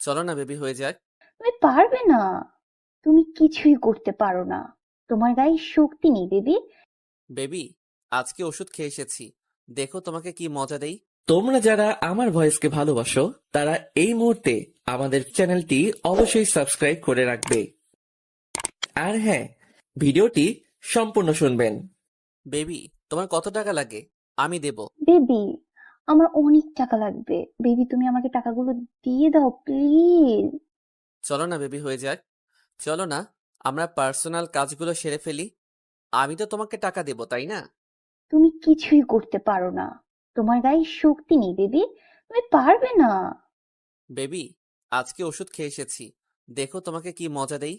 চলো না বেবি, হয়ে যাক। তুমি পারবে না। তুমি কিছুই করতে পারো না। তোমার গায়ে শক্তি নেই বেবি। বেবি, আজকে ওষুধ খেয়ে এসেছি, দেখো তোমাকে কি মজা দেই। তোমরা যারা আমার ভয়েসকে ভালোবাসো তারা এই মুহূর্তে আমাদের চ্যানেলটি অবশ্যই সাবস্ক্রাইব করে রাখবে। আর হ্যাঁ, ভিডিওটি সম্পূর্ণ শুনবেন। বেবি, তোমার কত টাকা লাগে? আমি দেব। বেবি, আমার অনেক টাকা লাগবে। বেবি, তুমি আমাকে টাকাগুলো দিয়ে দাও প্লিজ। চলো না বেবি, হয়ে যাক। চলো না, আমরা পার্সোনাল কাজগুলো সেরে ফেলি। আমি তো তোমাকে টাকা দেব, তাই না? তুমি কিছুই করতে পারো না। তোমার গায়ে শক্তি নেই বেবি। তুমি পারবে না। বেবি, আজকে ওষুধ খেয়ে এসেছি, দেখো তোমাকে কি মজা দেই।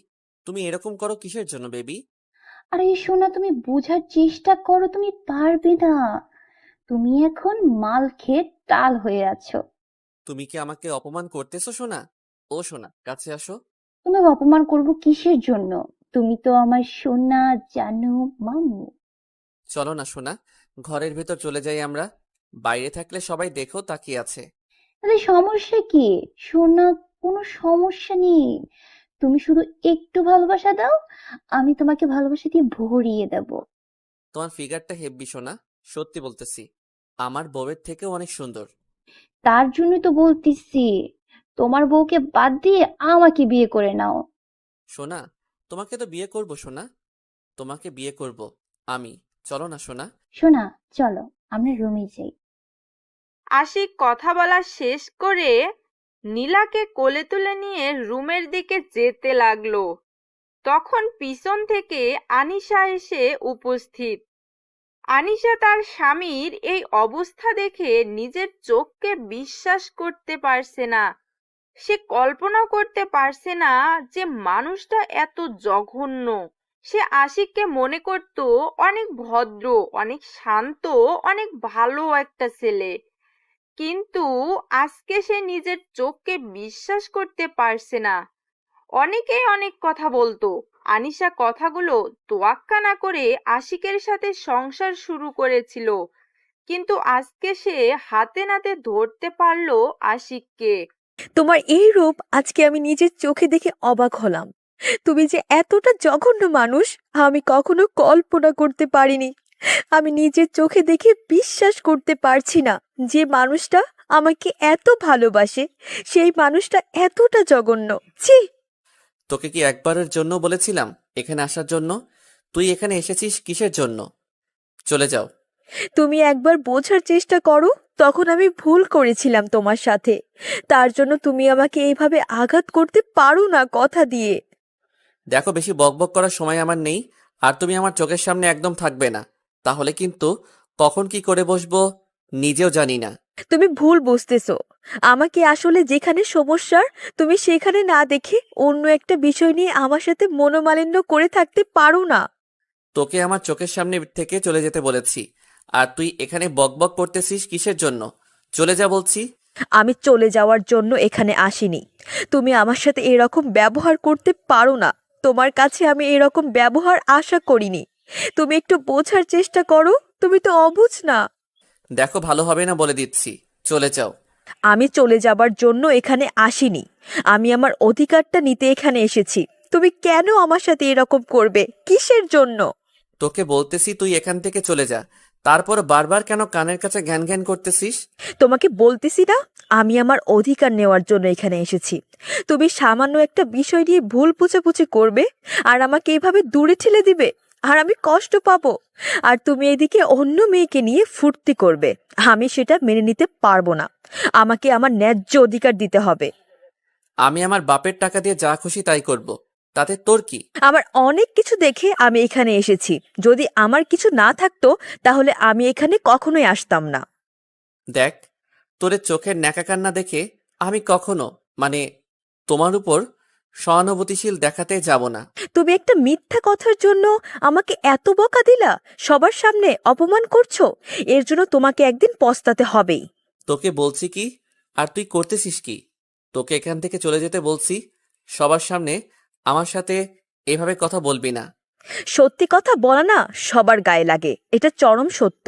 তুমি এরকম করো কিসের জন্য বেবি? আরে সোনা, তুমি বোঝার চেষ্টা করো, তুমি পারবে না। তুমি এখন মাল খেয়ে টাল হয়ে আছো। তুমি কি আমাকে অপমান করতেছো সোনা? ও সোনা, কাছে আসো। তোমাকে অপমান করব কিসের জন্য? তুমি তো আমার সোনা, জানু, মামু। চলো না সোনা, ঘরের ভেতর চলে যাই আমরা। বাইরে থাকলে সবাই দেখো তাকিয়ে আছে। তাহলে সমস্যা কি? সোনা, কোনো সমস্যা নেই। তুমি শুধু একটু ভালোবাসা দাও, আমি তোমাকে ভালোবাসা দিয়ে ভরিয়ে দেব। তোমার ফিগারটা হেব্বি সোনা, সত্যি বলতেছি। আমার বউয়ের থেকেও অনেক সুন্দর। তার জন্যই তো বলতেছি, তোমার বউকে বাদ দিয়ে আমাকে বিয়ে করে নাও। সোনা, তোমাকে তো বিয়ে করব সোনা, তোমাকে বিয়ে করব আমি। চলো না সোনা। সোনা, চলো আমরা রুমে যাই। আশিক কথা বলা শেষ করে নীলাকে কোলে তুলে নিয়ে রুমের দিকে যেতে লাগলো। তখন পিছন থেকে আনিশা এসে উপস্থিত। আনিশা তার স্বামীর এই অবস্থা দেখে নিজের চোখকে বিশ্বাস করতে পারছে না। সে কল্পনা করতে পারছে না যে মানুষটা এত জঘন্য। সে আশিককে মনে করত অনেক ভদ্র, অনেক শান্ত, অনেক ভালো একটা ছেলে। কিন্তু আজকে সে নিজের চোখকে বিশ্বাস করতে পারছে না। অনেকেই অনেক কথা বলতো, আনিশা কথাগুলো তোয়াক্কা না করে আশিকের সাথে সংসার শুরু করেছিল। কিন্তু আজকে সে হাতে নাতে ধরতে পারলো আশিককে। তোমার এই রূপ আজকে আমি নিজের চোখে দেখে অবাক হলাম। তুমি যে এতটা জঘন্য মানুষ আমি কখনো কল্পনা করতে পারিনি। আমি নিজের চোখে দেখে বিশ্বাস করতে পারছি না যে মানুষটা আমাকে এত ভালোবাসে সেই মানুষটা এতটা জঘন্য। ছি! তোকে কি একবারের জন্য বলেছিলাম এখানে আসার জন্য? তুই এখানে এসেছিস কিসের জন্য? চলে যাও। তুমি একবার বোঝার চেষ্টা করো, তখন আমি ভুল করেছিলাম তোমার সাথে। তার জন্য তুমি আমাকে এইভাবে আঘাত করতে পারো না কথা দিয়ে। দেখো, বেশি বকবক করার সময় আমার নেই। আর তুমি আমার চোখের সামনে একদম থাকবে না, তাহলে কিন্তু কখন কি করে বসবো নিজেও জানি না। তুমি ভুল বুঝতেছো। আমাকে আসলে যেখানে সমস্যার তুমি সেখানে না দেখে অন্য একটা বিষয় নিয়ে আমার সাথে মনোমালিন্য করে থাকতে পারো না। তোকে আমার চোখের সামনে থেকে চলে যেতে বলেছি, আর তুই এখানে বকবক করতেছিস কিসের জন্য? চলে যা বলছি। আমি চলে যাওয়ার জন্য এখানে আসিনি। তুমি আমার সাথে এরকম ব্যবহার করতে পারো না। তোমার কাছে আমি এরকম ব্যবহার আশা করিনি। তুমি একটু বোঝার চেষ্টা করো, তুমি তো অবুঝ না। দেখো, ভালো হবে না বলে দিচ্ছি, চলে যাও। আমি চলে যাবার জন্য এখানে আসিনি। আমি আমার অধিকারটা নিতে এখানে এসেছি। তুমি কেন আমার সাথে এরকম করবে? কিসের জন্য? তোকে বলতেছি তুই এখান থেকে চলে যা, তারপর বারবার কেন কানের কাছে ঘ্যান ঘ্যান করতেছিস? তোমাকে বলতেছি না, আমি আমার অধিকার নেওয়ার জন্য এখানে এসেছি। তুমি সামান্য একটা বিষয় নিয়ে ভুল বুঝাবুঝি করবে আর আমাকে এইভাবে দূরে ঠেলে দিবে, আর আমি কষ্ট পাবো। আর তুমি এদিকে অন্য মেয়েকে নিয়ে ফুর্তি করবে। আমি সেটা মেনে নিতে পারবো না। আমাকে আমার ন্যায্য অধিকার দিতে হবে। আমি আমার বাপের টাকা দিয়ে যা খুশি তাই করব, তাতে তোর কি? আমার অনেক কিছু দেখে আমি এখানে এসেছি। যদি আমার কিছু না থাকতো তাহলে আমি এখানে কখনোই আসতাম না। দেখ, তোরে চোখের ন্যাকা কান্না দেখে আমি কখনো, মানে, তোমার উপর সহানুভূতিশীল দেখাতে যাব না। তুমি একটা মিথ্যা কথার জন্য আমাকে এত বকা দিলা, সবার সামনে অপমান করছো। এর জন্য তোমাকে একদিন পস্তাতে হবেই। তোকে বলছি কি, আর তুই করতেছিস কি? তোকে এখান থেকে চলে যেতে বলছি, সবার সামনে আমার সাথে এভাবে কথা বলবি না। সত্যি কথা বলা না সবার গায়ে লাগে, এটা চরম সত্য।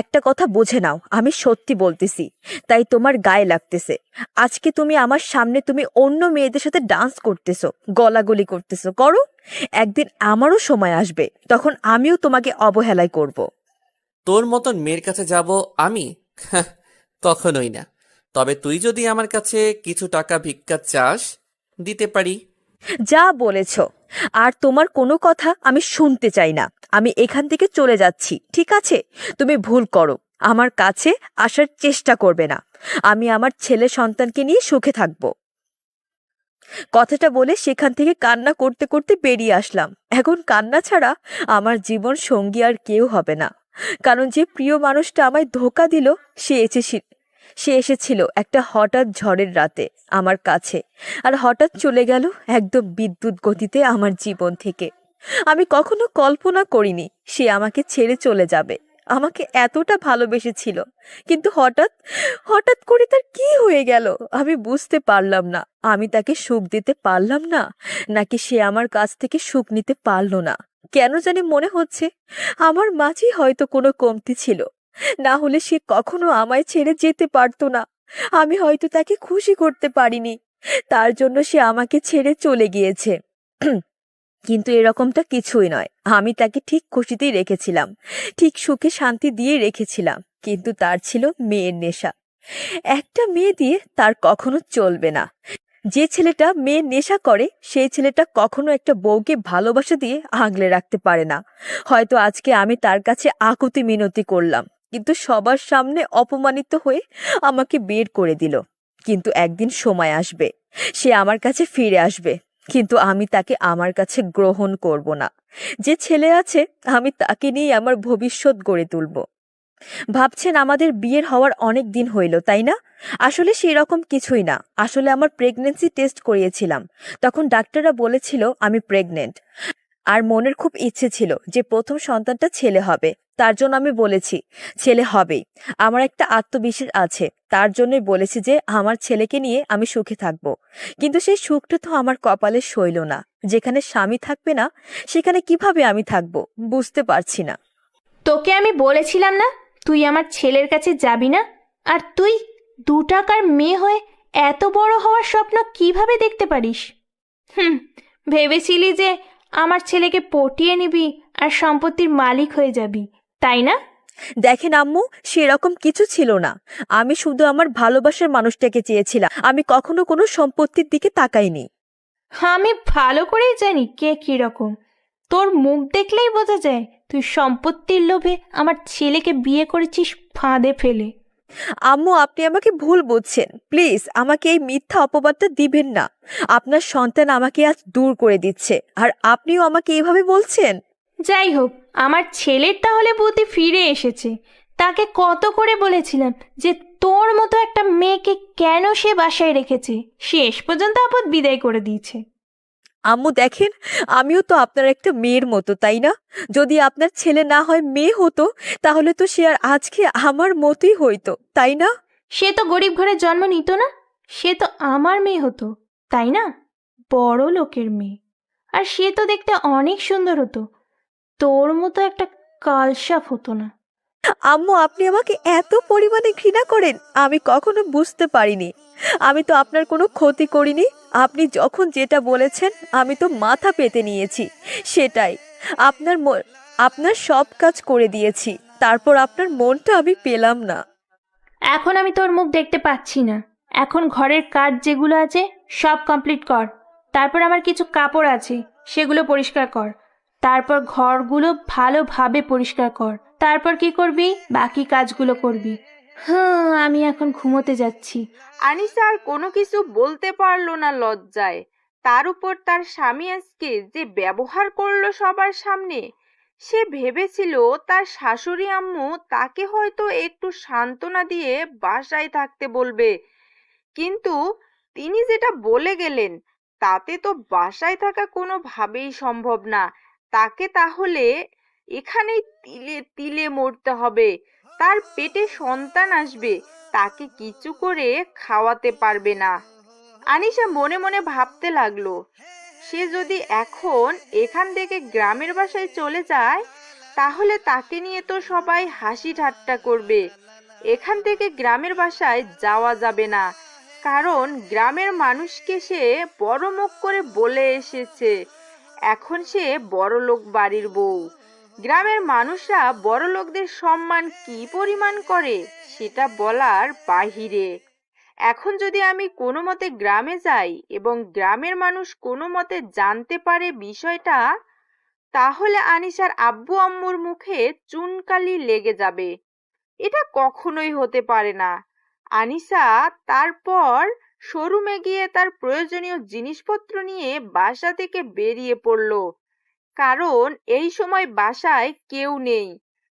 একটা কথা বুঝে নাও, আমি সত্যি বলতেছি, তাই তোমার গায়ে লাগতেছে। আজকে তুমি আমার সামনে তুমি অন্য মেয়েদের সাথে ডান্স করতেছো, গলাগলি করতেছো, করো। একদিন আমারও সময় আসবে, তখন আমিও তোমাকে অবহেলায় করব। তোর মতন মেয়ের কাছে যাব আমি? হ্যাঁ, কখনোই না। তবে তুই যদি আমার কাছে কিছু টাকা ভিক্ষা চাস, দিতে পারি। যা বলেছ, আর তোমার কোনো কথা আমি শুনতে চাই না। আমি এখান থেকে চলে যাচ্ছি, ঠিক আছে? তুমি ভুল করো, আমার কাছে আসার চেষ্টা করবে না। আমি আমার ছেলে সন্তানকে নিয়ে সুখে থাকব। কথাটা বলে সেখান থেকে কান্না করতে করতে বেরিয়ে আসলাম। এখন কান্না ছাড়া আমার জীবন সঙ্গী আর কেউ হবে না, কারণ যে প্রিয় মানুষটা আমায় ধোঁকা দিল সে এসেছিল একটা হঠাৎ ঝড়ের রাতে আমার কাছে, আর হঠাৎ চলে গেল একদম বিদ্যুৎ গতিতে আমার জীবন থেকে। আমি কখনো কল্পনা করিনি সে আমাকে ছেড়ে চলে যাবে, আমাকে এতটা ভালোবেসেছিল। কিন্তু হঠাৎ হঠাৎ করে তার কি হয়ে গেল আমি বুঝতে পারলাম না। আমি তাকে সুখ দিতে পারলাম না, নাকি সে আমার কাছ থেকে সুখ নিতে পারলো না। কেন জানি মনে হচ্ছে আমার মাঝেই হয়তো কোনো কমতি ছিল, না হলে সে কখনো আমায় ছেড়ে যেতে পারতো না। আমি হয়তো তাকে খুশি করতে পারিনি, তার জন্য সে আমাকে ছেড়ে চলে গিয়েছে। কিন্তু এরকমটা কিছুই নয়, আমি তাকে ঠিক খুশিতেই রেখেছিলাম, ঠিক সুখে শান্তি দিয়ে রেখেছিলাম। কিন্তু তার ছিল মেয়ের নেশা। একটা মেয়ে দিয়ে তার কখনো চলবে না। যে ছেলেটা মেয়ের নেশা করে সেই ছেলেটা কখনো একটা বউকে ভালোবাসা দিয়ে আগলে রাখতে পারে না। হয়তো আজকে আমি তার কাছে আকুতি মিনতি করলাম, কিন্তু সবার সামনে অপমানিত হয়ে আমাকে বের করে দিল। কিন্তু একদিন সময় আসবে, সে আমার কাছে ফিরে আসবে, কিন্তু আমি তাকে আমার কাছে গ্রহণ করব না। যে ছেলে আছে আমি তাকে নিয়ে আমার ভবিষ্যৎ গড়ে তুলব। ভাবছেন আমাদের বিয়ের হওয়ার অনেক দিন হইল, তাই না? আসলে সেই রকম কিছুই না। আসলে আমার প্রেগন্যান্সি টেস্ট করিয়েছিলাম, তখন ডাক্তাররা বলেছিল আমি প্রেগনেন্ট। আর মনের খুব ইচ্ছে ছিল যে প্রথম সন্তানটা ছেলে হবে, তার জন্য আমি বলেছি ছেলে হবেই। আমার একটা আত্মবিশ্বাস আছে, তার জন্যই বলেছি যে আমার ছেলেকে নিয়ে আমি সুখে থাকবো। কিন্তু সেই সুখটা তো আমার কপালে সইল না। যেখানে স্বামী থাকবে না সেখানে কিভাবে আমি থাকবো বুঝতে পারছি না। তোকে আমি বলেছিলাম না তুই আমার ছেলের কাছে যাবি না? আর তুই 2 টাকার মেয়ে হয়ে এত বড় হওয়ার স্বপ্ন কিভাবে দেখতে পারিস? ভেবেছিলি যে আমার ছেলেকে পটিয়ে নিবি আর সম্পত্তির মালিক হয়ে যাবি, তাই না? দেখেন আম্মু, সেরকম কিছু ছিল না। আমি শুধু আমার ভালোবাসার মানুষটাকে চেয়েছিলাম, আমি কখনো কোনো সম্পত্তির দিকে তাকাইনি। আমি ভালো করেই জানি কে কিরকম। তোর মুখ দেখলেই বোঝা যায় তুই সম্পত্তির লোভে আমার ছেলেকে বিয়ে করেছিস ফাঁদে ফেলে। আম্মু, আপনি আমাকে ভুল বুঝছেন। প্লিজ আমাকে এই মিথ্যা অপবাদটা দিবেন না। আপনার সন্তান আমাকে আজ দূর করে দিচ্ছে, আর আপনিও আমাকে এইভাবে বলছেন। যাই হোক, আমার ছেলের তাহলে বুদ্ধি ফিরে এসেছে। তাকে কত করে বলেছিলাম যে তোর মতো একটা মেয়েকে কেন সে বাসায় রেখেছে, শেষ পর্যন্ত আপদ বিদায় করে দিয়েছে। আম্মু দেখেন, আমিও তো আপনার একটা মেয়ের মতো, তাই না? যদি আপনার ছেলে না হয় মেয়ে হতো, তাহলে তো সে আর আজকে আমার মতোই হইতো, তাই না? সে তো গরিব ঘরে জন্ম নিত না, সে তো আমার মেয়ে হতো, তাই না? বড় লোকের মেয়ে। আর সে তো দেখতে অনেক সুন্দর হতো, তোর মতো একটা কালসাপ হতো না। আম্মু, আপনি আমাকে এত পরিমাণে ঘৃণা করেন আমি কখনো বুঝতে পারিনি। আমি তো আপনার কোনো ক্ষতি করিনি। আপনি যখন যেটা বলেছেন আমি তো মাথা পেতে নিয়েছি, সেটাই। আপনার সব কাজ করে দিয়েছি, তারপর আপনার মনটা আমি পেলাম না। এখন আমি তোর মুখ দেখতে পাচ্ছি না। এখন ঘরের কাজ যেগুলো আছে সব কমপ্লিট কর। তারপর আমার কিছু কাপড় আছে, সেগুলো পরিষ্কার কর। তারপর ঘরগুলো ভালোভাবে পরিষ্কার কর। তারপর কি করবি? বাকি কাজগুলো করবি। আমি এখন ঘুমোতে যাচ্ছি। আনিসা আর কোনো কিছু বলতে পারলো না লজ্জায়। তার উপর তার স্বামী আজকে যে ব্যবহার করলো সবার সামনে, সে ভেবেছিল তার শাশুড়ি আম্মু তাকে হয়তো একটু সান্ত্বনা দিয়ে বাসায় থাকতে বলবে, কিন্তু তিনি যেটা বলে গেলেন তাতে তো বাসায় থাকা কোনোভাবেই সম্ভব না। তাকে তাহলে এখানেই তিলে তিলে মরতে হবে। তার পেটে সন্তান আসবে, তাকে কিছু করে খাওয়াতে পারবে না। আনিশা মনে মনে ভাবতে লাগলো, সে যদি এখন এখান থেকে গ্রামের বাসায় চলে যায় তাহলে তাকে নিয়ে তো সবাই হাসি ঠাট্টা করবে। এখান থেকে গ্রামের বাসায় যাওয়া যাবে না, কারণ গ্রামের মানুষকে সে বড় মুখ করে বলে এসেছে এখন সে বড়লোক বাড়ির বউ। গ্রামের মানুষরা বড়লোকদের সম্মান কি পরিমাণ করে সেটা বলার বাহিরে। এখন যদি আমি কোনো মতে গ্রামে যাই এবং গ্রামের মানুষ কোনো মতে জানতে পারে বিষয়টা, তাহলে আনিশার আব্বু আম্মুর মুখে চুনকালি লেগে যাবে। এটা কখনোই হতে পারে না। আনিশা তারপর শোরুমে গিয়ে তার প্রয়োজনীয় জিনিসপত্র নিয়ে বাসা থেকে বেরিয়ে পড়ল, কারণ এই সময় বাসায় কেউ নেই।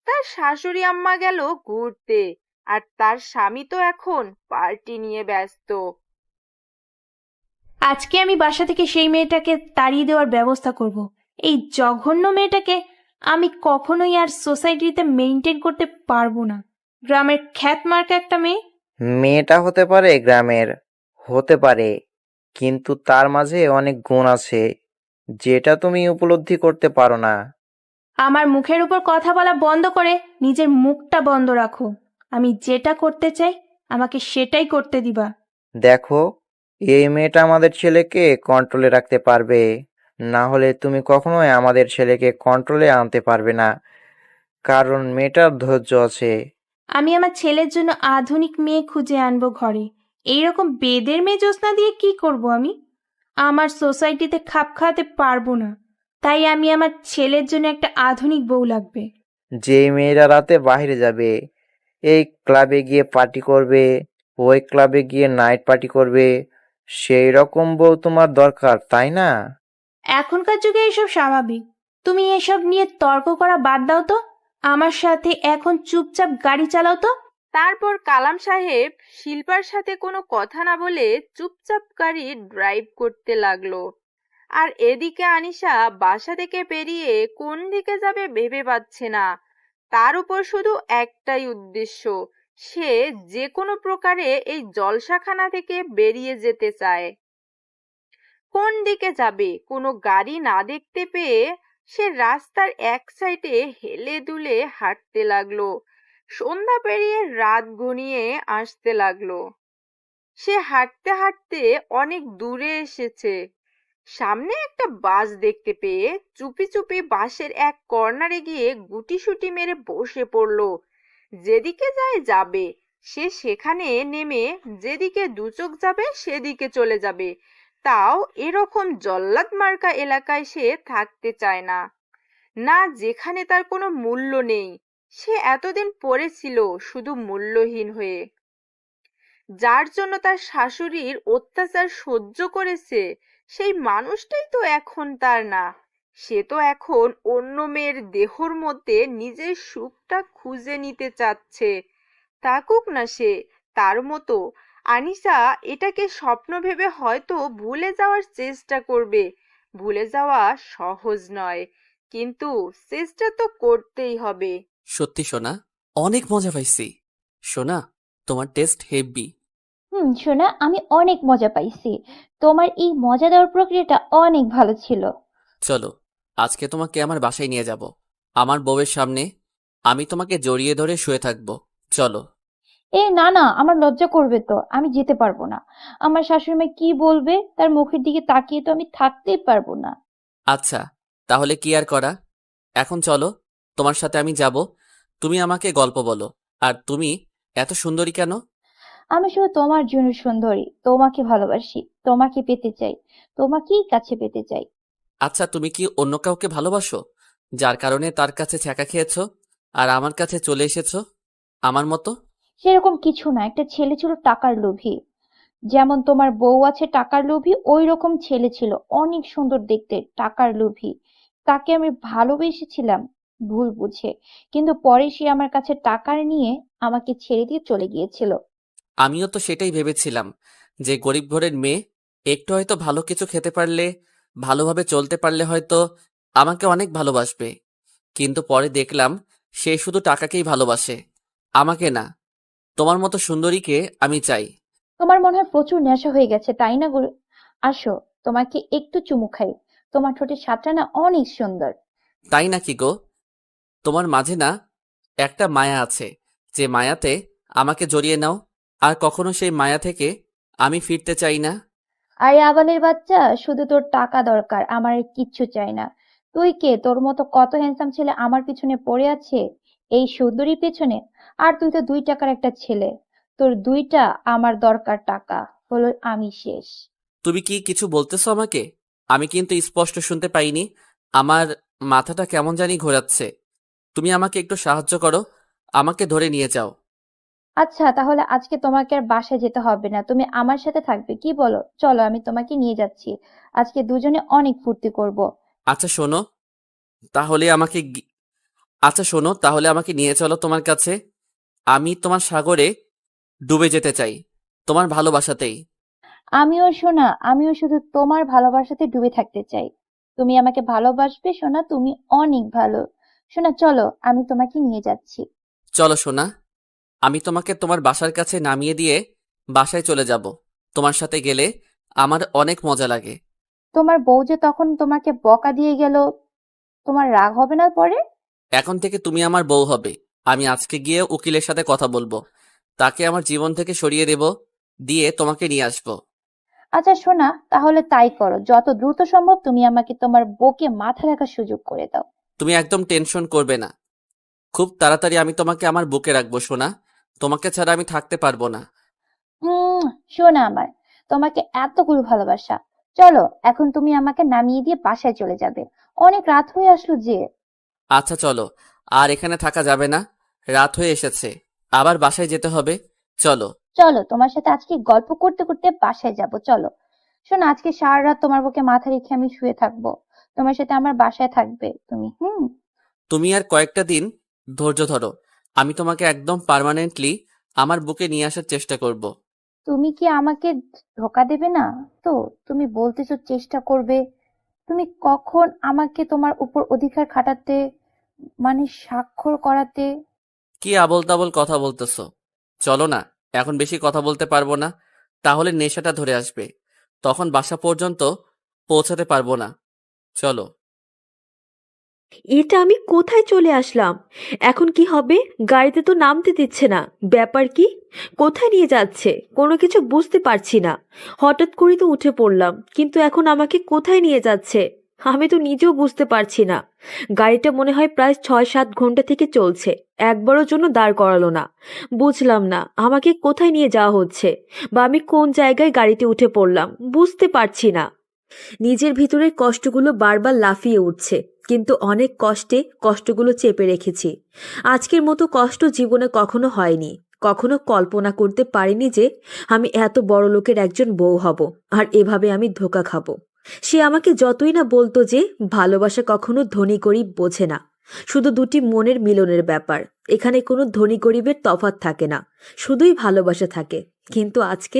তার শাশুড়ি আম্মা গেল ঘুরতে, আর তার স্বামী তো এখন পার্টি নিয়ে ব্যস্ত। আজকে আমি বাসা থেকে সেই মেয়েটাকে তাড়িয়ে দেওয়ার ব্যবস্থা করব। এই জঘন্য মেয়েটাকে আমি কখনোই আর সোসাইটিতে মেইনটেইন করতে পারবো না। গ্রামের খ্যাতমার্কা একটা মেয়ে। মেয়েটা হতে পারে গ্রামের, হতে পারে, কিন্তু তার মাঝে অনেক গুণ আছে যেটা তুমি উপলব্ধি করতে পারো না। আমার মুখের উপর কথা বলা বন্ধ করে নিজের মুখটা বন্ধ রাখো। আমি যেটা করতে চাই আমাকে সেটাই করতে দিবা। দেখো, এই মেয়েটা আমাদের ছেলেকে কন্ট্রোলে রাখতে পারবে, না হলে তুমি কখনোই আমাদের ছেলেকে কন্ট্রোলে আনতে পারবে না, কারণ মেয়েটার ধৈর্য আছে। আমি আমার ছেলের জন্য আধুনিক মেয়ে খুঁজে আনবো ঘরে। এইরকম বেদের মেয়ে জ্যোৎস্না দিয়ে কি করব আমি? আমার সোসাইটিতে খাপ খাওয়াতে পারবো না, তাই আমি আমার ছেলের জন্য একটা আধুনিক বউ লাগবে। যে মেয়েরা রাতে বাইরে যাবে, এই ক্লাবে গিয়ে পার্টি করবে, ওই ক্লাবে গিয়ে নাইট পার্টি করবে, সেই রকম বউ তোমার দরকার, তাই না? এখনকার যুগে এসব স্বাভাবিক। তুমি এসব নিয়ে তর্ক করা বাদ দাও তো। আমার সাথে এখন চুপচাপ গাড়ি চালাও তো। তারপর কালাম সাহেব শিল্পার সাথে কোনো কথা না বলে চুপচাপ গাড়ি ড্রাইভ করতে লাগলো। আর এদিকে আনিশা বাসা থেকে বেরিয়ে কোন দিকে যাবে ভেবে পাচ্ছে না। তার উপর শুধু একটাই উদ্দেশ্য, সে যে কোনো প্রকারে এই জলসাখানা থেকে বেরিয়ে যেতে চায়। কোন দিকে যাবে কোনো গাড়ি না দেখতে পেয়ে সে রাস্তার এক সাইডে হেলে দুলে হাঁটতে লাগলো। সন্ধ্যা পেরিয়ে রাত ঘনিয়ে আসতে লাগলো। সে হাঁটতে হাঁটতে অনেক দূরে এসেছে। সামনে একটা বাস দেখতে পেয়ে চুপি চুপি বাসের এক কর্নারে গিয়ে গুটিসুটি মেরে বসে পড়লো। যেদিকে যায় যাবে, সে সেখানে নেমে যেদিকে দুচোখ যাবে সেদিকে চলে যাবে। তাও এরকম জল্লাদ মার্কা এলাকায় সে থাকতে চায় না, না যেখানে তার কোনো মূল্য নেই। সে এতদিন পড়েছিল শুধু মূল্যহীন হয়ে, যার জন্য তার শাশুড়ির অত্যাচার সহ্য করেছে, সেই মানুষটাই তো এখন তার না। সে তো এখন অন্য মেয়ের দেহর মধ্যে নিজের সুখটা খুঁজে নিতে চাচ্ছে। থাকুক না সে তার মতো। আনিশা এটাকে স্বপ্ন ভেবে হয়তো ভুলে যাওয়ার চেষ্টা করবে। ভুলে যাওয়া সহজ নয়, কিন্তু চেষ্টা তো করতেই হবে। সত্যি সোনা, অনেক মজা পাইছি। সোনা, তোমার টেস্ট হেভি। শোনা, আমি অনেক মজা পাইছি। তোমার এই মজা দেওয়ার প্রক্রিয়াটা অনেক ভালো ছিল। চলো, আজকে তোমাকে আমার বাসায় নিয়ে যাব। আমার বউয়ের সামনে আমি তোমাকে জড়িয়ে ধরে শুয়ে থাকবো। চলো। না না, আমার লজ্জা করবে তো, আমি যেতে পারবো না। আমার শাশুড়ি মা কি বলবে, তার মুখের দিকে তাকিয়ে তো আমি থাকতেই পারবো না। আচ্ছা, তাহলে কি আর করা। এখন চলো, তোমার সাথে আমি যাব। তুমি আমাকে গল্প বলো। আর তুমি এত সুন্দরী কেন? আমি শুধু তোমার জন্য সুন্দরী, তোমাকে ভালোবাসি, তোমাকে পেতে চাই, তোমাকেই কাছে পেতে চাই। আচ্ছা, তুমি কি অন্য কাউকে ভালোবাসো, যার কারণে তার কাছে ছ্যাঁকা খেয়েছো আর আমার কাছে চলে এসেছো আমার মতো? সেরকম কিছু না, একটা ছেলে ছিল টাকার লোভী। যেমন তোমার বউ আছে টাকার লোভী, ওই রকম ছেলে ছিল, অনেক সুন্দর দেখতে, টাকার লোভী। তাকে আমি ভালোবেসেছিলাম ভুল বুঝে, কিন্তু পরে সে আমার কাছে টাকা নিয়ে আমাকে ছেড়ে দিয়ে চলে গিয়েছিল। আমিও তো সেটাই ভেবেছিলাম, যে গরিব ঘরের মেয়ে একটু হয়তো ভালো কিছু খেতে পারলে, ভালোভাবে চলতে পারলে হয়তো আমাকে অনেক ভালোবাসবে। কিন্তু পরে দেখলাম সে শুধু টাকাকেই ভালোবাসে, আমাকে না। তোমার মতো সুন্দরীকে আমি চাই। তোমার মনে হয় প্রচুর নেশা হয়ে গেছে, তাই না আসো, তোমাকে একটু চুমু খাই। তোমার ঠোঁটের স্বাদটা না অনেক সুন্দর। তাই নাকি গো? তোমার মাঝে না একটা মায়া আছে, যে মায়াতে আমাকে জড়িয়ে নাও, আর কখনো সেই মায়া থেকে আমি ফিরতে চাই না। আরে আবালের বাচ্চা, শুধু তোর টাকা দরকার, আমার আর কিচ্ছু চাই না। তুই কে? তোর মতো কত হ্যান্ডসাম ছেলে আমার পিছনে পড়ে আছে, এই সুন্দরী পেছনে। আর তুই তো 2 টাকার একটা ছেলে। তোর 2টা, আমার দরকার টাকা। হলো আমি শেষ। তুমি কি কিছু বলতেছো আমাকে? আমি কিন্তু স্পষ্ট শুনতে পাইনি। আমার মাথাটা কেমন জানি ঘোরাচ্ছে। তুমি আমাকে একটু সাহায্য করো, আমাকে ধরে নিয়ে যাও। আচ্ছা, তাহলে আজকে তোমাকে আর বাসায় যেতে হবে না, তুমি আমার সাথে থাকবে, কি বলো? চলো, আমি তোমাকে নিয়ে যাচ্ছি। আজকে দুজনে অনেক ফুর্তি করব। আচ্ছা শোনো, তাহলে আমাকে আচ্ছা শোনো, তাহলে আমাকে নিয়ে চলো তোমার কাছে। আমি তোমার সাগরে ডুবে যেতে চাই, তোমার ভালোবাসাতেই। আমিও সোনা, আমিও শুধু তোমার ভালোবাসাতে ডুবে থাকতে চাই। তুমি আমাকে ভালোবাসবে সোনা, তুমি অনেক ভালো। সোনা চলো, আমি তোমাকে নিয়ে যাচ্ছি। চলো সোনা, আমি তোমাকে তোমার বাসার কাছে নামিয়ে দিয়ে বাসায় চলে যাব। তোমার সাথে গেলে আমার অনেক মজা লাগে। তোমার বউ যে তখন তোমাকে বকা দিয়ে গেল, তোমার রাগ হবে না পরে? এখন থেকে তুমি আমার বউ হবে। আমি আজকে গিয়ে উকিলের সাথে কথা বলবো, তাকে আমার জীবন থেকে সরিয়ে দেব, দিয়ে তোমাকে নিয়ে আসবো। আচ্ছা সোনা, তাহলে তাই করো, যত দ্রুত সম্ভব তুমি আমাকে তোমার বউকে মাথা রাখার সুযোগ করে দাও। তুমি একদম টেনশন করবে না, খুব তাড়াতাড়ি আমি তোমাকে আমার বুকে রাখবো সোনা। তোমাকে ছাড়া আমি থাকতে পারবো না। হুম। সোনা আমার, তোমাকে এতগুলো ভালোবাসা। চলো, এখন তুমি আমাকে নামিয়ে দিয়ে বাসায় চলে যাবে। অনেক রাত হয়ে আসলো যে। আচ্ছা চলো, আর এখানে থাকা যাবে না, রাত হয়ে এসেছে, আবার বাসায় যেতে হবে। চলো। চলো, তোমার সাথে আজকে গল্প করতে করতে বাসায় যাব, চলো। শোনো, আজকে সারা রাত তোমার বুকে মাথা রেখে আমি শুয়ে থাকবো। তোমার সাথে আমার বাসায় থাকবে তুমি। হুম। তুমি আর কয়েকটা দিন ধৈর্য ধরো, আমি তোমাকে একদম পার্মানেন্টলি আমার বুকে নিয়ে আসার চেষ্টা করব। তুমি কি আমাকে ধোকা দেবে না? তো তুমি বলতেছো চেষ্টা করবে। তুমি কখন আমাকে তোমার উপর অধিকার খাটাতে, মানে স্বাক্ষর করাতে? কি আবোল তাবোল কথা বলতেছো? চলো না, এখন বেশি কথা বলতে পারবো না, তাহলে নেশাটা ধরে আসবে, তখন বাসা পর্যন্ত পৌঁছাতে পারবো না। চলো। এটা আমি কোথায় চলে আসলাম? এখন কি হবে? গাড়িতে তো নামতে দিচ্ছে না। ব্যাপার কি? কোথায় নিয়ে যাচ্ছে কোনো কিছু বুঝতে পারছি না। হঠাৎ করে তো উঠে পড়লাম, কিন্তু এখন আমাকে কোথায় নিয়ে যাচ্ছে আমি তো নিজেও বুঝতে পারছি না। গাড়িটা মনে হয় প্রায় 6-7 ঘন্টা থেকে চলছে, একবারও জন্য দাঁড় করালো না। বুঝলাম না আমাকে কোথায় নিয়ে যাওয়া হচ্ছে, বা আমি কোন জায়গায় গাড়িতে উঠে পড়লাম বুঝতে পারছি না। নিজের ভিতরের কষ্টগুলো বারবার লাফিয়ে উঠছে, কিন্তু অনেক কষ্টে কষ্টগুলো চেপে রেখেছি। আজকের মতো কষ্ট জীবনে কখনো হয়নি। কখনো কল্পনা করতে পারিনি যে আমি এত বড় লোকের একজন বউ হব, আর এভাবে আমি ধোঁকা খাবো। সে আমাকে যতই না বলতো যে ভালোবাসা কখনো ধনী গরিব বোঝে না, শুধু দুটি মনের মিলনের ব্যাপার। এখানে কোনো ধনী গরিবের তফাৎ থাকে না, শুধুই ভালোবাসা থাকে। কিন্তু আজকে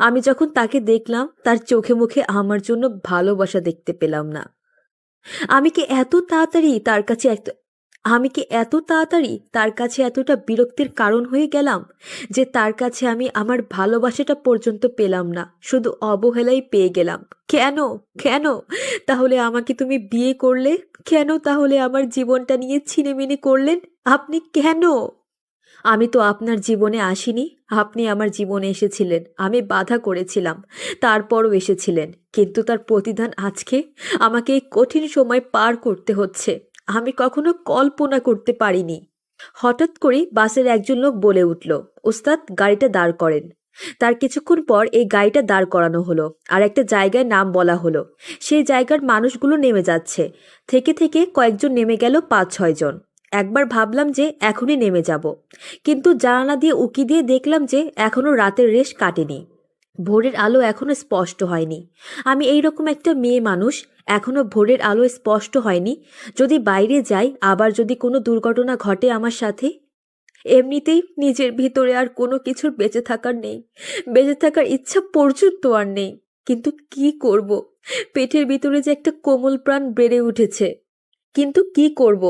আমি যখন তাকে দেখলাম, তার চোখে মুখে আমার জন্য ভালোবাসা দেখতে পেলাম না। আমি কি এত তাড়াতাড়ি তার কাছে আমি কি এত তাড়াতাড়ি তার কাছে এতটা বিরক্তির কারণ হয়ে গেলাম, যে তার কাছে আমি আমার ভালোবাসাটা পর্যন্ত পেলাম না, শুধু অবহেলাই পেয়ে গেলাম? কেন? কেন তাহলে আমাকে তুমি বিয়ে করলে? কেন তাহলে আমার জীবনটা নিয়ে ছিনেমিনে করলেন আপনি? কেন? আমি তো আপনার জীবনে আসিনি, আপনি আমার জীবনে এসেছিলেন। আমি বাধা করেছিলাম, তারপরও এসেছিলেন, কিন্তু তার প্রতিদান আজকে আমাকে এই কঠিন সময় পার করতে হচ্ছে। আমি কখনো কল্পনা করতে পারিনি। হঠাৎ করে বাসের একজন লোক বলে উঠল, ওস্তাদ গাড়িটা দাঁড় করেন। তার কিছুক্ষণ পর এই গাড়িটা দাঁড় করানো হলো, আর একটা জায়গায় নাম বলা হলো। সেই জায়গার মানুষগুলো নেমে যাচ্ছে। থেকে থেকে কয়েকজন নেমে গেল, 5-6 জন। একবার ভাবলাম যে এখনই নেমে যাব, কিন্তু জানালা দিয়ে উকি দিয়ে দেখলাম যে এখনো রাতের রেশ কাটেনি, ভোরের আলো এখনো স্পষ্ট হয়নি। আমি এইরকম একটা মেয়ে মানুষ, এখনো ভোরের আলো স্পষ্ট হয়নি। যদি বাইরে যাই, আবার যদি কোনো দুর্ঘটনা ঘটে আমার সাথে। এমনিতেই নিজের ভিতরে আর কোনো কিছুর বেঁচে থাকার নেই, বেঁচে থাকার ইচ্ছা পর্যন্ত আর নেই। কিন্তু কি করব? পেটের ভিতরে যে একটা কোমল প্রাণ বেড়ে উঠেছে, কিন্তু কি করব?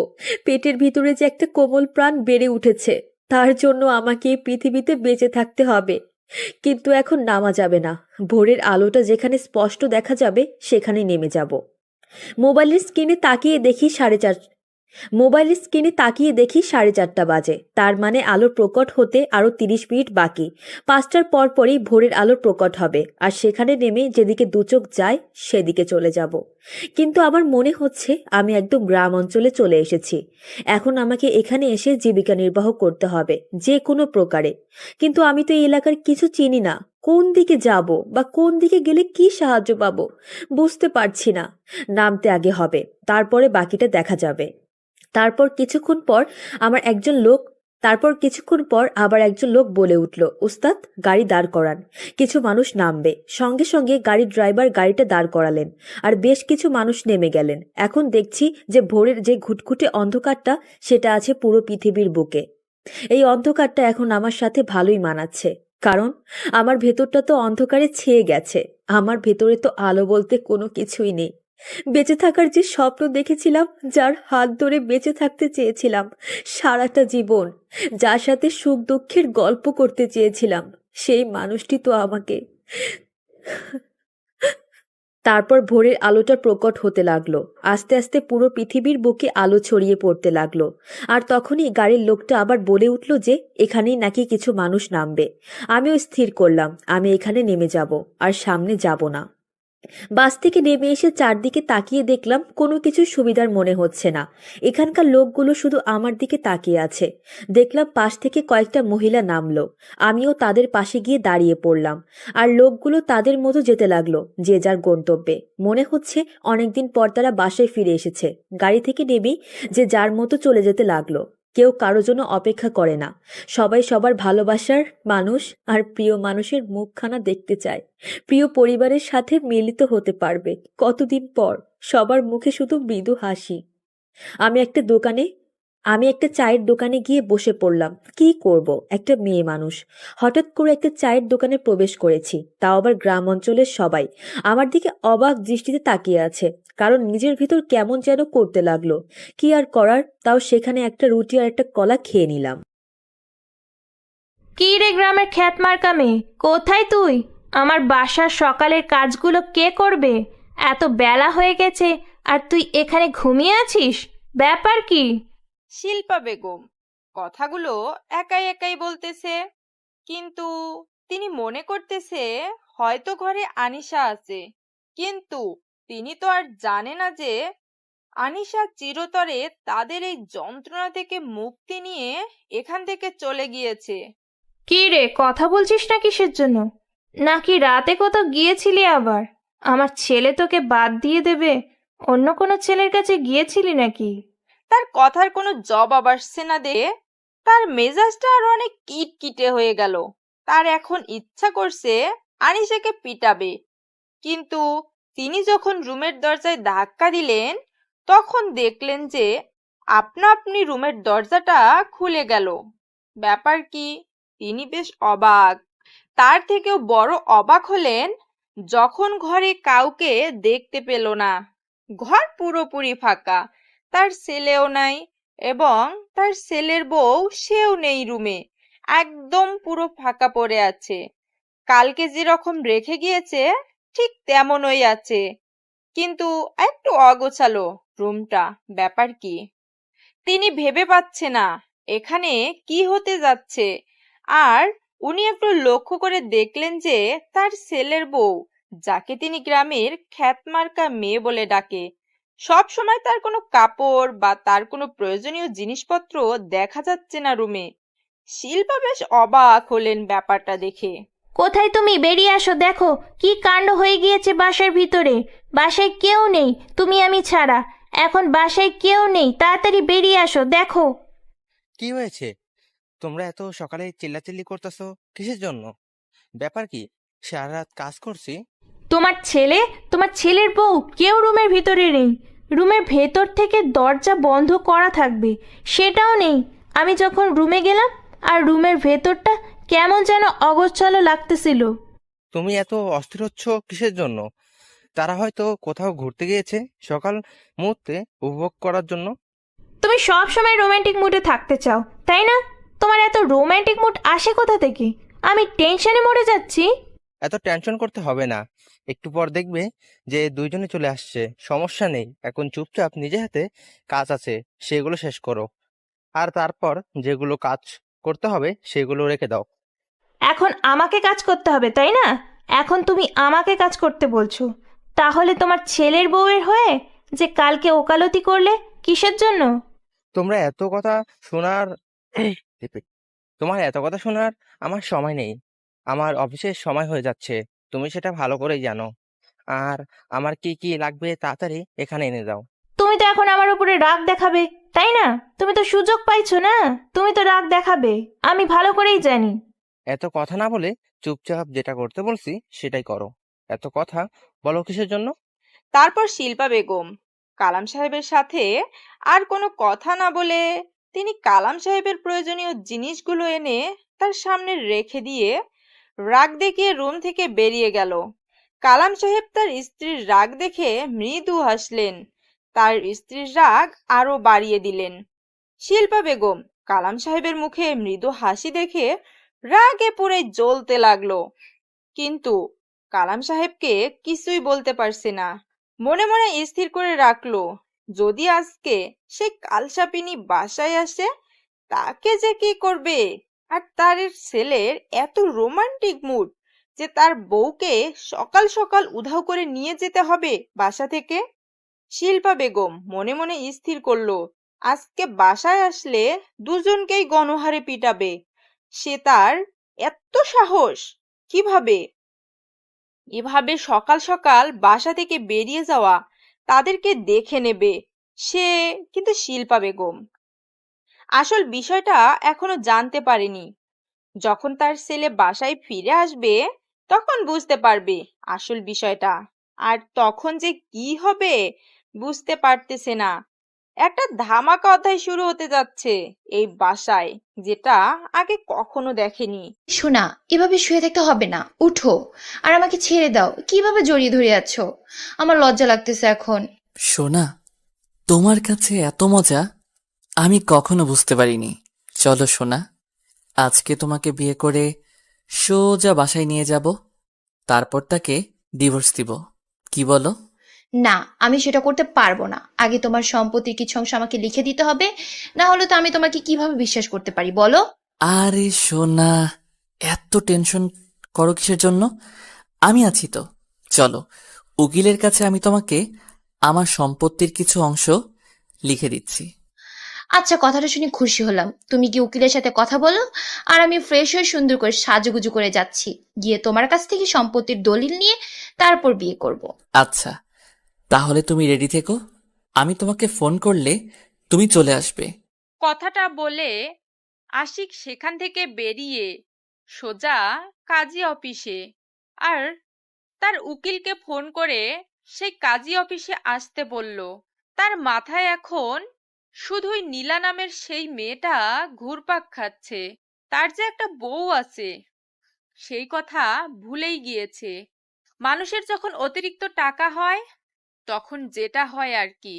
পেটের ভিতরে যে একটা কোমল প্রাণ বেড়ে উঠেছে, তার জন্য আমাকে এই পৃথিবীতে বেঁচে থাকতে হবে। কিন্তু এখন নামা যাবে না। ভোরের আলোটা যেখানে স্পষ্ট দেখা যাবে সেখানে নেমে যাব। মোবাইলের স্ক্রিনে তাকিয়ে দেখি 4:30 বাজে। তার মানে আলো প্রকট হতে আরো 30 মিনিট বাকি। 5টার পরই ভোরের আলো প্রকট হবে, আর সেখানে নেমে যেদিকে দুচোখ যায় সেদিকে চলে যাব। কিন্তু আমার মনে হচ্ছে আমি একদম গ্রাম অঞ্চলে চলে এসেছি। এখন আমাকে এখানে এসে জীবিকা নির্বাহ করতে হবে যে কোনো প্রকারে। কিন্তু আমি তো এই এলাকার কিছু চিনি না। কোন দিকে যাব বা কোন দিকে গেলে কি সাহায্য পাবো বুঝতে পারছি না। নামতে আগে হবে, তারপরে বাকিটা দেখা যাবে। তারপর কিছুক্ষণ পর আবার একজন লোক বলে উঠল, উস্তাদ, গাড়ি দাঁড় করান, কিছু মানুষ নামবে। সঙ্গে সঙ্গে গাড়ির ড্রাইভার গাড়িটা দাঁড় করালেন, আর বেশ কিছু মানুষ নেমে গেলেন। এখন দেখছি যে ভোরের যে ঘুটঘুটে অন্ধকারটা সেটা আছে পুরো পৃথিবীর বুকে। এই অন্ধকারটা এখন আমার সাথে ভালোই মানাচ্ছে, কারণ আমার ভেতরটা তো অন্ধকারে ছেয়ে গেছে। আমার ভেতরে তো আলো বলতে কোনো কিছুই নেই। বেঁচে থাকার যে স্বপ্ন দেখেছিলাম, যার হাত ধরে বেঁচে থাকতে চেয়েছিলাম সারাটা জীবন, যার সাথে সুখ দুঃখের গল্প করতে চেয়েছিলাম, সেই মানুষটি তো আমাকে। তারপর ভোরের আলোটা প্রকট হতে লাগলো। আস্তে আস্তে পুরো পৃথিবীর বুকে আলো ছড়িয়ে পড়তে লাগলো। আর তখনই গাড়ির লোকটা আবার বলে উঠল যে এখানেই নাকি কিছু মানুষ নামবে। আমিও স্থির করলাম আমি এখানে নেমে যাব, আর সামনে যাব না। বাস থেকে নেমে এসে চারদিকে তাকিয়ে দেখলাম কোনো কিছু সুবিধার মনে হচ্ছে না। এখানকার লোকগুলো শুধু আমার দিকে তাকিয়ে আছে। দেখলাম পাশ থেকে কয়েকটা মহিলা নামলো। আমিও তাদের পাশে গিয়ে দাঁড়িয়ে পড়লাম, আর লোকগুলো তাদের মতো যেতে লাগলো যে যার গন্তব্যে। মনে হচ্ছে অনেকদিন পর তারা বাসায় ফিরে এসেছে। গাড়ি থেকে নেমেই যে যার মতো চলে যেতে লাগলো। কেউ কারো জন্য অপেক্ষা করে না। সবাই সবার ভালোবাসার মানুষ আর প্রিয় মানুষের মুখখানা দেখতে চায়, প্রিয় পরিবারের সাথে মিলিত হতে পারবে কতদিন পর। সবার মুখে শুধু মৃদু হাসি। আমি একটা চায়ের দোকানে গিয়ে বসে পড়লাম। কি করব, একটা মেয়ে মানুষ। হঠাৎ করে একটা চায়ের দোকানে প্রবেশ করেছি, তাও আবার গ্রাম অঞ্চলের সবাই আমার দিকে অবাক দৃষ্টিতে তাকিয়ে আছে, কারণ নিজের ভিতর কেমন যেন করতে লাগলো। কি আর করার, তাও সেখানে একটা রুটি আর একটা কলা খেয়ে নিলাম। কি রে গ্রামের খ্যাত মার্কা মেয়ে, কোথায় তুই? আমার বাসার সকালের কাজগুলো কে করবে? এত বেলা হয়ে গেছে আর তুই এখানে ঘুমিয়ে আছিস, ব্যাপার কি? শিল্পা বেগম কথাগুলো একাই একাই বলতেছে, কিন্তু তিনি মনে করতেছে হয়তো ঘরে আনিশা আছে। কিন্তু তিনি তো আর জানে না যে আনিশা চিরতরে তাদের এই যন্ত্রণা থেকে মুক্তি নিয়ে এখান থেকে চলে গিয়েছে। কি রে, কথা বলছিস না কিসের জন্য? নাকি রাতে কোথাও গিয়েছিলি আবার? আমার ছেলে তোকে বাদ দিয়ে দেবে, অন্য কোনো ছেলের কাছে গিয়েছিলি নাকি? তার কথার কোনো জবাব আসছে না দেখে তার মেজাজটা আরো অনেক কিটকিটে হয়ে গেল। তার এখন ইচ্ছা করছে আনিশাকে পিটাবে, কিন্তু তিনি যখন রুমের দরজায় ধাক্কা দিলেন তখন দেখলেন যে আপনা আপনি রুমের দরজাটা খুলে গেল। ব্যাপার কি, তিনি বেশ অবাক। তার থেকেও বড় অবাক হলেন যখন ঘরে কাউকে দেখতে পেল না। ঘর পুরোপুরি ফাঁকা, তার ছেলেও নাই এবং তার ছেলের বউ সেও নেই রুমে, একদম পুরো ফাঁকা পড়ে আছে। কালকে যেরকম রেখে গিয়েছে ঠিক তেমনই আছে, কিন্তু একটু অগোছালো রুমটা। ব্যাপার কি, তিনি ভেবে পাচ্ছে না এখানে কি হতে যাচ্ছে। আর উনি একটু লক্ষ্য করে দেখলেন যে তার ছেলের বউ, যাকে তিনি গ্রামের খ্যাতমার্কা মেয়ে বলে ডাকে, সব সময় তার কোনো কাপড় বা তার কোনো প্রয়োজনীয় জিনিসপত্র দেখা যাচ্ছে না রুমে। শিল্পা বেশ অবাক হলেন ব্যাপারটা দেখে। কোথায় তুমি? বেরিয়ে আসো, দেখো কি কাণ্ড হয়ে গিয়েছে বাসার ভিতরে। বাসায় কেউ নেই, তুমি আমি ছাড়া। এখন বাসায় কেউ নেই, তাড়াতাড়ি বেরিয়ে আসো, দেখো। কি হয়েছে? তোমরা এত সকালে চিল্লাচিল্লি করতেছো কিসের জন্য? ব্যাপার কি? সারা রাত কাজ করছি। তোমার ছেলের বউ কেউ রুমের ভিতরে নেই। রুমের ভেতর থেকে দরজা বন্ধ করা থাকবে, সেটাও নেই। আমি যখন রুমে গেলাম আর রুমের ভেতরটা কেমন যেন অগোছালো লাগতেছিল। তুমি এত অস্থির হচ্ছ কিসের জন্য? তারা হয়তো কোথাও ঘুরতে গিয়েছে সকাল মুহূর্তে উপভোগ করার জন্য। তুমি সব সময় রোমান্টিক মুডে থাকতে চাও, তাই না? তোমার এত রোমান্টিক মুড আসে কোথা থেকে? আমি টেনশনে মরে যাচ্ছি। এত টেনশন করতে হবে না, একটু পর দেখবে যে দুইজনে চলে আসছে, সমস্যা নেই। এখন চুপচাপ নিজে হাতে কাজ আছে সেগুলো শেষ করো, আর তারপর যেগুলো কাজ করতে হবে সেগুলো রেখে দাও। এখন আমাকে কাজ করতে হবে, তাই না? এখন তুমি আমাকে কাজ করতে বলছো। তাহলে তোমার ছেলের বউয়ের হয়ে যে কালকে ওকালতি করলে, কিসের জন্য? তোমরা এত কথা শোনার Repeat. তোমার এত কথা শোনার আমার সময় নেই। আমার অফিসের সময় হয়ে যাচ্ছে, তুমি সেটা ভালো করেই জানো। আর আমার কি কি লাগবে তাড়াতাড়ি এখানে এনে দাও। তুমি তো এখন আমার উপরে রাগ দেখাবে, তাই না? তুমি তো সুযোগ পাইছো না, তুমি তো রাগ দেখাবে, আমি ভালো করেই জানি। এত কথা না বলে চুপচাপ যেটা করতে বলছি সেটাই করো। এত কথা বলো কিসের জন্য? তারপর শিল্পা বেগম কালাম সাহেবের সাথে আর কোনো কথা না বলে তিনি কালাম সাহেবের প্রয়োজনীয় জিনিসগুলো এনে তার সামনে রেখে দিয়ে রাগ দেখিয়ে রুম থেকে বেরিয়ে গেল। কালাম সাহেব তার স্ত্রীর রাগ দেখে মৃদু হাসলেন, তার স্ত্রীর রাগ আরো বাড়িয়ে দিলেন। শিল্পা বেগম কালাম সাহেবের মুখে মৃদু হাসি দেখে রাগে পুরে জ্বলতে লাগলো, কিন্তু কালাম সাহেবকে কিছুই বলতে পারছে না। মনে মনে স্থির করে রাখলো, যদি আজকে সেই কালসাপিনী বাসায় আসে তাকে যে কি করবে। আর তার ছেলের এত রোমান্টিক মুড যে তার বউকে সকাল সকাল উধাও করে নিয়ে যেতে হবে বাসা থেকে। শিল্পা বেগম মনে মনে স্থির করলো, আজকে বাসায় আসলে দুজনকেই গণহারে পিটাবে। সে তার এত সাহস কিভাবে এভাবে সকাল সকাল বাসা থেকে বেরিয়ে যাওয়া, তাদেরকে দেখে নেবে সে। কিন্তু শিল্পা বেগম আসল বিষয়টা এখনো জানতে পারেনি। যখন তার ছেলে বাসায় ফিরে আসবে তখন বুঝতে পারবে আসল বিষয়টা। আর তখন যে কি হবে বুঝতে পারতেছে না। একটা ধামাকা অধ্যায় শুরু হতে যাচ্ছে এই বাসায়, যেটা আগে কখনো দেখেনি। শোনা, এভাবে শুয়ে থাকতে হবে না, উঠো আর আমাকে ছেড়ে দাও। কিভাবে জড়িয়ে ধরে আছো? আমার লজ্জা লাগতেছে এখন। সোনা, তোমার কাছে এত মজা আমি কখনো বুঝতে পারিনি। চলো সোনা, আজকে তোমাকে বিয়ে করে সোজা বাসায় নিয়ে যাব, তারপর তাকে ডিভোর্স দিব। কি বলো? না, আমি সেটা করতে পারবো না। আগে তোমার সম্পত্তির কিছু অংশ আমাকে লিখে দিতে হবে, না হলে তো আমি তোমাকে কিভাবে বিশ্বাস করতে পারি বলো? আরে সোনা, এত টেনশন করো কিসের জন্য? আমি আছি তো। চলো, উকিলের কাছে আমি তোমাকে আমার সম্পত্তির কিছু অংশ লিখে দিচ্ছি। আচ্ছা, কথাটা শুনে খুশি হলাম। তুমি কি উকিলের সাথে কথা বলো, আর আমি ফ্রেশ হয়ে সুন্দর করে সাজুগুজু করে যাচ্ছি, গিয়ে তোমার কাছ থেকে সম্পত্তির দলিল নিয়ে তারপর বিয়ে করব। আচ্ছা, তাহলে তুমি রেডি থেকো, আমি তোমাকে ফোন করলে তুমি চলে আসবে। কথাটা বলে আশিক সেখান থেকে বেরিয়ে সোজা কাজী অফিসে আর তার উকিলকে ফোন করে সেই কাজী অফিসে আসতে বলল। তার মাথায় এখন শুধুই নীলা নামের সেই মেয়েটা ঘুরপাক খাচ্ছে। তার যে একটা বউ আছে সেই কথা ভুলেই গিয়েছে। মানুষের যখন অতিরিক্ত টাকা হয় তখন যেটা হয় আর কি,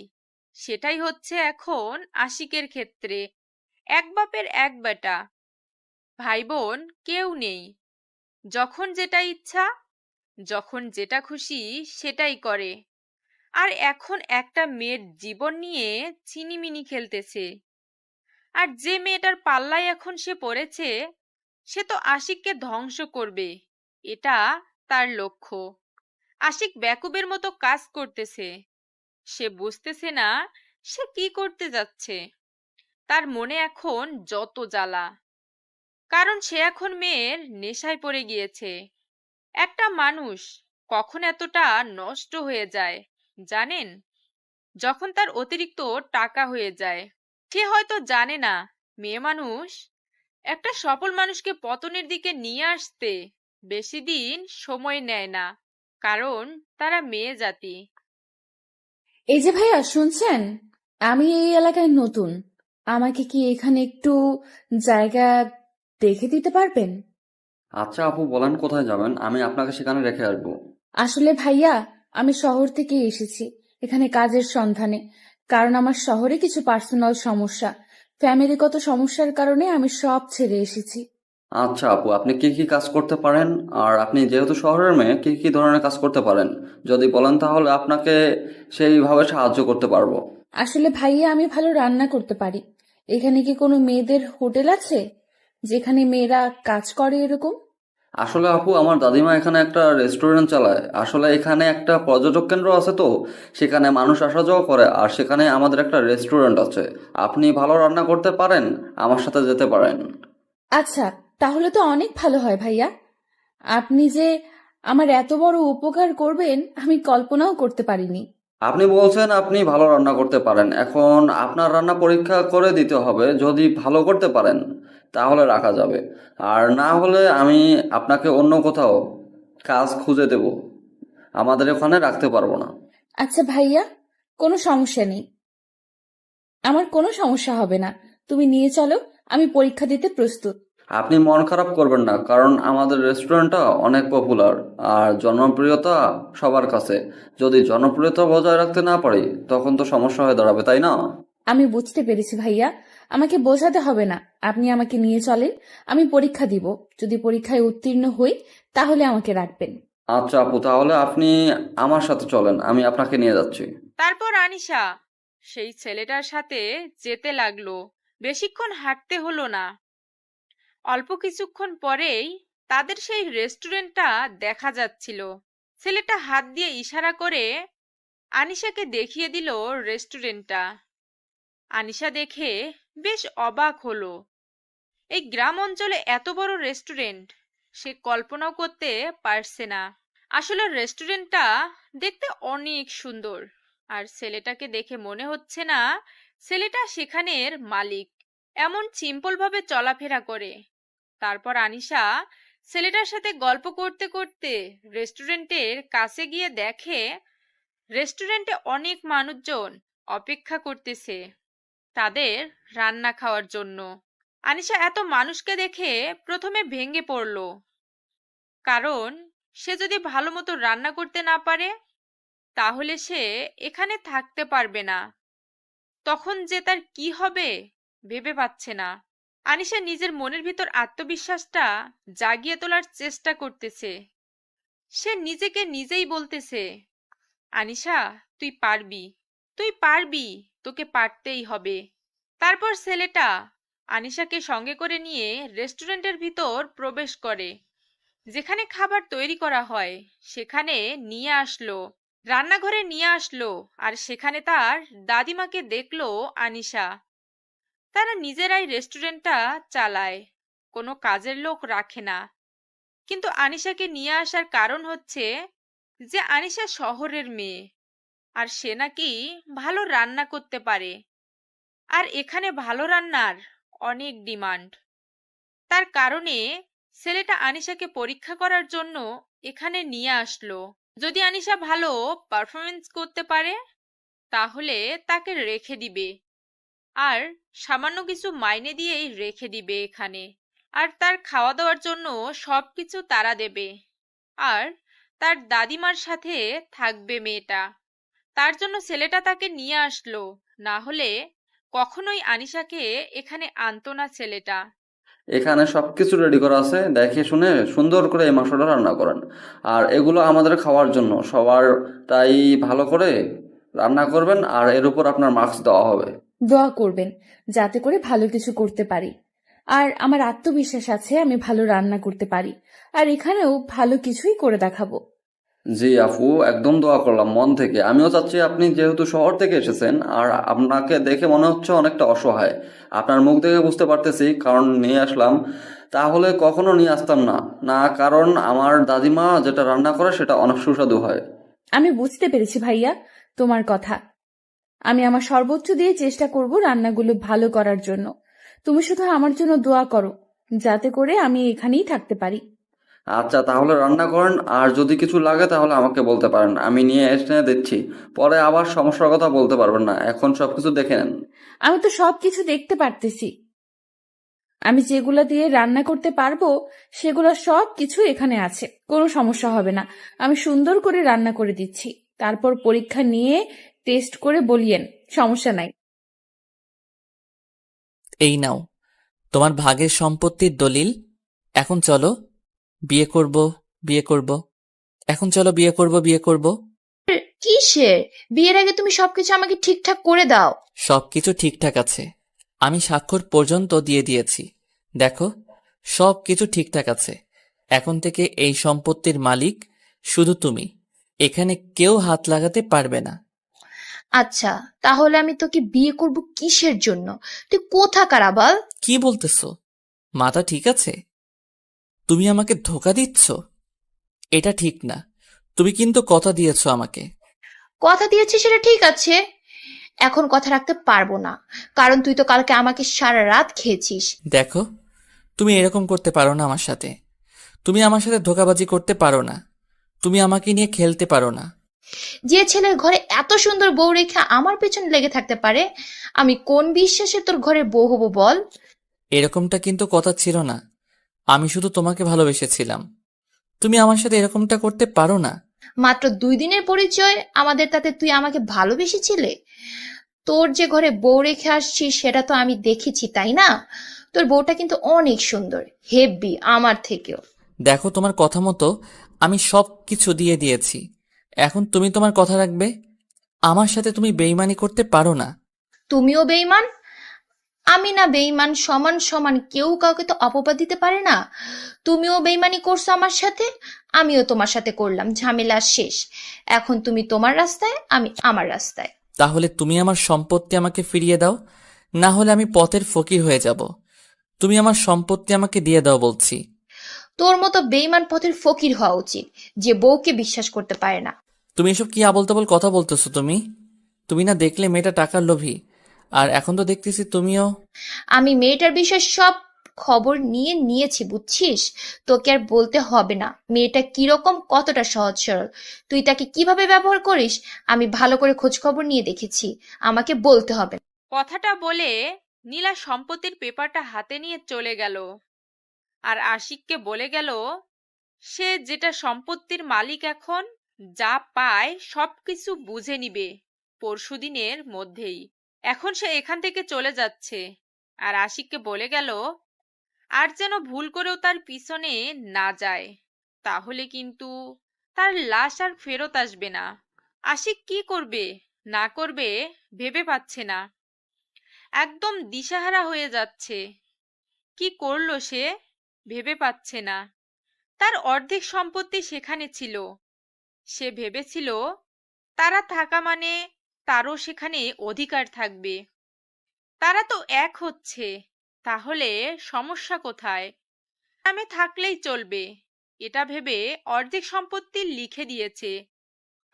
সেটাই হচ্ছে এখন আশিকের ক্ষেত্রে। এক বাপের এক বেটা, ভাই বোন কেউ নেই। যখন যেটা ইচ্ছা, যখন যেটা খুশি সেটাই করে। আর এখন একটা মেয়ের জীবন নিয়ে চিনিমিনি খেলতেছে। আর যে মেয়েটার পাল্লায় এখন সে পড়েছে সে তো আশিককে ধ্বংস করবে, এটা তার লক্ষ্য। আশিক বেকুবের মতো কাজ করতেছে, সে বুঝতেছে না সে কি করতে যাচ্ছে। তার মনে এখন যত জ্বালা, কারণ সে এখন মেয়ের নেশায় পড়ে গিয়েছে। একটা মানুষ কখন এতটা নষ্ট হয়ে যায় জানেন? যখন তার অতিরিক্ত টাকা হয়ে যায়। সে হয়তো জানে না মেয়ে মানুষ একটা সফল মানুষকে পতনের দিকে নিয়ে আসতে বেশি দিন সময় নেয় না, কারণ তারা মেয়ে জাতি। এই যে ভাইয়া, শুনছেন? আমি এই এলাকায় নতুন, আমাকে কি এখানে একটু জায়গা দেখে দিতে পারবেন? আচ্ছা আপু, বলেন কোথায় যাবেন, আমি আপনাকে সেখানে রেখে আসবো। আসলে ভাইয়া, আমি শহর থেকে এসেছি এখানে কাজের সন্ধানে, কারণ আমার শহরে কিছু পার্সোনাল সমস্যা, ফ্যামিলিগত সমস্যার কারণে আমি সব ছেড়ে এসেছি। আচ্ছা আপু, আপনি কি কি কাজ করতে পারেন? আর আপনি যেহেতু শহরের মেয়ে, কি কি ধরনের কাজ করতে পারেন যদি বলেন তাহলে আপনাকে সেইভাবে সাহায্য করতে পারবো। আসলে ভাইয়া আমি ভালো রান্না করতে পারি। এখানে কি কোনো মেয়েদের হোটেল আছে যেখানে মেয়েরা কাজ করে এরকম? আসলে আপু, আমার দাদিমা এখানে একটা রেস্টুরেন্ট চালায়। আসলে এখানে একটা পর্যটক কেন্দ্র আছে, তো সেখানে মানুষ আসা যাওয়া করে, আর সেখানে আমাদের একটা রেস্টুরেন্ট আছে। আপনি ভালো রান্না করতে পারেন, আমার সাথে যেতে পারেন। আচ্ছা, তাহলে তো অনেক ভালো হয় ভাইয়া। আপনি যে আমার এত বড় উপকার করবেন আমি কল্পনাও করতে পারিনি। আপনি বলছেন আপনি ভালো রান্না করতে পারেন, এখন আপনার রান্না পরীক্ষা করে দিতে হবে। যদি ভালো করতে পারেন তাহলে রাখা যাবে, আর না হলে আমি আপনাকে অন্য কোথাও কাজ খুঁজে দেব। আমাদের ওখানে রাখতে পারবো না। আচ্ছা ভাইয়া, কোনো সমস্যা নেই, আমার কোনো সমস্যা হবে না। তুমি নিয়ে চলো, আমি পরীক্ষা দিতে প্রস্তুত। আপনি মন খারাপ করবেন না, কারণ আমাদের রেস্টুরেন্টটা অনেক পপুলার আর জনপ্রিয়তা সবার কাছে। যদি জনপ্রিয়তা বজায় রাখতে না পারি তখন তো সমস্যা হয়ে দাঁড়াবে, তাই না? আমি বুঝতে পেরেছি ভাইয়া, আমাকে বোঝাতে হবে না। আপনি আমাকে নিয়ে চলেন, আমি পরীক্ষা দিব। যদি পরীক্ষায় উত্তীর্ণ হই তাহলে আমাকে রাখবেন। আচ্ছা আপু, তাহলে আপনি আমার সাথে চলেন, আমি আপনাকে নিয়ে যাচ্ছি। তারপর আনিশা সেই ছেলেটার সাথে যেতে লাগলো। বেশিক্ষণ হাঁটতে হলো না। অল্প কিছুক্ষণ পরেই তাদের সেই রেস্টুরেন্টটা দেখা যাচ্ছিল। ছেলেটা হাত দিয়ে ইশারা করে আনিশাকে দেখিয়ে দিল রেস্টুরেন্টটা। আনিশা দেখে বেশ অবাক হলো। এই গ্রাম অঞ্চলে এত বড় রেস্টুরেন্ট সে কল্পনাও করতে পারছে না। আসলে রেস্টুরেন্টটা দেখতে অনেক সুন্দর, আর ছেলেটাকে দেখে মনে হচ্ছে না ছেলেটা সেখানের মালিক। এমন সিম্পল ভাবে চলাফেরা করে। তারপর আনিশা ছেলেটার সাথে গল্প করতে করতে রেস্টুরেন্টের কাছে গিয়ে দেখে রেস্টুরেন্টে অনেক মানুষজন অপেক্ষা করতেছে তাদের রান্না খাওয়ার জন্য। আনিশা এত মানুষকে দেখে প্রথমে ভেঙে পড়ল, কারণ সে যদি ভালো মতো রান্না করতে না পারে তাহলে সে এখানে থাকতে পারবে না। তখন যে তার কি হবে ভেবে পাচ্ছে না। আনিশা নিজের মনের ভিতর আত্মবিশ্বাসটা জাগিয়ে তোলার চেষ্টা করতেছে। সে নিজেকে নিজেই বলতেছে, আনিশা তুই পারবি, তুই পারবি, তোকে পারতেই হবে। তারপর ছেলেটা আনিশাকে সঙ্গে করে নিয়ে রেস্টুরেন্টের ভিতর প্রবেশ করে। যেখানে খাবার তৈরি করা হয় সেখানে নিয়ে আসলো, রান্নাঘরে নিয়ে আসলো, আর সেখানে তার দাদিমাকে দেখলো আনিশা। তারা নিজেরাই রেস্টুরেন্টটা চালায়, কোনো কাজের লোক রাখে না। কিন্তু আনিশাকে নিয়ে আসার কারণ হচ্ছে যে আনিশা শহরের মেয়ে, আর সে নাকি ভালো রান্না করতে পারে। আর এখানে ভালো রান্নার অনেক ডিমান্ড। তার কারণে ছেলেটা আনিশাকে পরীক্ষা করার জন্য এখানে নিয়ে আসলো। যদি আনিশা ভালো পারফরমেন্স করতে পারে তাহলে তাকে রেখে দিবে, আর সামান্য কিছু মাইনে দিয়েই রেখে দিবে এখানে। আর তার খাওয়া দাওয়ার জন্য সবকিছু তারা দেবে। আর তার দাদিমার সাথে থাকবে মেয়েটা। তার জন্য ছেলেটা তাকে নিয়ে আসলো, না হলে কখনোই আনিশাকে এখানে আনতো না ছেলেটা। এখানে সবকিছু রেডি করা আছে, দেখে শুনে সুন্দর করে এই মাংসটা রান্না করেন। আর এগুলো আমাদের খাওয়ার জন্য সবার, তাই ভালো করে রান্না করবেন, আর এর উপর আপনার মার্কস দেওয়া হবে। দোয়া করবেন যাতে করে ভালো কিছু করতে পারি। আর আমার আত্মবিশ্বাস আছে আমি ভালো রান্না করতে পারি, আর এখানেও ভালো কিছুই করে দেখাবো। জি আপু, একদম দোয়া করলাম মন থেকে। আমিও চাচ্ছি, আপনি যেহেতু শহর থেকে এসেছেন আর আপনাকে দেখে মনে হচ্ছে অনেকটা অসহায়, আপনার মুখ দেখে বুঝতে পারতেছি, কারণ নিয়ে আসলাম। তাহলে কখনো নিয়ে আসতাম না, না কারণ আমার দাদিমা যেটা রান্না করে সেটা অনেক সুস্বাদু হয়। আমি বুঝতে পেরেছি ভাইয়া তোমার কথা। আমি আমার সর্বোচ্চ দিয়ে চেষ্টা করব রান্নাগুলো ভালো করার জন্য। তুমি শুধু আমার জন্য দোয়া করো যাতে করে আমি এখানেই থাকতে পারি। আচ্ছা তাহলে রান্না করেন, আর যদি কিছু লাগে তাহলে আমাকে বলতে পারেন, আমি নিয়ে এসে দিচ্ছি। পরে আবার সমস্যার কথা বলতে পারবেন না, এখন সবকিছু দেখে নেন। আমি তো সবকিছু দেখতে পারতেছি। আমি যেগুলো দিয়ে রান্না করতে পারবো সেগুলো সব কিছু এখানে আছে, কোনো সমস্যা হবে না। আমি সুন্দর করে রান্না করে দিচ্ছি, তারপর পরীক্ষা নিয়ে টেস্ট করে বলিয়েন, সমস্যা নাই। এই নাও তোমার ভাগের সম্পত্তির দলিল। এখন চলো বিয়ে করব, বিয়ে করব। এখন চলো বিয়ে করব, বিয়ে করব। কিসের? বিয়ের আগে তুমি সবকিছু আমাকে ঠিকঠাক করে দাও। সবকিছু ঠিকঠাক আছে, আমি স্বাক্ষর পর্যন্ত দিয়ে দিয়েছি। দেখো, সবকিছু ঠিকঠাক আছে। এখন থেকে এই সম্পত্তির মালিক শুধু তুমি, এখানে কেউ হাত লাগাতে পারবে না। আচ্ছা, তাহলে আমি তোকে বিয়ে করব কিসের জন্য? তুই কোথাকার আবাল? কি বলতেছো? মাথা ঠিক আছে? তুমি আমাকে ধোকা দিচ্ছ? এটা ঠিক না। তুমি কিন্তু কথা দিয়েছো আমাকে। কথা দিয়েছি সেটা ঠিক আছে, এখন কথা রাখতে পারবো না, কারণ তুই তো কালকে আমাকে সারা রাত খেয়েছিস। দেখো, তুমি এরকম করতে পারো না আমার সাথে। তুমি আমার সাথে ধোকাবাজি করতে পারো না। তুমি আমাকে নিয়ে খেলতে পারো না। যে ছেলের ঘরে এত সুন্দর বউ রেখে আমার পেছনে লেগে থাকতে পারে, আমি কোন বিশ্বাসে তোর ঘরে বউ হবো বল? এরকমটা কিন্তু কথা ছিল না। আমি শুধু তোমাকে ভালোবেসেছিলাম। তুমি আমার সাথে এরকমটা করতে পারো না। মাত্র 2 দিনের পরিচয় আমাদের, তাতে তুই আমাকে ভালোবেসেছিলে? তোর যে ঘরে বউ রেখে আসছিস সেটা তো আমি দেখেছি, তাই না? তোর বউটা কিন্তু অনেক সুন্দর, হেব্বি আমার থেকেও। দেখো, তোমার কথা মতো আমি সব কিছু দিয়ে দিয়েছি। এখন তুমি তোমার কথা রাখবে। আমার সাথে তুমি বেইমানি করতে পারো না। তুমিও বেইমান, আমি না বেইমান, সমান সমান, কেউ কাউকে তো অপবাদ দিতে পারে না। তুমিও বেইমানি করছো আমার সাথে, আমিও তোমার সাথে করলাম, ঝামেলা শেষ। এখন তুমি তোমার রাস্তায়, আমি আমার রাস্তায়। তাহলে তুমি আমার সম্পত্তি আমাকে ফিরিয়ে দাও, না হলে আমি পথের ফকির হয়ে যাব। তুমি আমার সম্পত্তি আমাকে দিয়ে দাও বলছি। তোর মতো বেইমান পথের ফকির হওয়া উচিত, যে বউকে বিশ্বাস করতে পারে না। তুমি এসব কি আবোল তাবোল কথা বলতেছো? তুমি তুমি না দেখলে মেয়েটা টাকার লোভী, আর এখন তো দেখতেছি তুমিও। আমি মেয়েটার বিষয়ে সব খবর নিয়েছি, বুঝছিস? তোকে আর বলতে হবে না মেয়েটা কিরকম, কতটা সহজ সরল। তুই তাকে কিভাবে ব্যবহার করিস আমি ভালো করে খোঁজ খবর নিয়ে দেখেছি, আমাকে বলতে হবে না। কথাটা বলে নীলা সম্পত্তির পেপারটা হাতে নিয়ে চলে গেল আর আশিককে বলে গেল সে যেটা সম্পত্তির মালিক, এখন যা পায় সবকিছু বুঝে নিবে পরশুদিনের মধ্যেই। এখন সে এখান থেকে চলে যাচ্ছে। আর আশিককে বলে গেল আর যেন ভুল করেও তার পিছনে না যায়, তাহলে কিন্তু তার লাশ আর ফেরত আসবে না। আশিক কি করবে না করবে ভেবে পাচ্ছে না, একদম দিশাহারা হয়ে যাচ্ছে। কি করলো সে ভেবে পাচ্ছে না। তার অর্ধেক সম্পত্তি সেখানে ছিল, সে ভেবেছিল তারা থাকা মানে তারও সেখানে অধিকার থাকবে। তারা তো এক হচ্ছে, তাহলে সমস্যা কোথায়? নামে থাকলেই চলবে, এটা ভেবে অর্ধেক সম্পত্তি লিখে দিয়েছে,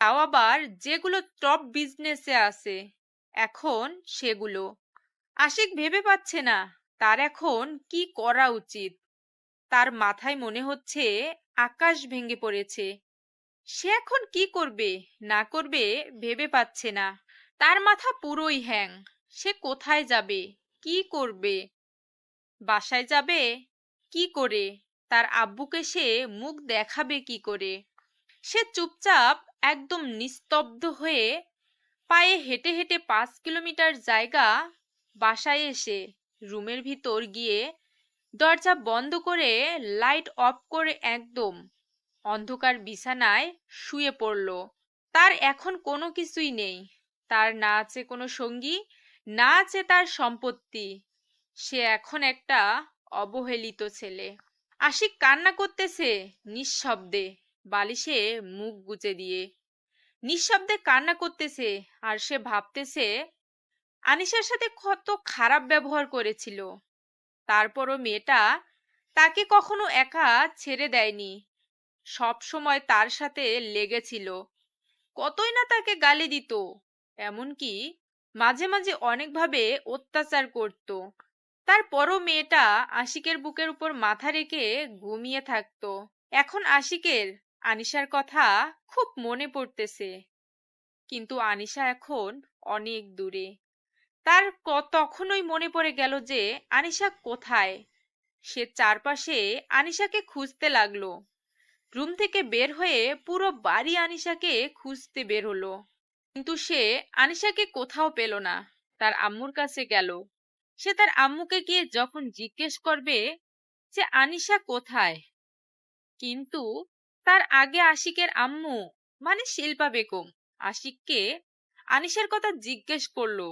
তাও আবার যেগুলো টপ বিজনেসে আছে এখন সেগুলো। আশিক ভেবে পাচ্ছে না তার এখন কি করা উচিত। তার মাথায় মনে হচ্ছে আকাশ ভেঙে পড়েছে। সে এখন কি করবে না করবে ভেবে পাচ্ছে না। তার মাথা পুরোই হ্যাং। সে কোথায় যাবে, কি করবে? বাসায় যাবে কি করে? তার আব্বুকে সে মুখ দেখাবে কি করে? সে চুপচাপ একদম নিস্তব্ধ হয়ে পায়ে হেঁটে হেঁটে 5 কিলোমিটার জায়গা বাসায় এসে রুমের ভিতর গিয়ে দরজা বন্ধ করে লাইট অফ করে একদম অন্ধকার বিছানায় শুয়ে পড়ল। তার এখন কোনো কিছুই নেই, তার না আছে কোনো সঙ্গী, না আছে তার সম্পত্তি। সে এখন একটা অবহেলিত ছেলে। আশিক কান্না করতেছে নিঃশব্দে, বালিশে মুখ গুজে দিয়ে নিঃশব্দে কান্না করতেছে। আর সে ভাবতেছে আনিশার সাথে কত খারাপ ব্যবহার করেছিল, তারপরও মেয়েটা তাকে কখনো একা ছেড়ে দেয়নি, সব সময় তার সাথে লেগেছিল। কতই না তাকে গালি দিত, এমনকি মাঝে মাঝে অনেকভাবে অত্যাচার করত। তারপরও মেয়েটা আশিকের বুকের উপর মাথা রেখে ঘুমিয়ে থাকতো। এখন আশিকের আনিশার কথা খুব মনে পড়তেছে, কিন্তু আনিশা এখন অনেক দূরে। তার তখনই মনে পড়ে গেল যে আনিশা কোথায়। সে চারপাশে আনিশাকে খুঁজতে লাগলো। রুম থেকে বের হয়ে পুরো বাড়ি আনিশাকে খুঁজতে বের হলো, কিন্তু সে আনিশাকে কোথাও পেল না। তার আম্মুর কাছে গেল। সে তার আম্মুকে গিয়ে যখন জিজ্ঞেস করবে যে আনিশা কোথায়, কিন্তু তার আগে আশিকের আম্মু মানে শিল্পা বেগম আশিককে আনিশার কথা জিজ্ঞেস করলো।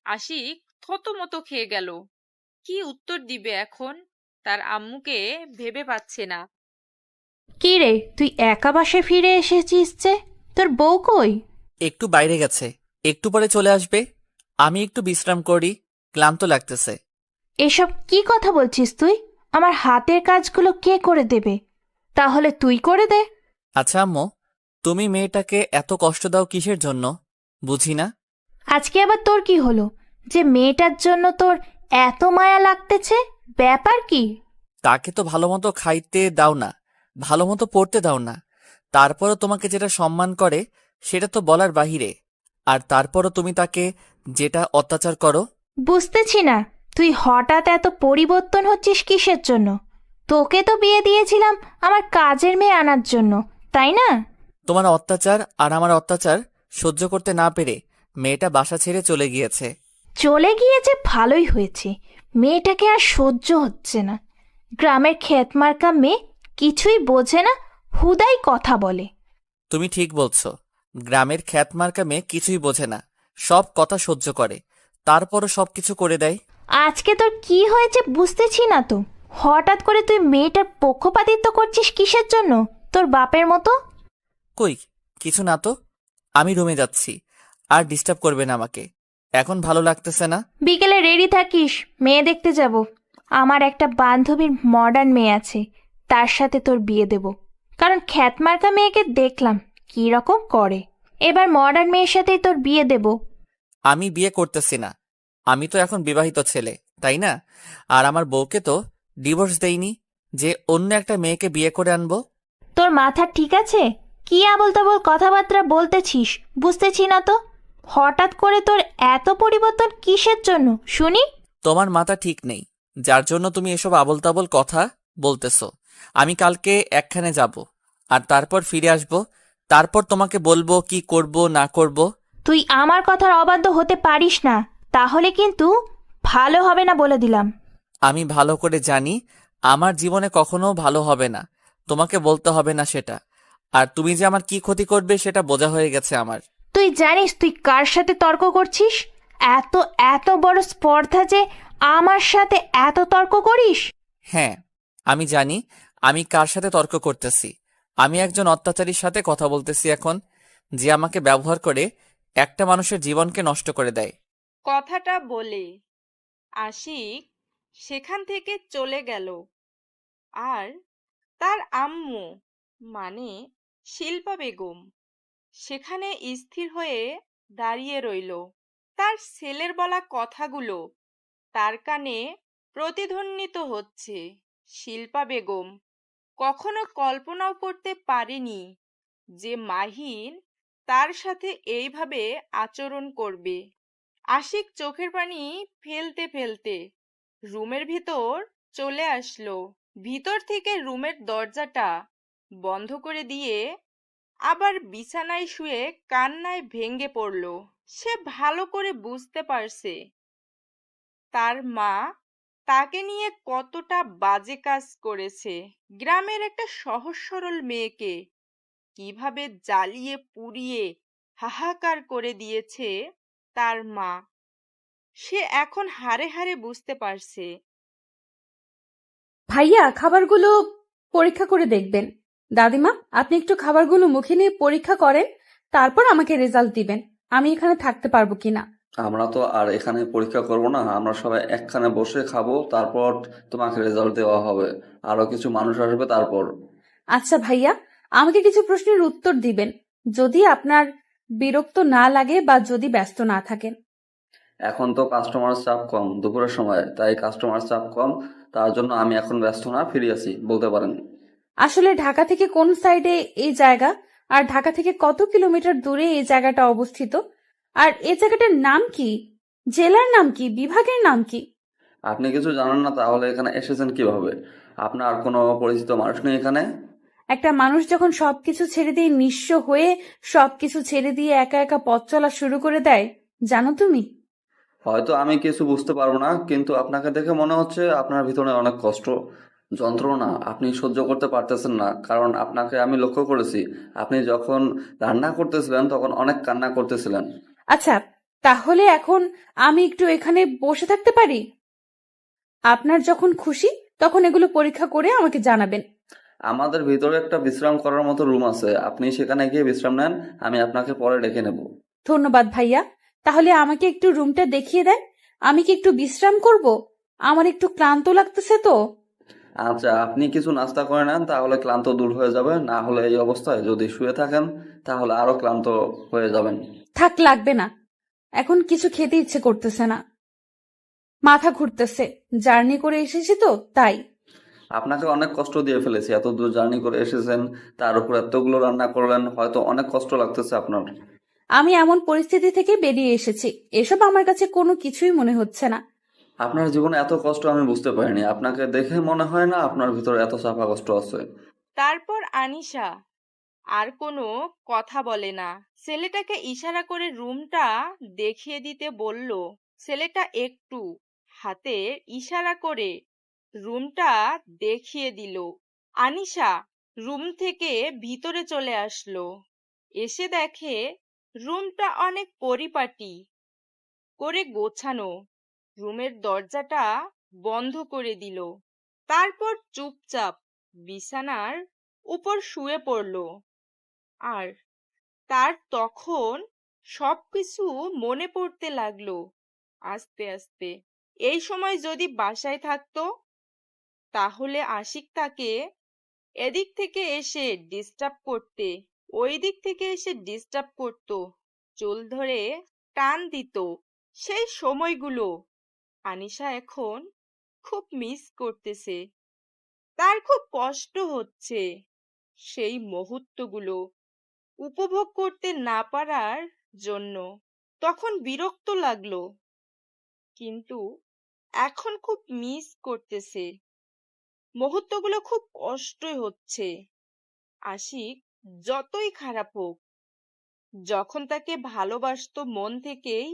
আশিক থতমত খেয়ে গেল। কি উত্তর দিবে এখন? তার আম্মুকে ভেবে পাচ্ছে না। কি রে, তুই একা বাসায় ফিরে এসেছিস যে? তোর বউ কই? একটু বাইরে গেছে, একটু পরে চলে আসবে। আমি একটু বিশ্রাম করি, ক্লান্ত লাগতেছে। এসব কি কথা বলছিস তুই? আমার হাতের কাজগুলো কে করে দেবে? তাহলে তুই করে দে। আচ্ছা আম্মু, তুমি মেয়েটাকে এত কষ্ট দাও কিসের জন্য? বুঝি না। আজকে আবার তোর কি হলো যে মেয়েটার জন্য তোর এত মায়া লাগতেছে? ব্যাপার কি? তাকে তো ভালো মতো খাইতে দাও না, ভালো মতো পড়তে দাও না, তারপরও তোমাকে যেটা সম্মান করে সেটা তো বলার বাহিরে। আর তারপরও তুমি তাকে যেটা অত্যাচার করো। বুঝতেছি না তুই হঠাৎ এত পরিবর্তন হচ্ছিস কিসের জন্য? তোকে তো বিয়ে দিয়েছিলাম আমার কাজের মেয়ে আনার জন্য, তাই না? তোমার অত্যাচার আর আমার অত্যাচার সহ্য করতে না পেরে মেয়েটা বাসা ছেড়ে চলে গিয়েছে। চলে গিয়েছে ভালোই হয়েছে, মেয়েটাকে আর সহ্য হচ্ছে না। গ্রামের ক্ষেতমার্কা মেয়ে, কিছুই বোঝে না, হুদাই কথা বলে। তুমি ঠিক বলছো, গ্রামের খ্যাতমার্কা মেয়ে কিছুই বোঝে না, সব কথা সহ্য করে, তারপরও সবকিছু করে দেয়। আজকে তোর কি হয়েছে বুঝতেছি না তো। হঠাৎ করে তুই মেয়েটার পক্ষপাতিত্ব করছিস কিসের জন্য? তোর বাপের মতো। কই কিছু না তো, আমি রুমে যাচ্ছি, আর ডিস্টার্ব করবে না আমাকে, এখন ভালো লাগতেছে না। বিকেলে রেডি থাকিস, মেয়ে দেখতে যাব। আমার একটা বান্ধবীর মডার্ন মেয়ে আছে, তার সাথে তোর বিয়ে দেব। কারণ খ্যাতমার্কা মেয়েকে দেখলাম কি রকম করে। এবার মডার্ন মেয়ের সাথেই তোর বিয়ে দেব। আমি বিয়ে করতেছি না, আমি তো এখন বিবাহিত ছেলে, তাই না? আর আমার বউকে তো ডিভোর্স দেইনি যে অন্য একটা মেয়েকে বিয়ে করে আনবো। তোর মাথা ঠিক আছে? কি আবল তাবল কথাবার্তা বলতেছিস বুঝতেছি না তো। হঠাৎ করে তোর এত পরিবর্তন কিসের জন্য শুনি? তোমার মাথা ঠিক নেই, যার জন্য তুমি এসব আবল তাবল কথা বলতেছো। আমি কালকে একখানে যাব, আর তারপর ফিরে আসব, তারপর তোমাকে বলবো কি করব না করব। তুই আমার কথার অবাধ্য হতে পারিস না, তাহলে কিন্তু ভালো হবে না বলে দিলাম। আমি ভালো করে জানি আমার জীবনে কখনো ভালো হবে না, তোমাকে বলতে হবে না সেটা। আর তুমি যে আমার কি ক্ষতি করবে সেটা বোঝা হয়ে গেছে আমার। তুই জানিস তুই কার সাথে তর্ক করছিস? এত এত বড় স্পর্ধা যে আমার সাথে এত তর্ক করিস? হ্যাঁ, আমি জানি আমি কার সাথে তর্ক করতেছি। আমি একজন অত্যাচারীর সাথে কথা বলতেছি এখন, যে আমাকে ব্যবহার করে একটা মানুষের জীবনকে নষ্ট করে দেয়। কথাটা বলে আশিক সেখান থেকে চলে গেল। আর তার আম্মু মানে শিল্পা বেগম সেখানে স্থির হয়ে দাঁড়িয়ে রইল। তার ছেলের বলা কথাগুলো তার কানে প্রতিধ্বনিত হচ্ছে। শিল্পা বেগম কখনো কল্পনাও করতে পারেনি যে মাহিন তার সাথে এইভাবে আচরণ করবে। আশিক চোখের পানি ফেলতে ফেলতে রুমের ভিতর চলে আসলো। ভিতর থেকে রুমের দরজাটা বন্ধ করে দিয়ে আবার বিছানায় শুয়ে কান্নায় ভেঙে পড়ল। সে ভালো করে বুঝতে পারছে তার মা তাকে নিয়ে কতটা বাজে কাজ করেছে। গ্রামের একটা সহজ সরল মেয়েকে কিভাবে জ্বালিয়ে পুড়িয়ে হাহাকার করে দিয়েছে তার মা, সে এখন হাড়ে হাড়ে বুঝতে পারছে। ভাইয়া, খাবারগুলো পরীক্ষা করে দেখবেন। দাদিমা, আপনি একটু খাবারগুলো মুখে নিয়ে পরীক্ষা করেন, তারপর আমাকে রেজাল্ট দিবেন আমি এখানে থাকতে পারবো কিনা। আমরা তো আর এখানে পরীক্ষা করব না, আমরা সবাই একখানে বসে খাবো, তারপর তোমাকে রেজাল্ট দেওয়া হবে, আরো কিছু মানুষ আসবে তারপর। আচ্ছা ভাইয়া, আমাকে কিছু প্রশ্নের উত্তর দিবেন, যদি আপনার বিরক্ত না লাগে বা যদি ব্যস্ত না থাকেন। এখন তো কাস্টমার চাপ কম, দুপুরের সময়, তাই কাস্টমার চাপ কম, তার জন্য আমি এখন ব্যস্ত না, ফিরে আছি, বলতে পারেন। আসলে ঢাকা থেকে কোন সাইডে এই জায়গা, আর ঢাকা থেকে কত কিলোমিটার দূরে এই জায়গাটা অবস্থিত, আর এই জায়গাটার নাম কি, জেলার নাম কি, বিভাগের নাম কি? আপনি কিছু জানেন না, তাহলে এখানে এসেছেন কিভাবে? আপনার কোনো পরিচিত মানুষ নেই এখানে? একটা মানুষ যখন সবকিছু ছেড়ে দিয়ে নিঃস্ব হয়ে সবকিছু ছেড়ে দিয়ে একা একা পথ চলা শুরু করে দেয়, জানো তুমি? হয়তো আমি কিছু বুঝতে পারবো না, কিন্তু আপনাকে দেখে মনে হচ্ছে আপনার ভিতরে অনেক কষ্ট, যন্ত্রণা আপনি সহ্য করতে পারতেছেন না। কারণ আপনাকে আমি লক্ষ্য করেছি, আপনি যখন রান্না করতেছিলেন তখন অনেক কান্না করতেছিলেন। আচ্ছা, তাহলে এখন আমি একটু এখানে বসে থাকতে পারি? আপনার যখন খুশি তখন এগুলো পরীক্ষা করে আমাকে জানাবেন। আমাদের ভিতরে একটা বিশ্রাম করার মতো রুম আছে, আপনি সেখানে গিয়ে বিশ্রাম নেন, আমি আপনাকে পরে ডেকে নেব। ধন্যবাদ ভাইয়া। তাহলে আমাকে একটু রুমটা দেখিয়ে দেন, আমি কি একটু বিশ্রাম করব? আমার একটু ক্লান্ত লাগতেছে তো। আচ্ছা, আপনি কিছু নাস্তা করে নেন, তাহলে ক্লান্ত দূর হয়ে যাবে। না হলে এই অবস্থায় যদি শুয়ে থাকেন তাহলে আরো ক্লান্ত হয়ে যাবেন। থাক, লাগবে না, এখন কিছু খেতে ইচ্ছে করতেছে না, মাথা ঘুরতেছে, জার্নি করে এসেছি তো তাই। আপনাকে অনেক কষ্ট দিয়ে ফেলেছি, এত দূর জার্নি করে এসেছেন, তার উপর এতগুলো রান্না করলেন, হয়তো অনেক কষ্ট লাগতেছে আপনার। আমি এমন পরিস্থিতি থেকে বেরিয়ে এসেছি, এসব আমার কাছে কোনো কিছুই মনে হচ্ছে না। আপনার জীবনে এত কষ্ট আমি বুঝতে পারিনি, আপনাকে দেখে মনে হয় না আপনার ভিতরে এত চাপা কষ্ট আছে। তারপর আনিশা আর কোনো কথা বলে না। ছেলেটাকে ইশারা করে রুমটা দেখিয়ে দিতে বলল। ছেলেটা একটু হাতের ইশারা করে রুমটা দেখিয়ে দিল। আনিশা রুম থেকে ভিতরে চলে আসলো। এসে দেখে রুমটা অনেক পরিপাটি করে গোছানো। রুমের দরজাটা বন্ধ করে দিল। তারপর চুপচাপ বিছানার উপর শুয়ে পড়ল। আর তার তখন সবকিছু মনে পড়তে লাগলো আস্তে আস্তে। এই সময় যদি বাসায় থাকতো তাহলে আশিক তাকে এদিক থেকে এসে ডিস্টার্ব করতে, ওই দিক থেকে এসে ডিস্টার্ব করতো, চুল ধরে টান দিত। সেই সময়গুলো আনিশা এখন খুব মিস করতেছে। তার খুব কষ্ট হচ্ছে সেই মুহূর্তগুলো উপভোগ করতে না পারার জন্য। তখন বিরক্ত লাগলো, কিন্তু এখন খুব মিস করতেছে। মুহূর্তগুলো খুব কষ্টই হচ্ছে। আশিক যতই খারাপ হোক, যখন তাকে ভালোবাসতো মন থেকেই,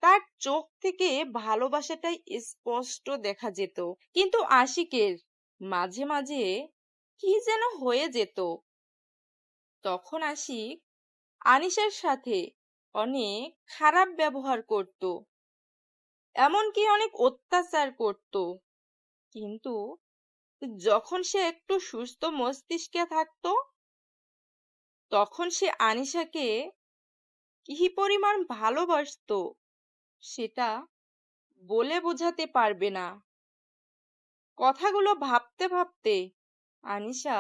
তার চোখ থেকে ভালোবাসাটাই স্পষ্ট দেখা যেত। কিন্তু আশিকের মাঝে মাঝে কি যেন হয়ে যেত। তখন আশিক আনিশার সাথে অনেক খারাপ ব্যবহার করত, এমনকি অনেক অত্যাচার করত। কিন্তু যখন সে একটু সুস্থ মস্তিষ্কে থাকতো, তখন সে আনিশাকে কি পরিমাণ ভালোবাসতো সেটা বলে বোঝাতে পারবে না। কথাগুলো ভাবতে ভাবতে আনিশা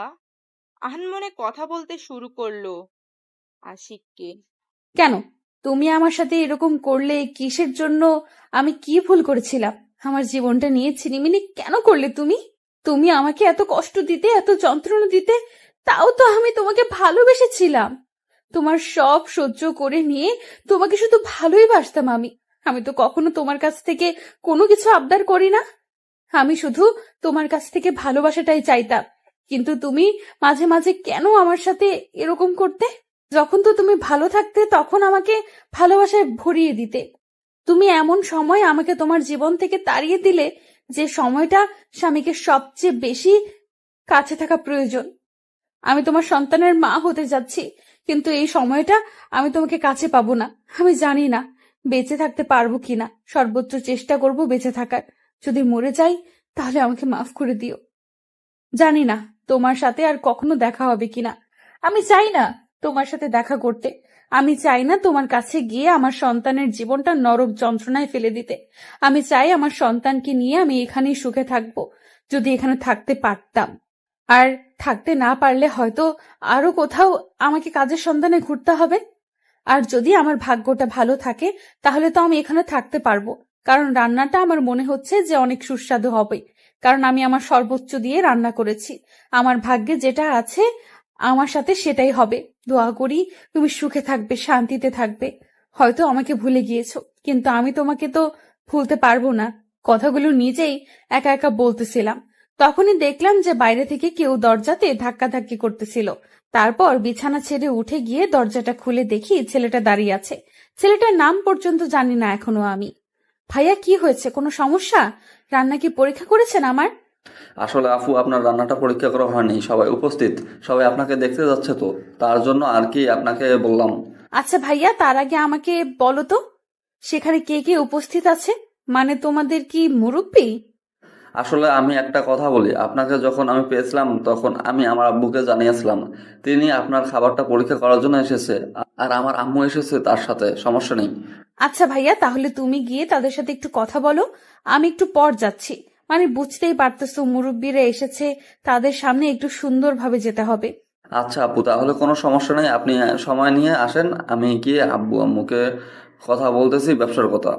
আনমনে কথা বলতে শুরু করলো আশিককে। কেন তুমি আমার সাথে এরকম করলে? কিসের জন্য? আমি কি ভুল করেছিলাম? আমার জীবনটা নিয়ে ছিনিমিনি কেন করলে তুমি? তুমি আমাকে এত কষ্ট দিতে, এত যন্ত্রণা দিতে, তাও তো আমি তোমাকে ভালোবেসেছিলাম। তোমার সব সহ্য করে নিয়ে তোমাকে শুধু ভালোই বাসতাম আমি। আমি তো কখনো তোমার কাছ থেকে কোনো কিছু আবদার করি না, আমি শুধু তোমার কাছ থেকে ভালোবাসাটাই চাইতাম। কিন্তু তুমি মাঝে মাঝে কেন আমার সাথে এরকম করতে? যখন তো তুমি ভালো থাকতে তখন আমাকে ভালোবাসায় ভরিয়ে দিতে। তুমি এমন সময় আমাকে তোমার জীবন থেকে তাড়িয়ে দিলে যে সময়টা স্বামীকে সবচেয়ে বেশি কাছে থাকা প্রয়োজন। আমি তোমার সন্তানের মা হতে যাচ্ছি, কিন্তু এই সময়টা আমি তোমাকে কাছে পাবো না। আমি জানি না বেঁচে থাকতে পারবো কিনা, সর্বোচ্চ চেষ্টা করব বেঁচে থাকার। যদি মরে যাই তাহলে আমাকে মাফ করে দিও। জানি না তোমার সাথে আর কখনো দেখা হবে কিনা। আমি চাই না তোমার সাথে দেখা করতে। আমি চাই না তোমার কাছে গিয়ে আমার সন্তানের জীবনটা নরক যন্ত্রণায় ফেলে দিতে। আমি চাই আমার সন্তানকে নিয়ে আমি এখানেই সুখে থাকবো, যদি এখানে থাকতে পারতাম। আর থাকতে না পারলে হয়তো আরো কোথাও আমাকে কাজের সন্ধানে ঘুরতে হবে। আর যদি আমার ভাগ্যটা ভালো থাকে তাহলে তো আমি এখানে থাকতে পারবো, কারণ রান্নাটা আমার মনে হচ্ছে যে অনেক সুস্বাদু হবে, কারণ আমি আমার সর্বোচ্চ দিয়ে রান্না করেছি। আমার ভাগ্যে যেটা আছে আমার সাথে সেটাই হবে। দোয়া করি তুমি সুখে থাকবে, শান্তিতে থাকবে। হয়তো আমাকে ভুলে গিয়েছো, কিন্তু আমি তোমাকে তো ভুলতে পারবো না। কথাগুলো নিজেই একা একা বলতেছিলাম, তখনই দেখলাম যে বাইরে থেকে কেউ দরজাতে ধাক্কাধাক্কি করতেছিল। তারপর বিছানা ছেড়ে উঠে গিয়ে দরজাটা খুলে দেখি ছেলেটা দাঁড়িয়ে আছে। ছেলেটার নাম পর্যন্ত জানি না এখনো আমি। ভাইয়া, কি হয়েছে? কোনো সমস্যা? রান্না কি পরীক্ষা করেছেন আমার? আসলে আফু, আপনার রান্নাটা পরীক্ষা করা হয়নি, সবাই উপস্থিত, সবাই আপনাকে দেখতে যাচ্ছে তো, তার জন্য আর কি আপনাকে বললাম। আচ্ছা ভাইয়া, তার আগে আমাকে বলো তো, সেখানে কে কে উপস্থিত আছে? মানে তোমাদের কি মুরব্বি? আসলে আমি একটা কথা বলি, আপনাকে যখন আমি পেয়েছিলাম তখন আমি আমার আব্বুকে জানিয়েছিলাম, তিনি আপনার খাবারটা পরীক্ষা করার জন্য এসেছে, আর আমার আম্মু এসেছে তার সাথে, সমস্যা নেই। আচ্ছা ভাইয়া, তাহলে তুমি গিয়ে তাদের সাথে একটু কথা বলো, আমি একটু পর যাচ্ছি। মানে বুঝতেই পারতেছো, মুরব্বিরা এসেছে, তাদের সামনে একটু সুন্দরভাবে যেতে হবে। আচ্ছা আপু, তাহলে কোনো সমস্যা নেই, আপনি সময় নিয়ে আসেন, আমি গিয়ে আব্বু আম্মুকে কথা বলতেছি ব্যবসার কথা।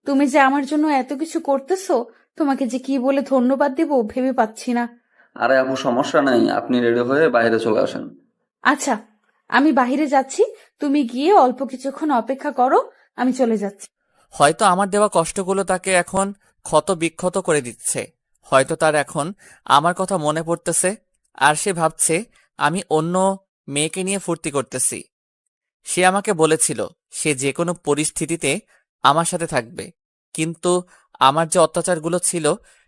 তুমি যে আমার জন্য এত কিছু করতেছো, তোমাকে যে কি বলে ধন্যবাদ দেবো ভেবে পাচ্ছি না। আরে আপু, সমস্যা নেই, আপনি রেডি হয়ে বাইরে চলে আসেন। আচ্ছা, আমি বাইরে যাচ্ছি, তুমি গিয়ে অল্প কিছুক্ষণ অপেক্ষা করো, আমি চলে যাচ্ছি। হয়তো আমার দেওয়া কষ্টগুলো তাকে এখন ক্ষত বিক্ষত করে দিচ্ছে। হয়তো তার এখন আমার কথা মনে পড়তেছে, আর সে ভাবছে আমি অন্য মেয়েকে নিয়ে ফুর্তি করতেছি। সে আমাকে বলেছিল সে যে কোনো পরিস্থিতিতে আমার সাথে থাকবে, কিন্তু আমার যে অত্যাচারগুলো ছিল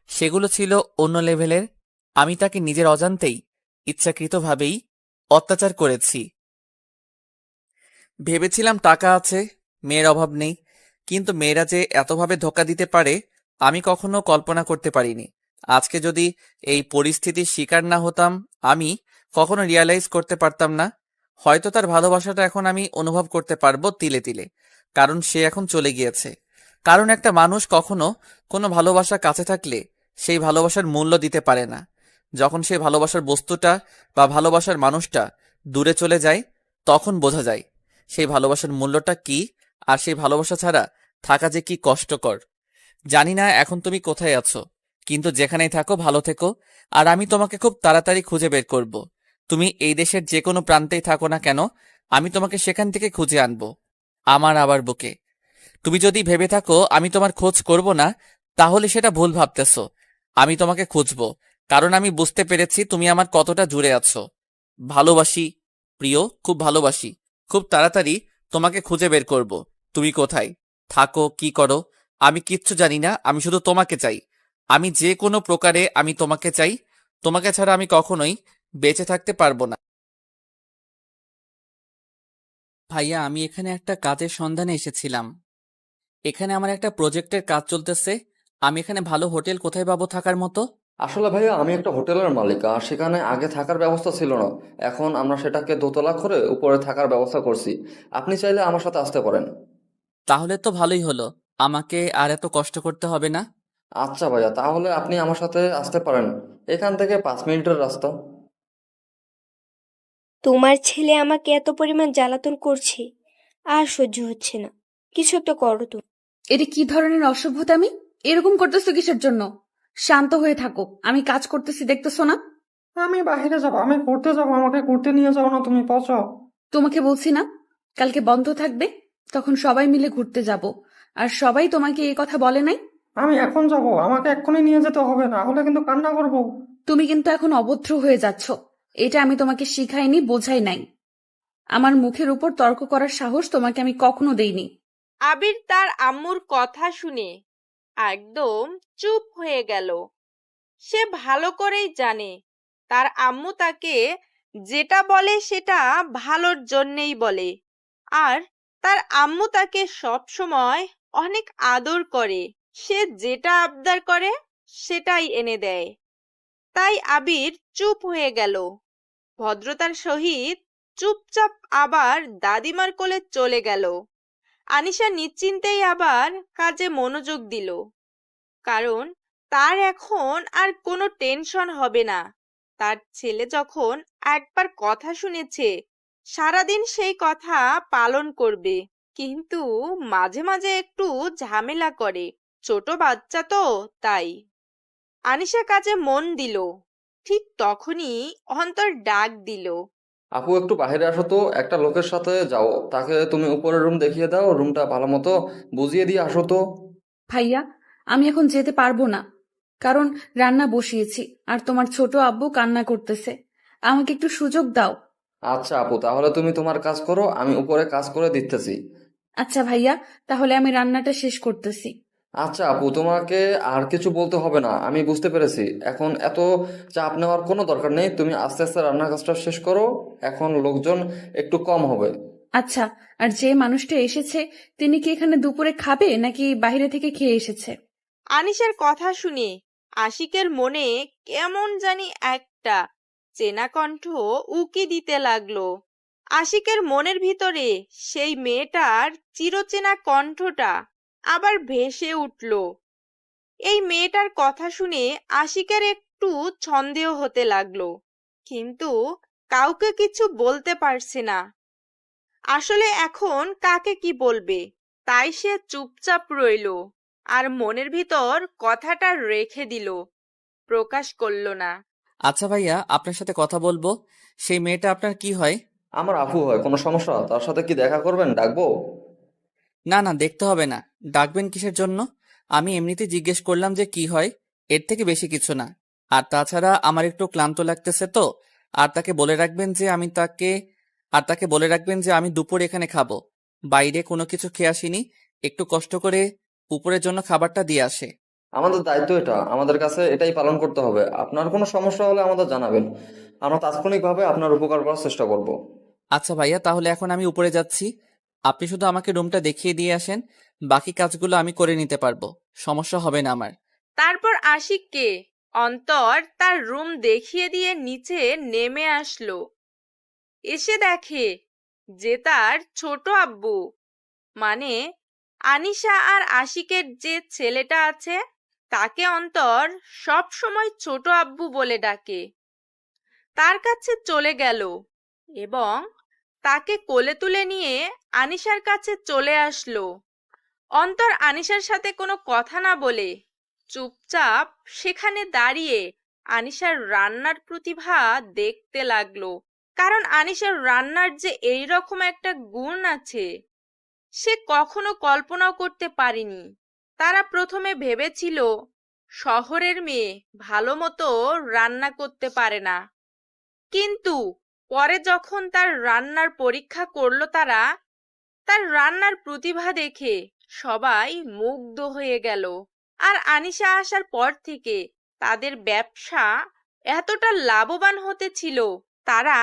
সেগুলো ছিল অন্য লেভেলের। আমি তাকে নিজের অজান্তেই ইচ্ছাকৃতভাবেই অত্যাচার করেছি। ভেবেছিলাম টাকা আছে, মেয়ের অভাব নেই, কিন্তু মেয়েরা যে এতভাবে ধোঁকা দিতে পারে আমি কখনো কল্পনা করতে পারিনি। আজকে যদি এই পরিস্থিতির শিকার না হতাম, আমি কখনো রিয়ালাইজ করতে পারতাম না। হয়তো তার ভালোবাসাটা এখন আমি অনুভব করতে পারবো তিলে তিলে, কারণ সে এখন চলে গিয়েছে। কারণ একটা মানুষ কখনো কোনো ভালোবাসা কাছে থাকলে সেই ভালোবাসার মূল্য দিতে পারে না। যখন সেই ভালোবাসার বস্তুটা বা ভালোবাসার মানুষটা দূরে চলে যায়, তখন বোঝা যায় সেই ভালোবাসার মূল্যটা কি, আর সেই ভালোবাসা ছাড়া থাকা যে কি কষ্টকর। জানি না এখন তুমি কোথায় আছো, কিন্তু যেখানেই থাকো ভালো থেকো, আর আমি তোমাকে খুব তাড়াতাড়ি খুঁজে বের করব। তুমি এই দেশের যে কোনো প্রান্তেই থাকো না কেন, আমি তোমাকে সেখান থেকে খুঁজে আনবো আমার আবার বুকে। তুমি যদি ভেবে থাকো আমি তোমার খোঁজ করব না, তাহলে সেটা ভুল ভাবতেছো। আমি তোমাকে খুঁজবো, কারণ আমি বুঝতে পেরেছি তুমি আমার কতটা জুড়ে আছো। ভালোবাসি প্রিয়, খুব ভালোবাসি। খুব তাড়াতাড়ি তোমাকে খুঁজে বের করব। তুমি কোথায় থাকো, কি করো, আমি কিচ্ছু জানি না, আমি শুধু তোমাকে চাই। আমি যে কোনো প্রকারে আমি তোমাকে চাই। তোমাকে ছাড়া আমি কখনোই বেঁচে থাকতে পারবো না। ভাইয়া, আমি এখানে একটা কাজের সন্ধানে এসেছিলাম। এখানে আমার একটা প্রজেক্টের কাজ চলতেছে। আমি এখানে ভালো হোটেল কোথায় পাবো থাকার মতো? আসলে ভাইয়া, আমি একটা হোটেলের মালিক, আর সেখানে আগে থাকার ব্যবস্থা ছিল না, এখন আমরা সেটাকে দোতলা করে উপরে থাকার ব্যবস্থা করছি। আপনি চাইলে আমার সাথে আসতে পারেন। তাহলে তো ভালোই হলো, আমাকে আর এত কষ্ট করতে হবে না। আচ্ছা ভাইয়া, তাহলে আপনি আমার সাথে আসতে পারেন, এখান থেকে 5 মিনিটের রাস্তা। তোমার ছেলে আমাকে এত পরিমাণ জ্বালাতন করছে, আর সহ্য হচ্ছে না। কিছু একটা করো তুমি। এটা কি ধরনের অসভ্যতামি? এরকম করতেছো কিসের জন্য? শান্ত হয়ে থাকো, আমি কাজ করতেছি, দেখতেছো না? আমি বাইরে যাবো, আমি ঘুরতে যাবো, আমাকে ঘুরতে নিয়ে যাও না, তুমি পচাও। তোমাকে বলছি না, কালকে বন্ধ থাকবে, তখন সবাই মিলে ঘুরতে যাব। আর সবাই তোমাকে এই কথা বলে নাই? আমি এখন যাব, আমাকে এক্ষুনি নিয়ে যেতে হবে, না হলে কিন্তু কান্না করবো। তুমি কিন্তু এখন অভদ্র হয়ে যাচ্ছ। এটা আমি তোমাকে শিখাইনি, বোঝাই নাই। আমার মুখের উপর তর্ক করার সাহস তোমাকে আমি কখনো দেইনি। আবির তার আম্মুর কথা শুনে একদম চুপ হয়ে গেল। সে ভালো করেই জানে তার আম্মু তাকে যেটা বলে সেটা ভালোর জন্যেই বলে, আর তার আম্মু তাকে সব সময় অনেক আদর করে। সে যেটা আবদার করে সেটাই এনে দেয়। তাই আবির চুপ হয়ে গেল। ভদ্রতার সহিত চুপচাপ আবার দাদিমার কোলে চলে গেল। আনিশা নিশ্চিন্তেই আবার কাজে মনোযোগ দিল, কারণ তার এখন আর কোনো টেনশন হবে না। তার ছেলে যখন একবার কথা শুনেছে, সারাদিন সেই কথা পালন করবে। কিন্তু মাঝে মাঝে একটু ঝামেলা করে, ছোট বাচ্চা তো, তাই। আনিশা কাজে মন দিল। ঠিক তখনই অন্তর ডাক দিল। আপু, একটু বাইরে আসো তো, একটা লোকের সাথে যাও, তাকে তুমি উপরের রুম দেখিয়ে দাও, রুমটা ভালো মতো বুঝিয়ে দিয়ে আসো তো। ভাইয়া, আমি এখন যেতে পারবো না, কারণ রান্না বসিয়েছি আর তোমার ছোট আব্বু কান্না করতেছে। আমাকে একটু সুযোগ দাও। আচ্ছা আপু, তাহলে তুমি তোমার কাজ করো, আমি উপরে কাজ করে দিতেছি। আচ্ছা ভাইয়া, তাহলে আমি রান্নাটা শেষ করতেছি। আচ্ছা আপু, তোমাকে আর কিছু বলতে হবে না, আমি বুঝতে পেরেছি। এখন এত চাপ নেওয়ার কোনো দরকার নেই, তুমি আস্তে আস্তে রান্নার কাজটা শেষ করো। এখন লোকজন একটু কম হবে। আচ্ছা, আর যে মানুষটা এসেছে তিনি কি এখানে দুপুরে খাবে নাকি বাইরে থেকে খেয়ে এসেছে? আনিশার কথা শুনে আশিকের মনে কেমন জানি একটা চেনা কণ্ঠ উকি দিতে লাগলো। আশিকের মনের ভিতরে সেই মেয়েটার চিরচেনা কণ্ঠটা আবার ভেসে উঠল। এই মেয়েটার কথা শুনে আশিকের একটু সন্দেহ হতে লাগলো, কিন্তু কাউকে কিছু বলতে পারছে না। আসলে এখন কাকে কি বলবে, তাই সে চুপচাপ রইল আর মনের ভিতর কথাটা রেখে দিল, প্রকাশ করলো না। আচ্ছা ভাইয়া, আপনার সাথে কথা বলবো। সেই মেয়েটা আপনার কি হয়? আমার আপু হয়, কোনো সমস্যা? তার সাথে কি দেখা করবেন? ডাকবো? না না, দেখতে হবে না। ডাকবেন কিসের জন্য? আমি এমনিতে জিজ্ঞেস করলাম যে কি হয়, এর থেকে বেশি কিছু না। আর তাছাড়া আমার একটু ক্লান্ত লাগতেছে তো। আর তাকে বলে রাখবেন যে আমি তাকে আর তাকে বলে রাখবেন যে আমি দুপুর এখানে খাবো। বাইরে কোনো কিছু খেয়ে আসিনি, একটু কষ্ট করে উপরের জন্য খাবারটা দিয়ে আসে। আমাদের দায়িত্ব এটা, আমাদের কাছে এটাই পালন করতে হবে। আপনার কোনো সমস্যা হলে আমাদের জানাবেন, আমরা তাৎক্ষণিকভাবে আপনার উপকার করার চেষ্টা করব। আচ্ছা ভাইয়া, তাহলে এখন আমি উপরে যাচ্ছি। আপনি শুধু আমাকে রুমটা দেখিয়ে দিয়ে আসেন, বাকি কাজগুলো আমি করে নিতে পারবো, সমস্যা হবে না আমার। তারপর আশিককে অন্তর তার রুম দেখিয়ে দিয়ে নিচে নেমে আসলো। এসে দেখে যে তার ছোট আব্বু, মানে আনিশা আর আশিকের যে ছেলেটা আছে তাকে অন্তর সব সময় ছোট আব্বু বলে ডাকে, তার কাছে চলে গেল এবং তাকে কোলে তুলে নিয়ে আনিশার কাছে চলে আসলো। অন্তর আনিশার সাথে কোনো কথা না বলে চুপচাপ সেখানে দাঁড়িয়ে আনিশার রান্নার প্রতিভা দেখতে লাগলো। কারণ আনিশার রান্নার যে এইরকম একটা গুণ আছে সে কখনো কল্পনাও করতে পারেনি। তারা প্রথমে ভেবেছিল শহরের মেয়ে ভালো মতো রান্না করতে পারে না, কিন্তু পরে যখন তার রান্নার পরীক্ষা করলো তারা, তার রান্নার প্রতিভা দেখে সবাই মুগ্ধ হয়ে গেল। আর আনিশা আসার পর থেকে তাদের ব্যবসা এতটা লাভবান হতে ছিল, তারা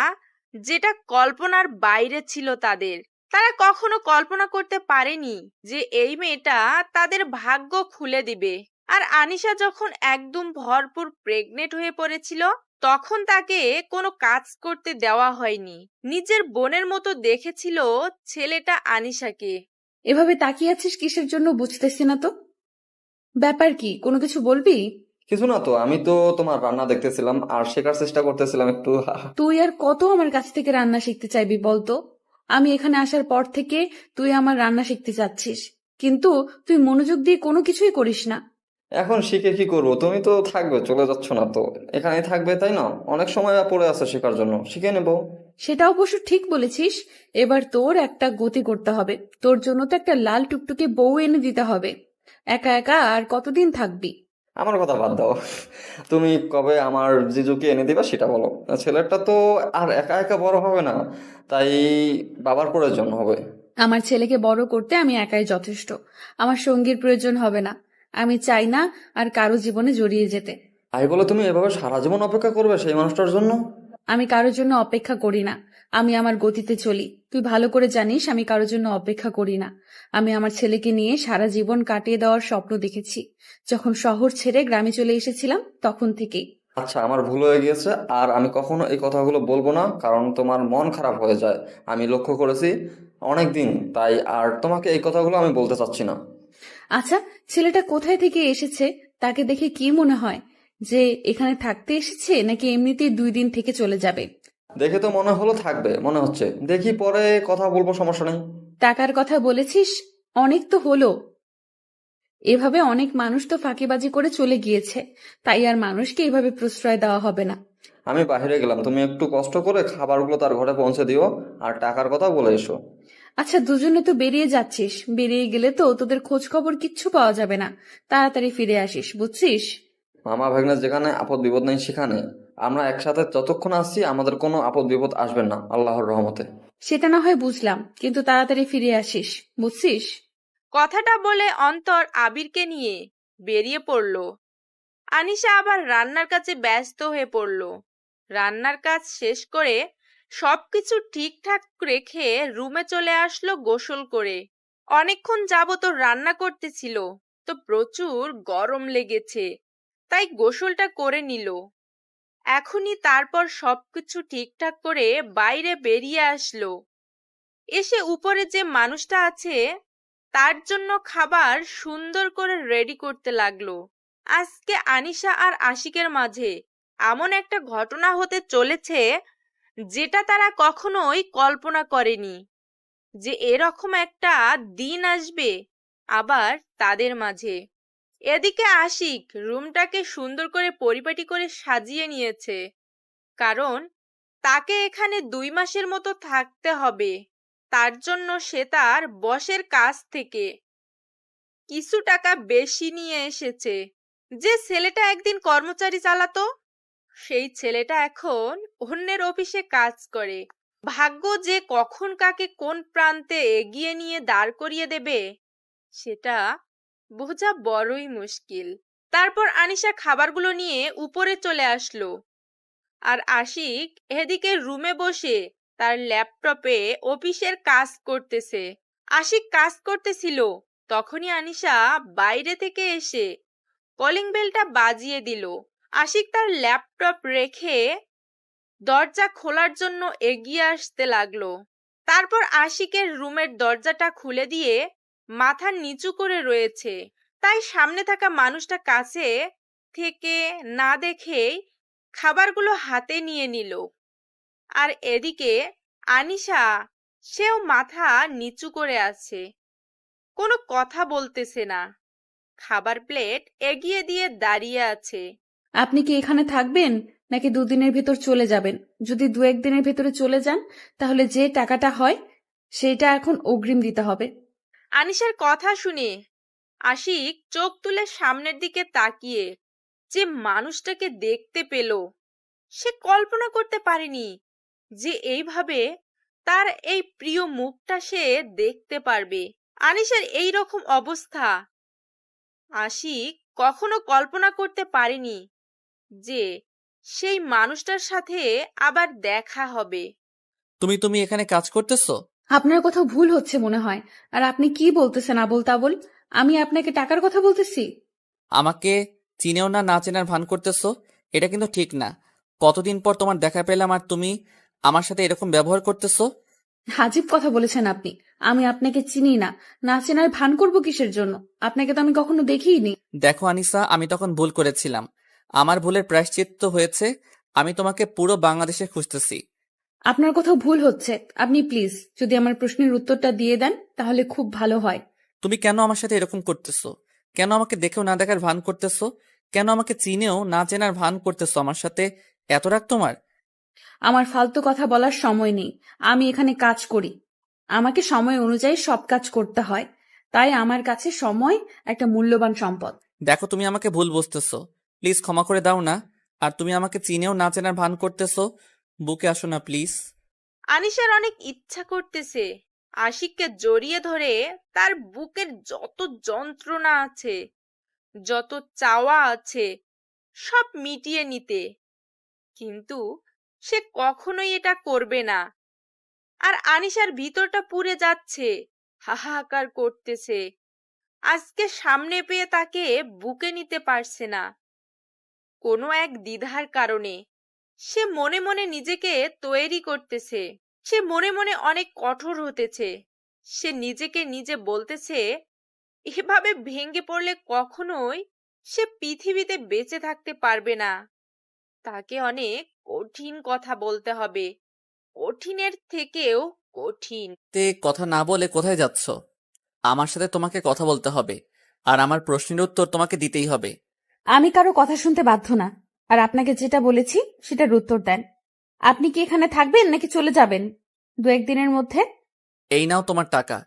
যেটা কল্পনার বাইরে ছিল তাদের। তারা কখনো কল্পনা করতে পারেনি যে এই মেয়েটা তাদের ভাগ্য খুলে দিবে। আর আনিশা যখন একদম ভরপুর প্রেগনেন্ট হয়ে পড়েছিল তখন তাকে কোনো কাজ করতে দেওয়া হয়নি, নিজের বোনের মতো দেখেছিল ছেলেটা আনিশাকে। এভাবে তাকিয়ে আছিস কিসের জন্য বুঝতেছি না তো। ব্যাপার কি, কোনো কিছু বলবি? কিছু না তো, আমি তো তোমার রান্না দেখতেছিলাম আর শেখার চেষ্টা করতেছিলাম একটু। তুই আর কত আমার কাছ থেকে রান্না শিখতে চাইবি বলতো? আমি এখানে আসার পর থেকে তুই আমার রান্না শিখতে চাচ্ছিস, কিন্তু তুই মনোযোগ দিয়ে কোনো কিছুই করিস না। এখন শিখে কি করবো? তুমি তো থাকবে, চলে যাচ্ছ না তো, এখানেই থাকবে তাই না? অনেক সময় পড়ে আছে শেখার জন্য, শিখে নেবো। সেটা অবশ্য ঠিক বলেছিস। এবার তোর একটা গতি করতে হবে, তোর জন্য তো একটা লাল টুকটুকে বউ এনে দিতে হবে। একা একা আর কতদিন থাকবি? আমার কথা বাদ দাও, তুমি কবে আমার জিজুকে এনে দিবা সেটা বলো। ছেলেটা তো আর একা একা বড় হবে না, তাই বাবার প্রয়োজন হবে। আমার ছেলেকে বড় করতে আমি একাই যথেষ্ট, আমার সঙ্গীর প্রয়োজন হবে না। আমি চাই না আর কারো জীবনে জড়িয়ে যেতে। তাই বলে তুমি এভাবে সারা জীবন অপেক্ষা করবে সেই মানুষটার জন্য? আমি কারোর জন্য অপেক্ষা করি না, আমি আমার গতিতে চলি। তুই ভালো করে জানিস আমি কারোর জন্য অপেক্ষা করি না। আমি আমার ছেলেকে নিয়ে সারা জীবন কাটিয়ে দেওয়ার স্বপ্ন দেখেছি, যখন শহর ছেড়ে গ্রামে চলে এসেছিলাম তখন থেকেই। আচ্ছা, আমার ভুল হয়ে গিয়েছে, আর আমি কখনো এই কথাগুলো বলবো না, কারণ তোমার মন খারাপ হয়ে যায়। আমি লক্ষ্য করেছি অনেক দিন, তাই আর তোমাকে এই কথাগুলো আমি বলতে চাচ্ছি না। আচ্ছা, ছেলেটা কোথায় থেকে এসেছে? তাকে দেখে কি মনে হয় যে এখানে থাকতে এসেছে নাকি এমনিতেই 2 দিন থেকে চলে যাবে? দেখে তো মনে হলো থাকবে, মনে হচ্ছে। দেখি পরে কথা বলবো, সমস্যা নেই। টাকার কথা বলেছিস, অনেক তো হলো। এভাবে অনেক মানুষ তো ফাঁকিবাজি করে চলে গিয়েছে, তাই আর মানুষকে এভাবে প্রশ্রয় দেওয়া হবে না। আমি বাইরে গেলাম, তুমি একটু কষ্ট করে খাবারগুলো তার ঘরে পৌঁছে দিও আর টাকার কথা বলে এসো। আচ্ছা, দুজনে তো বেরিয়ে যাচ্ছিস, বেরিয়ে গেলে তো তোদের খোঁজ খবর কিচ্ছু পাওয়া যাবে না। তাড়াতাড়ি ফিরে আসিস, বুঝছিস? মামা ভাগ্নে যেখানে আপদ বিপদ নেই সেখানে, আমরা একসাথে যতক্ষণ আসছি আমাদের কোনো আপদ বিপদ আসবে না আল্লাহর রহমতে। সেটা না হয় বুঝলাম, কিন্তু তাড়াতাড়ি ফিরে আসিস, বুঝছিস? কথাটা বলে অন্তর আবিরকে নিয়ে বেরিয়ে পড়ল। আনিশা আবার রান্নার কাজে ব্যস্ত হয়ে পড়ল। রান্নার কাজ শেষ করে সবকিছু ঠিকঠাক রেখে রুমে চলে আসলো গোসল করে। অনেকক্ষণ যাবত রান্না করতেছিল, তো প্রচুর গরম লেগেছে, তাই গোসলটা করে নিল। এখনই তারপর সবকিছু ঠিকঠাক করে বাইরে বেরিয়ে আসলো। এসে উপরে যে মানুষটা আছে তার জন্য খাবার সুন্দর করে রেডি করতে লাগলো। আজকে আনিশা আর আশিকের মাঝে এমন একটা ঘটনা হতে চলেছে যেটা তারা কখনোই কল্পনা করেনি, যে এরকম একটা দিন আসবে আবার তাদের মাঝে। এদিকে আশিক রুমটাকে সুন্দর করে পরিপাটি করে সাজিয়ে নিয়েছে, কারণ তাকে এখানে 2 মাসের মতো থাকতে হবে। তার জন্য সে তার বসের কাছ থেকে কিছু টাকা বেশি নিয়ে এসেছে। যে ছেলেটা একদিন কর্মচারী চালাতো, সেই ছেলেটা এখন অন্যের অফিসে কাজ করে। ভাগ্য যে কখন কাকে কোন প্রান্তে এগিয়ে নিয়ে দাঁড় করিয়ে দেবে সেটা বোঝা বড়ই মুশকিল। তারপর আনিশা খাবারগুলো নিয়ে উপরে চলে আসলো, আর আশিক এদিকে রুমে বসে তার ল্যাপটপে অফিসের কাজ করতেছে। আশিক কাজ করতেছিল, তখনই আনিশা বাইরে থেকে এসে কলিং বেলটা বাজিয়ে দিল। আশিক তার ল্যাপটপ রেখে দরজা খোলার জন্য এগিয়ে আসতে লাগলো। তারপর আশিকের রুমের দরজাটা খুলে দিয়ে মাথা নিচু করে রয়েছে, তাই সামনে থাকা মানুষটা কাছে থেকে না দেখেই খাবারগুলো হাতে নিয়ে নিল। আর এদিকে আনিশা, সেও মাথা নিচু করে আছে, কোনো কথা বলতেছে না, খাবার প্লেট এগিয়ে দিয়ে দাঁড়িয়ে আছে। আপনি কি এখানে থাকবেন নাকি 2 দিনের ভেতর চলে যাবেন? যদি 2-1 দিনের ভেতরে চলে যান তাহলে যে টাকাটা হয় সেটা এখন অগ্রিম দিতে হবে। আনিশার কথা শুনে আশিক চোখ তুলে সামনের দিকে তাকিয়ে যে মানুষটাকে দেখতে পেল, সে কল্পনা করতে পারেনি যে এইভাবে তার এই প্রিয় মুখটা সে দেখতে পারবে। আনিশার এই রকম অবস্থা আশিক কখনো কল্পনা করতে পারেনি যে সেই মানুষটার সাথে আবার দেখা হবে। তুমি এখানে কাজ করতেছো? আপনার কোথাও ভুল হচ্ছে মনে হয়। আর আপনি কি বলতেছেন আবোল তাবোল? আমি আপনাকে টাকার কথা বলতেছি। আমাকে চিনেও না, না চেনার ভান করতেছো, এটা কিন্তু ঠিক না। কতদিন পর তোমার দেখা পেলাম আর তুমি আমার সাথে এরকম ব্যবহার করতেছো? আজীব কথা বলেছেন আপনি। আমি আপনাকে চিনি না, না চেনার ভান করব কিসের জন্য? আপনাকে তো আমি কখনো দেখিইনি। দেখো আনিসা, আমি তখন ভুল করেছিলাম, আমার ভুলের প্রায়শ্চিত্ত হয়েছে। আমি তোমাকে পুরো বাংলাদেশে খুঁজতেছি। আপনার কোথাও ভুল হচ্ছে। আপনি প্লিজ যদি আমার প্রশ্নের উত্তরটা দিয়ে দেন তাহলে খুব ভালো হয়। তুমি কেন আমার সাথে এরকম করতেছো? কেন আমাকে দেখেও না দেখার ভান করতেছো? কেন আমাকে চিনেও না চেনার ভান করতেছো? আমার সাথে এত রাগ তোমার? আমার ফালতু কথা বলার সময় নেই। আমি এখানে কাজ করি, আমাকে সময় অনুযায়ী সব কাজ করতে হয়, তাই আমার কাছে সময় একটা মূল্যবান সম্পদ। দেখো, তুমি আমাকে ভুল বুঝতেছো, প্লিজ ক্ষমা করে দাও না। আর তুমি আমাকে চিনেও না চেনার ভান করতেছো, বুকে আসো না প্লিজ। আনিশার অনেক ইচ্ছা করতেছে আশিককে জড়িয়ে ধরে তার বুকের যত যন্ত্রণা আছে, যত চাওয়া আছে সব মিটিয়ে নিতে, কিন্তু সে কখনোই এটা করবে না। আর আনিশার ভিতরটা পুড়ে যাচ্ছে, হাহাকার করতেছে। আজকে সামনে পেয়ে তাকে বুকে নিতে পারছে না, কোনো এক দ্বিধার কারণে। সে মনে মনে নিজেকে তৈরি করতেছে, সে মনে মনে অনেক কঠোর হতেছে। সে নিজেকে নিজে বলতেছে এভাবে ভেঙে পড়লে কখনোই সে পৃথিবীতে বেঁচে থাকতে পারবে না। তাকে অনেক কঠিন কথা বলতে হবে, কঠিনের থেকেও কঠিন। তে কথা না বলে কোথায় যাচ্ছ? আমার সাথে তোমাকে কথা বলতে হবে, আর আমার প্রশ্নের উত্তর তোমাকে দিতেই হবে। আমি কারো কথা শুনতে বাধ্য না, আর আপনাকে যেটা বলেছি সেটার উত্তর দেন। আপনি কি এখানে থাকবেন নাকি চলে যাবেন 2-1 দিনের মধ্যে? এই নাও তোমার টাকা,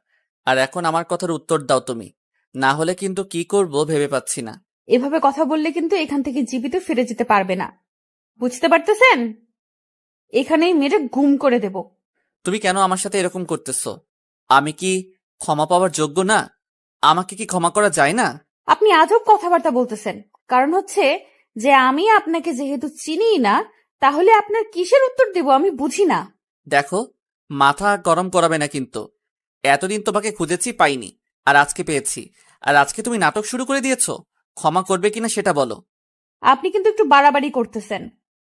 আর এখন আমার কথার উত্তর দাও তুমি, না হলে কিন্তু কি করব ভেবে পাচ্ছি না। এভাবে কথা বললে কিন্তু এখান থেকে জীবিত ফিরে যেতে পারবে না। বুঝতে পারতেছেন? এখানেই মেরে গুম করে দেব। তুমি কেন আমার সাথে এরকম করতেছো? আমি কি ক্ষমা পাওয়ার যোগ্য না? আমাকে কি ক্ষমা করা যায় না? আপনি আজব কথাবার্তা বলতেছেন। কারণ হচ্ছে যে আমি আপনাকে যেহেতু চিনিই না, তাহলে আপনার কিসের উত্তর দেব আমি বুঝি না। দেখো, মাথা গরম করাবে না কিন্তু। এতদিন তোমাকে খুঁজেছি, পাইনি, আর আজকে পেয়েছি। আর আজকে তুমি নাটক শুরু করে দিয়েছো। ক্ষমা করবে কিনা সেটা বলো। আপনি কিন্তু একটু বাড়াবাড়ি করতেছেন।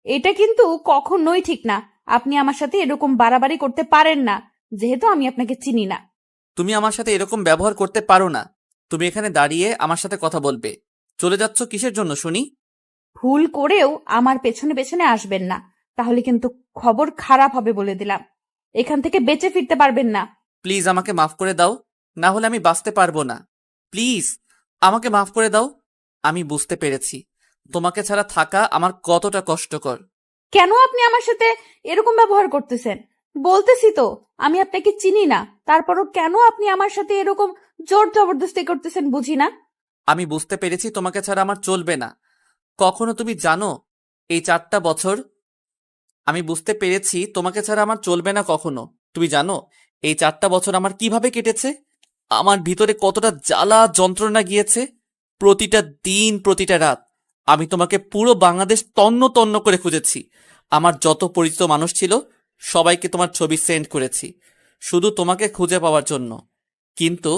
এটা কিন্তু কখনোই ঠিক না। আপনি আমার সাথে এরকম বাড়াবাড়ি করতে পারেন না, যেহেতু আমি আপনাকে চিনি না। তুমি আমার সাথে এরকম ব্যবহার করতে পারো না। তুমি এখানে দাঁড়িয়ে আমার সাথে কথা বলবে। চলে যাচ্ছ কিসের জন্য শুনি? ভুল করেও আমার পেছনে পেছনে আসবেন না, তাহলে কিন্তু খবর খারাপ হবে বলে দিলাম। এখান থেকে বেঁচে ফিরতে পারবেন না। প্লিজ আমাকে মাফ করে দাও, না হলে আমি বাঁচতে পারবো না। প্লিজ আমাকে মাফ করে দাও। আমি বুঝতে পেরেছি তোমাকে ছাড়া থাকা আমার কতটা কষ্টকর। কেন আপনি আমার সাথে এরকম ব্যবহার করতেছেন? বলতেছি তো আমি আপনাকে চিনি না, তারপরও কেন আপনি আমার সাথে এরকম জোর জবরদস্তি করতেছেন বুঝি না। আমি বুঝতে পেরেছি তোমাকে ছাড়া আমার চলবে না। কখনো তুমি জানো এই 4টা বছর আমি বুঝতে পেরেছি তোমাকে ছাড়া আমার চলবে না কখনো। তুমি জানো এই 4টা বছর আমার কিভাবে কেটেছে? আমার ভিতরে কতটা জ্বালা যন্ত্রণা গিয়েছে। প্রতিটা দিন, প্রতিটা রাত আমি তোমাকে পুরো বাংলাদেশ তন্ন তন্ন করে খুঁজেছি। আমার যত পরিচিত মানুষ ছিল সবাইকে তোমার ছবি সেন্ড করেছি, শুধু তোমাকে খুঁজে পাওয়ার জন্য। কিন্তু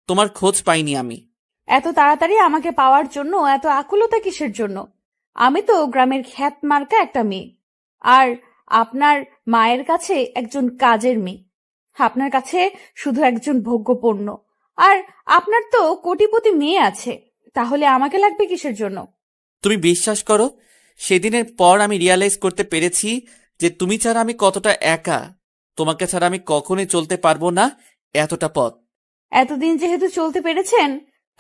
তোমার খোঁজ পাইনি আমি। এত তাড়াতাড়ি আমাকে পাওয়ার জন্য এত আকুলতা কিসের জন্য? আমি তো গ্রামের খ্যাত মার্কা একটা মেয়ে, আর আপনার মায়ের কাছে একজন কাজের মেয়ে। আপনার কাছে শুধু একজন ভোগ্যপণ্য। আর আপনার তো কোটিপতি মেয়ে আছে, তাহলে আমাকে লাগবে কিসের জন্য? তুমি বিশ্বাস করো, সেদিনের পর আমি রিয়ালাইজ করতে পেরেছি যে তুমি ছাড়া আমি কতটা একা। তোমাকে ছাড়া আমি কখনোই চলতে পারবো না এতটা পথ। এতদিন যেহেতু চলতে পেরেছেন,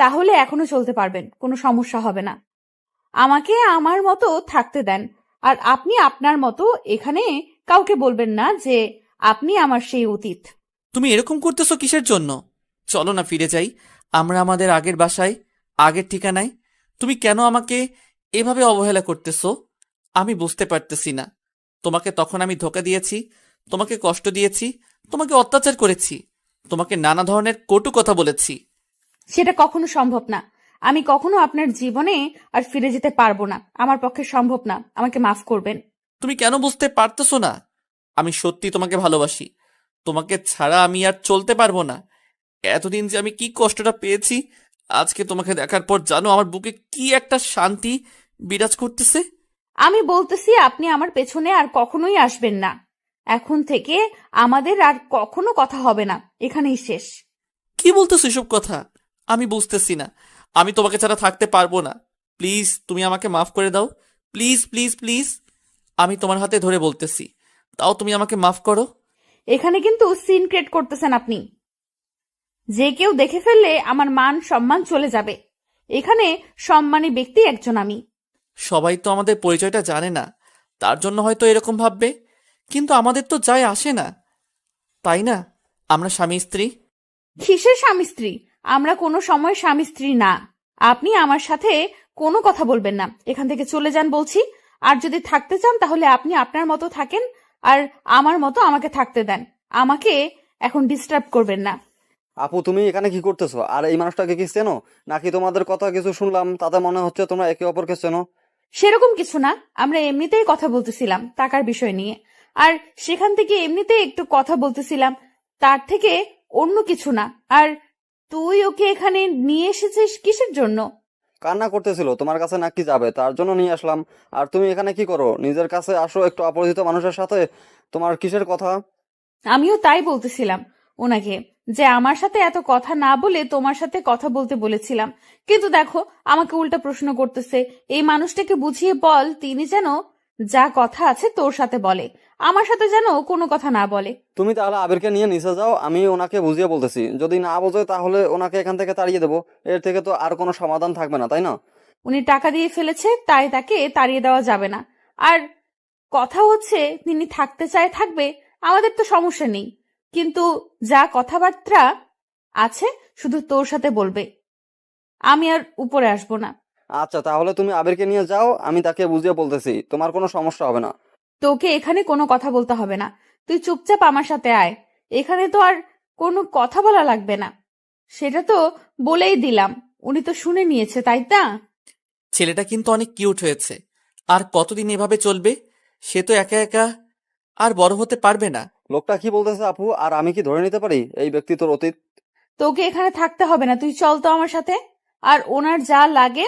তাহলে এখনো চলতে পারবেন, কোনো সমস্যা হবে না। আমাকে আমার মতো থাকতে দেন, আর আপনি আপনার মতো এখানে কাউকে বলবেন না যে আপনি আমার সেই অতীত। তুমি এরকম করতেছো কিসের জন্য? চলো না ফিরে যাই আমরা আমাদের আগের বাসায়, আগের ঠিকানায়। তুমি কেন আমাকে এভাবে অবহেলা করতেছো? আমি বুঝতে পারতেছি না। তোমাকে তখন আমি ধোকা দিয়েছি, তোমাকে কষ্ট দিয়েছি, তোমাকে অত্যাচার করেছি, তোমাকে নানা ধরনের কটু কথা বলেছি। সেটা কখনো সম্ভব না। আমি কখনো আপনার জীবনে আর ফিরে যেতে পারবো না। আমার পক্ষে সম্ভব না। আমাকে মাফ করবেন। তুমি কেন বুঝতে পারতেছো না? আমি সত্যি তোমাকে ভালোবাসি। তোমাকে ছাড়া আমি আর চলতে পারবো না। এতদিন যে আমি কি কষ্টটা পেয়েছি, আজকে তোমাকে দেখার পর জানো আমার বুকে কি একটা শান্তি বিরাজ করতেছে। আমি বলতেছি আপনি আমার পেছনে আর কখনোই আসবেন না। এখন থেকে আমাদের আর কখনো কথা হবে না, এখানেই শেষ। কি বলতেছো এসব কথা? আমি বুঝতেছি না। আমি তোমাকে ছাড়া থাকতে পারবো না। প্লিজ তুমি আমাকে মাফ করে দাও। প্লিজ প্লিজ প্লিজ, আমি তোমার হাতে ধরে বলতেছি, তাও তুমি আমাকে মাফ করো। এখানে কিন্তু সিন ক্রিয়েট করতেছেন আপনি। যে কেউ দেখে ফেললে আমার মান সম্মান চলে যাবে। এখানে সম্মানী ব্যক্তি একজন আমি। সবাই তো আমাদের পরিচয়টা জানে না, তার জন্য হয়তো এরকম ভাববে, কিন্তু আমাদের তো যায় আসে না, তাই না? আমরা স্বামী স্ত্রী। কিসের স্বামী স্ত্রী? আমরা কোনো সময় স্বামী স্ত্রী না। আপনি আমার সাথে কোনো কথা বলবেন না। এখান থেকে চলে যান বলছি। আর যদি থাকতে চান তাহলে আপনি আপনার মতো থাকেন, আর আমার মতো আমাকে থাকতে দেন। আমাকে এখন ডিস্টার্ব করবেন না। আপু, তুমি এখানে কি করতেছো? আর এই মানুষটাকে কি চেনো? নাকি তোমাদের কথা কিছু শুনলাম তাতে মনে হচ্ছে তোমরা একে অপরকে চেনো? সেরকম কিছু না, আমরা এমনিতেই কথা বলতেছিলাম টাকার বিষয় নিয়ে। আর সেখান থেকে এমনিতেই একটু কথা বলতেছিলাম, তার থেকে অন্য কিছু না। আর তুই ওকে এখানে নিয়ে এসেছিস কিসের জন্য? কান্না করতেছিল, তোমার কাছে নাকি যাবে, তার জন্য নিয়ে আসলাম। আর তুমি এখানে কি করো? নিজের কাছে আসো, একটু অপরিচিত মানুষের সাথে। তোমার কিসের কথা? আমিও তাই বলতেছিলাম ওনাকে, যে আমার সাথে এত কথা না বলে তোমার সাথে কথা বলতে বলেছিলাম। কিন্তু দেখো আমাকে উল্টা প্রশ্ন করতেছে। এই মানুষটাকে বুঝিয়ে বল তিনি যেন যা কথা আছে তোর সাথে বলে, আমার সাথে যেন কোনো কথা না বলে। তুমি তাহলে আবিরকে নিয়ে নিচে যাও, আমি ওনাকে বুঝিয়ে বলতেছি। যদি না বোঝে তাহলে ওনাকে এখান থেকে তাড়িয়ে দেবো। এর থেকে তো আর কোনো সমাধান থাকবে না, তাই না? উনি টাকা দিয়ে ফেলেছে, তাই তাকে তাড়িয়ে দেওয়া যাবে না। আর কথা হচ্ছে তিনি থাকতে চায় থাকবে, আমাদের তো সমস্যা নেই। কিন্তু যা কথাবার্তা আছে শুধু তোর সাথে বলবে, আমি আর উপরে আসবো না। আচ্ছা, তাহলে তুমি আবিরকে নিয়ে যাও, আমি তাকে বুঝিয়ে বলতেছি, তোমার কোনো সমস্যা হবে না। তোকে এখানে কোনো কথা বলতে হবে না, তুই চুপচাপ আমার সাথে আয়। এখানে তো আর কোনো কথা বলা লাগবে না, সেটা তো বলেই দিলাম। উনি তো শুনে নিয়েছে, তাই না? ছেলেটা কিন্তু অনেক কিউট হয়েছে। আর কতদিন এভাবে চলবে? সে তো একা একা আর বড় হতে পারবে না। লোকটা কি বলতেছে আপু, আর আমি কি ধরে নিতে পারি এই ব্যক্তি তোর অতীত? তোকে এখানে থাকতে হবে না, তুই চল তো আমার সাথে। আর ওনার যা লাগে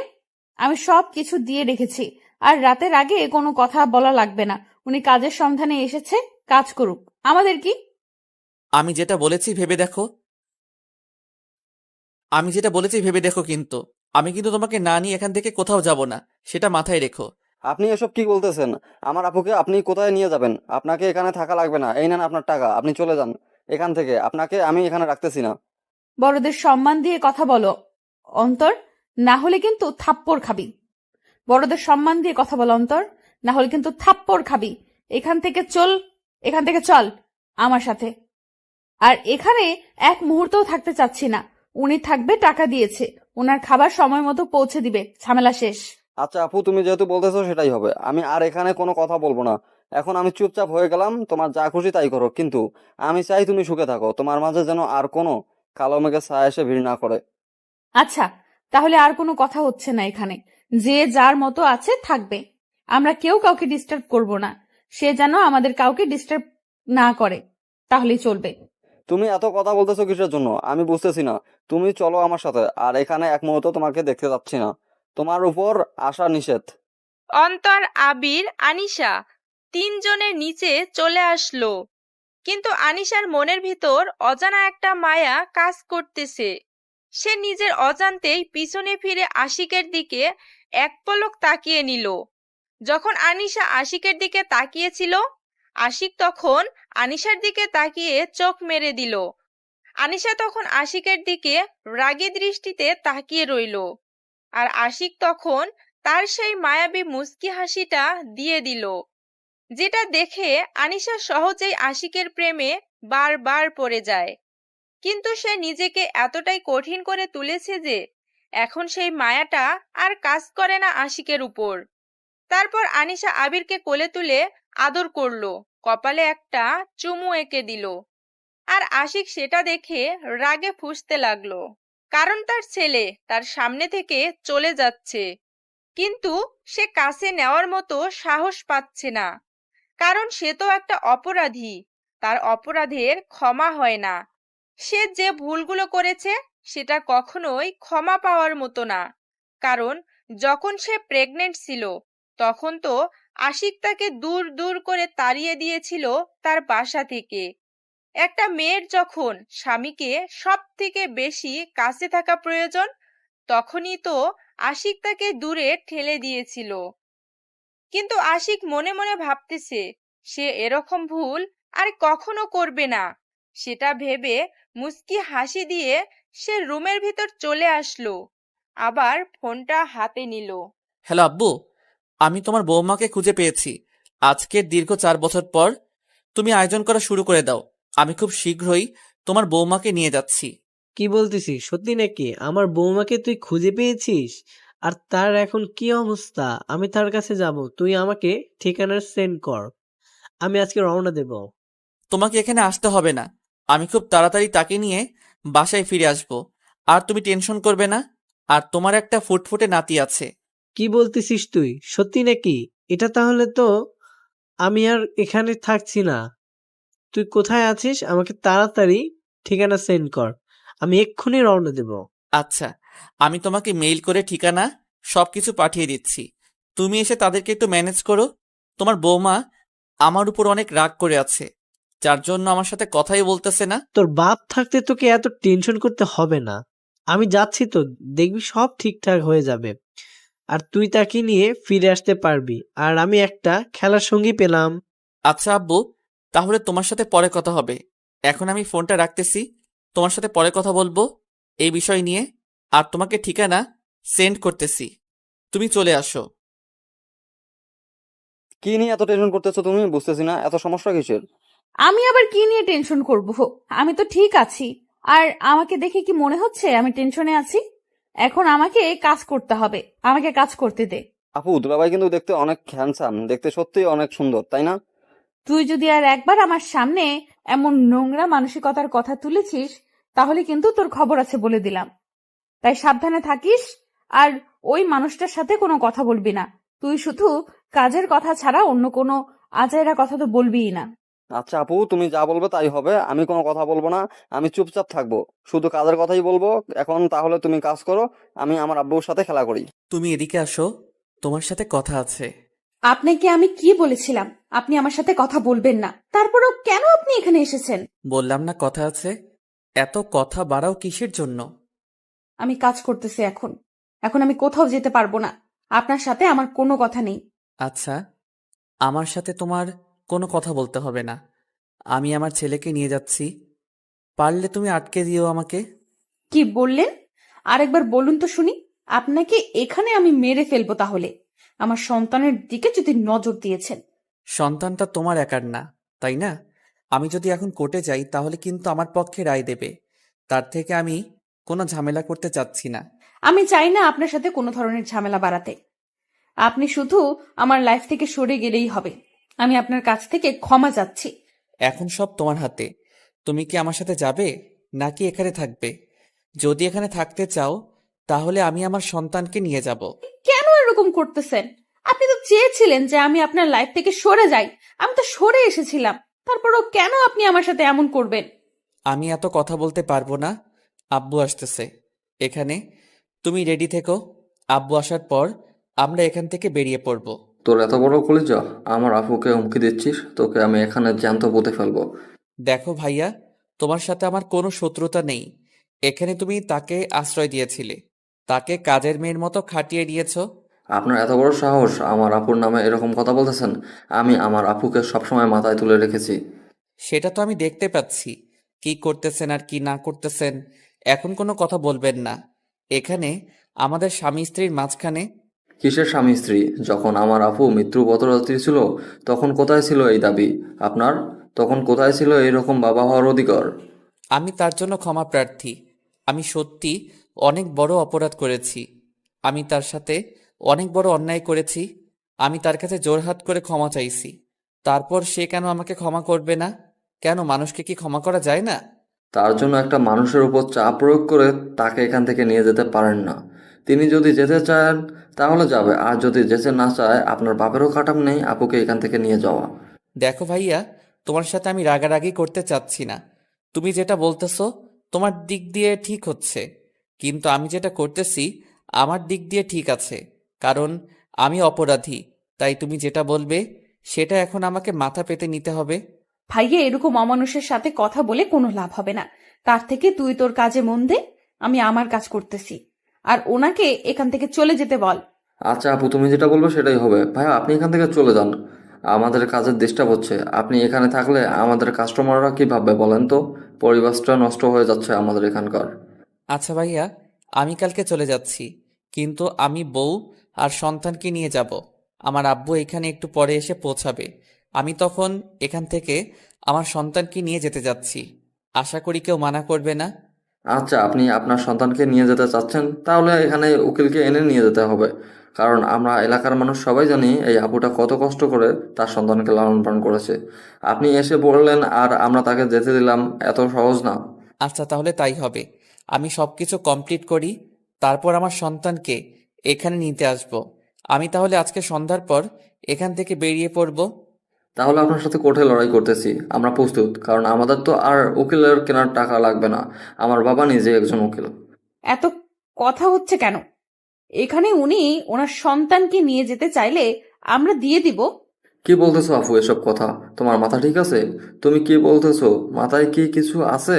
আমি সব কিছু দিয়ে রেখেছি। আর রাতের আগে কোনো কথা বলা লাগবে না। উনি কাজের সন্ধানে এসেছে, কাজ করুক, আমাদের কি? আমি যেটা বলেছি ভেবে দেখো। কিন্তু আমি কিন্তু তোমাকে না নিয়ে এখান থেকে কোথাও যাব না, সেটা মাথায় রেখো। আপনি এসব কি বলতেছেন? আমার আপুকে আপনি কোথায় নিয়ে যাবেন? আপনাকে এখানে থাকা লাগবে না, এই নেন আপনার টাকা, আপনি চলে যান এখান থেকে, আপনাকে আমি এখানে রাখতেছি না। বড়দের সম্মান দিয়ে কথা বলো অন্তর, না হলে কিন্তু থাপ্পড় খাবি। বড়দের সম্মান দিয়ে কথা বলো অন্তর, না হলে কিন্তু থাপ্পড় খাবি। এখান থেকে চল আমার সাথে। আর এখানে এক মুহূর্তও থাকতে চাচ্ছি না। উনি থাকবে, টাকা দিয়েছে, ওনার খাবার সময় মতো পৌঁছে দিবে, ঝামেলা শেষ। আচ্ছা আপু, তুমি যেহেতু বলতেছো সেটাই হবে, আমি আর এখানে কোনো কথা বলবো না। এখন আমি চুপচাপ হয়ে গেলাম, তোমার যা খুশি তাই করো, কিন্তু আমি চাই তুমি সুখে থাকো, তোমার মাঝে যেন আর কোনো কালো মেঘের ছায়া এসে ভিড় না করে। আচ্ছা, তাহলে আর কোনো কথা হচ্ছে না এখানে। যে যার মতো আছে থাকবে, আমরা কেউ কাউকে ডিস্টার্ব করব না। সে যেন আমাদের কাউকে ডিস্টার্ব না করে, তাহলেই চলবে। তুমি এত কথা বলতেছো কিসের জন্য আমি বুঝতেছি না। তুমি চলো আমার সাথে, আর এখানে এক মুহূর্ত তোমাকে দেখতে যাচ্ছি না, তোমার উপর আসা নিষেধ। অন্তর, আবির, আনিশা তিনজনের নিচে চলে আসলো, কিন্তু আনিশার মনের ভিতর অজানা একটা মায়া কাজ করতেছে। সে নিজের অজান্তেই পিছনে ফিরে আশিকের দিকে এক পলক তাকিয়ে নিল। যখন আনিশা আশিকের দিকে তাকিয়েছিল, আশিক তখন আনিশার দিকে তাকিয়ে চোখ মেরে দিল। আনিশা তখন আশিকের দিকে রাগী দৃষ্টিতে তাকিয়ে রইল, আর আশিক তখন তার সেই মায়াবী মুচকি হাসিটা দিয়ে দিল, যেটা দেখে আনিশা সহজেই আশিকের প্রেমে বারবার পড়ে যায়। কিন্তু সে নিজেকে এতটাই কঠিন করে তুলেছে যে এখন সেই মায়াটা আর কাজ করে না আশিকের উপর। তারপর আনিশা আবিরকে কোলে তুলে আদর করলো, কপালে একটা চুমু এঁকে দিল। আর আশিক সেটা দেখে রাগে ফুঁসতে লাগলো, কারণ তার ছেলে তার সামনে থেকে চলে যাচ্ছে, কিন্তু সে কাছে নেওয়ার মতো সাহস পাচ্ছে না, কারণ সে তো একটা অপরাধী, তার অপরাধের ক্ষমা হয় না। সে যে ভুলগুলো করেছে সেটা কখনোই ক্ষমা পাওয়ার মতো না, কারণ যখন সে প্রেগনেন্ট ছিল তখন তো আশিক তাকে দূর দূর করে তাড়িয়ে দিয়েছিল তার বাসা থেকে। একটা মেয়ের যখন স্বামীকে সব থেকে বেশি কাছে থাকা প্রয়োজন, তখনই তো আশিক তাকে দূরে ঠেলে দিয়েছিল। কিন্তু আশিক মনে মনে ভাবতেছে সে এরকম ভুল আর কখনো করবে না। সেটা ভেবে মুচকি হাসি দিয়ে সে রুমের ভিতর চলে আসলো, আবার ফোনটা হাতে নিল। হ্যালো আব্বু, আমি তোমার বৌমাকে খুঁজে পেয়েছি। আজকের দীর্ঘ 4 বছর পর তুমি আয়োজন করা শুরু করে দাও, আমি খুব শীঘ্রই তোমার বৌমাকে নিয়ে যাচ্ছি। কি বলতেছিস, সত্যি নাকি? আমার বৌমাকে তুই খুঁজে পেয়েছিস? আর তার এখন কি অবস্থা? আমি তার কাছে যাব, তুই আমাকে ঠিকানা সেন্ড কর, আমি আজকে রওনা দেব। তোমাকে এখানে আসতে হবে না, আমি খুব তাড়াতাড়ি তাকে নিয়ে বাসায় ফিরে আসব। আর তুমি টেনশন করবে না। আর তোমার একটা ফুটফুটে নাতি আছে। কি বলতেছিস তুই, সত্যি নাকি? এটা তাহলে তো আমি আর এখানে থাকছি না। তুই কোথায় আছিস? আমাকে তাড়াতাড়ি ঠিকানা সেন্ড কর, আমি এক্ষুনি রওনা দেব। আচ্ছা, আমি তোমাকে মেইল করে ঠিকানা সবকিছু পাঠিয়ে দিচ্ছি, তুমি এসে তাদেরকে একটু ম্যানেজ করো। তোমার বৌমা আমার উপর অনেক রাগ করে আছে, যার জন্য আমার সাথে কথাই বলতেছে না। তোর বাপ থাকতে তোকে এত টেনশন করতে হবে না, আমি যাচ্ছি তো, দেখবি সব ঠিকঠাক হয়ে যাবে। আর তুই তাকে নিয়ে ফিরে আসতে পারবি, আর আমি একটা খেলার সঙ্গী পেলাম। আচ্ছা আব্বু, তাহলে তোমার সাথে পরে কথা হবে। এখন আমি ফোনটা রাখতেছি, তোমার সাথে পরে কথা বলবো এই বিষয় নিয়ে। আর তোমাকে ঠিকানা সেন্ড করতেছি, তুমি চলে আসো। কি নিয়ে এত টেনশন করতেছো তুমি, বুঝতেছি না, এত সমস্যা কিসের? আমি আবার কি নিয়ে টেনশন করব? আমি তো ঠিক আছি। আর আমাকে দেখে কি মনে হচ্ছে আমি টেনশনে আছি? এখন আমাকে কাজ করতে হবে, আমাকে কাজ করতে দে। আপু দুলাভাই কিন্তু দেখতে অনেক হ্যান্ডসাম, দেখতে সত্যিই অনেক সুন্দর, তাই না? তুই যদি আর একবার আমার সামনে এমন নোংরা মানসিকতার কথা তুলেছিস তাহলে কিন্তু তোর খবর আছে বলে দিলাম। তাই সাবধানে থাকিস, আর ওই মানুষটার সাথে কোনো কথা বলবি না। তুই শুধু কাজের কথা ছাড়া অন্য কোনো আজাইরা কথা তো বলবিই না। আচ্ছা আপু, তুমি যা বলবে তাই হবে, আমি কোনো কথা বলবো না, আমি চুপচাপ থাকবো, শুধু কাজের কথাই বলবো। এখন তাহলে তুমি কাজ করো, আমি আমার আব্বুর সাথে খেলা করি। তুমি এদিকে আসো, তোমার সাথে কথা আছে। আপনাকে আমি কি বলেছিলাম আপনি আমার সাথে কথা বলবেন না, তারপরেও কেন আপনি এখানে এসেছেন? বললাম না কথা আছে, এত কথা বাড়াও কিসের জন্য? আমি কাজ করতেছি এখন, এখন আমি কোথাও যেতে পারবো না। আপনার সাথে আমার কোনো কথা নেই। আচ্ছা, আমার সাথে তোমার কোনো কথা বলতে হবে না, আমি আমার ছেলেকে নিয়ে যাচ্ছি, পারলে তুমি আটকে দিও আমাকে। কি বললেন? আরেকবার বলুন তো শুনি। আপনাকে এখানে আমি মেরে ফেলবো তাহলে। আমার সন্তানের দিকে যদি নজর দিয়েছেন। সন্তানটা তোমার একার না, তাই না? আমি যদি এখন কোর্টে যাই তাহলে কিন্তু আমার পক্ষে রায় দেবে, তার থেকে আমি কোনো ঝামেলা করতে চাচ্ছি না। আমি চাই না আপনার সাথে কোনো ধরনের ঝামেলা বাড়াতে। আপনি শুধু আমার লাইফ থেকে সরে গেলেই হবে। আমি আপনার কাছ থেকে ক্ষমা চাচ্ছি। এখন সব তোমার হাতে, তুমি কি আমার সাথে যাবে নাকি এখানে থাকবে? যদি এখানে থাকতে চাও তাহলে আমি আমার সন্তানকে নিয়ে যাব। কেন এরকম করতেছেন? আপনি তো চেয়েছিলেন যে আমি আপনার লাইফ থেকে সরে যাই, আমি তো সরে এসেছিলাম, তারপরও কেন আপনি আমার সাথে এমন করবেন? আমি এত কথা বলতে পারবো না, আব্বু আসতেছে এখানে, তুমি রেডি থেকো, আব্বু আসার পর আমরা এখান থেকে বেরিয়ে পড়ব। তোর এত বড় কলিজা, আমার আপুকে হুমকি দিচ্ছিস? তোকে আমি এখানে জ্যান্ত পুঁতে ফেলবো। দেখো ভাইয়া, তোমার সাথে আমার কোনো শত্রুতা নেই, এখানে তুমি তাকে আশ্রয় দিয়েছিলে, তাকে কাজের মেয়ের মতো খাটিয়ে দিয়েছো। আপনার এত বড় সাহস আমার আপুর নামে এরকম কথা বলতেছেন? আমি আমার আপুকে সবসময় মাথায় তুলে রেখেছি। সেটা তো আমি দেখতে পাচ্ছি, কি করতেছেন আর কি না করতেছেন। এখন কোনো কথা বলবেন না, এখানে আমাদের স্বামী স্ত্রীর মাঝখানে। কিসের স্বামী স্ত্রী? যখন আমার আপু মৃত্যু পথযাত্রী ছিল তখন কোথায় ছিল এই দাবি আপনার? তখন কোথায় ছিল এইরকম বাবা হওয়ার অধিকার? আমি তার জন্য ক্ষমা প্রার্থী, আমি সত্যি অনেক বড় অপরাধ করেছি, আমি তার সাথে অনেক বড় অন্যায় করেছি, আমি তার কাছে জোরহাত করে ক্ষমা চাইছি, তারপর সে কেন আমাকে ক্ষমা করবে না? কেন মানুষকে কি ক্ষমা করা যায় না? তার জন্য একটা মানুষের উপর চাপ প্রয়োগ করে তাকে এখান থেকে নিয়ে যেতে পারেন না। তিনি যদি যেতে চান তাহলে যাবে, আর যদি যেতে না চায় আপনার বাপেরও খাটাম নেই আপুকে এখান থেকে নিয়ে যাওয়া। দেখো ভাইয়া, তোমার সাথে আমি রাগারাগি করতে চাচ্ছি না, তুমি যেটা বলতেছো তোমার দিক দিয়ে ঠিক হচ্ছে, কিন্তু আমি যেটা করতেছি আমার দিক দিয়ে ঠিক আছে, কারণ আমি অপরাধী, তাই তুমি যেটা বলবে সেটা এখন আমাকে মাথা পেতে নিতে হবে। ভাইয়া, এরকম অমানুষের সাথে কথা বলে কোনো লাভ হবে না। তার থেকে তুই তোর কাজে মন দে, আমি আমার কাজ করতেছি। আর ওনাকে এখান থেকে চলে যেতে বল। আচ্ছা আপু, তুমি যেটা বলবে সেটাই হবে। ভাইয়া আপনি এখান থেকে চলে যান, আমাদের কাজের ডিস্টার্ব হচ্ছে। আপনি এখানে থাকলে আমাদের কাস্টমাররা কি ভাববে বলেন তো? পরিবেশটা নষ্ট হয়ে যাচ্ছে আমাদের এখানকার। আচ্ছা ভাইয়া, আমি কালকে চলে যাচ্ছি, কিন্তু আমি বউ আর সন্তানকে নিয়ে যাব। আমার আব্বু এখানে একটু পরে এসে পৌঁছাবে, আমি তখন এখান থেকে আমার সন্তানকে নিয়ে যেতে যাচ্ছি, আশা করি কেউ মানা করবে না। আচ্ছা, আপনি আপনার সন্তানকে নিয়ে যেতে চাচ্ছেন, তাহলে এখানে উকিলকে এনে নিয়ে যেতে হবে, কারণ আমরা এলাকার মানুষ সবাই জানি এই আপুটা কত কষ্ট করে তার সন্তানকে লালন পালন করেছে। আপনি এসে বললেন আর আমরা তাকে যেতে দিলাম, এত সহজ না। আচ্ছা তাহলে তাই হবে, আমি সবকিছু কমপ্লিট করি, তারপর আমার সন্তানকে এখানে নিতে আসব। আমি তাহলে আজকে সন্ধ্যার পর এখান থেকে বেরিয়ে পড়ব। তাহলে আপনার সাথে কোর্টে লড়াই করতেছি, আমরা প্রস্তুত, কারণ আমাদের তো আর উকিলের কেনার টাকা লাগবে না, আমার বাবা নিজে একজন উকিল। এত কথা হচ্ছে কেন? এখানে উনি ওনার সন্তানকে নিয়ে যেতে চাইলে আমরা দিয়ে দিব। কি বলতেছো আফু এসব কথা? তোমার মাথা ঠিক আছে? তুমি কি বলতেছো? মাথায় কি কিছু আছে?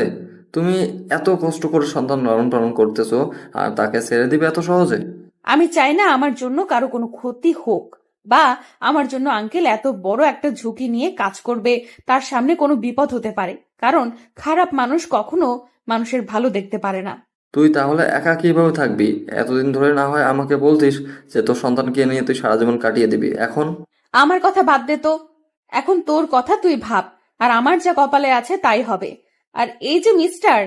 তুমি এত কষ্ট করে সন্তান লালন পালন করতেছো আর তাকে ছেড়ে দিবে এত সহজে? আমি চাই না আমার জন্য কারো কোনো ক্ষতি হোক, বা আমার জন্য আঙ্কেল এত বড় একটা ঝুঁকি নিয়ে কাজ করবে, তার সামনে কোনো বিপদ হতে পারে, কারণ খারাপ মানুষ কখনো মানুষের ভালো দেখতে পারে না। তুই তাহলে একা কিভাবে থাকবি? এতদিন ধরে না হয় আমাকে বলতিস যে তোর সন্তানকে নিয়ে তুই সারা জীবন কাটিয়ে দিবি, এখন? আমার কথা বাদ দে তো, এখন তোর কথা তুই ভাব, আর আমার যা কপালে আছে তাই হবে। আর এই যে মিস্টার,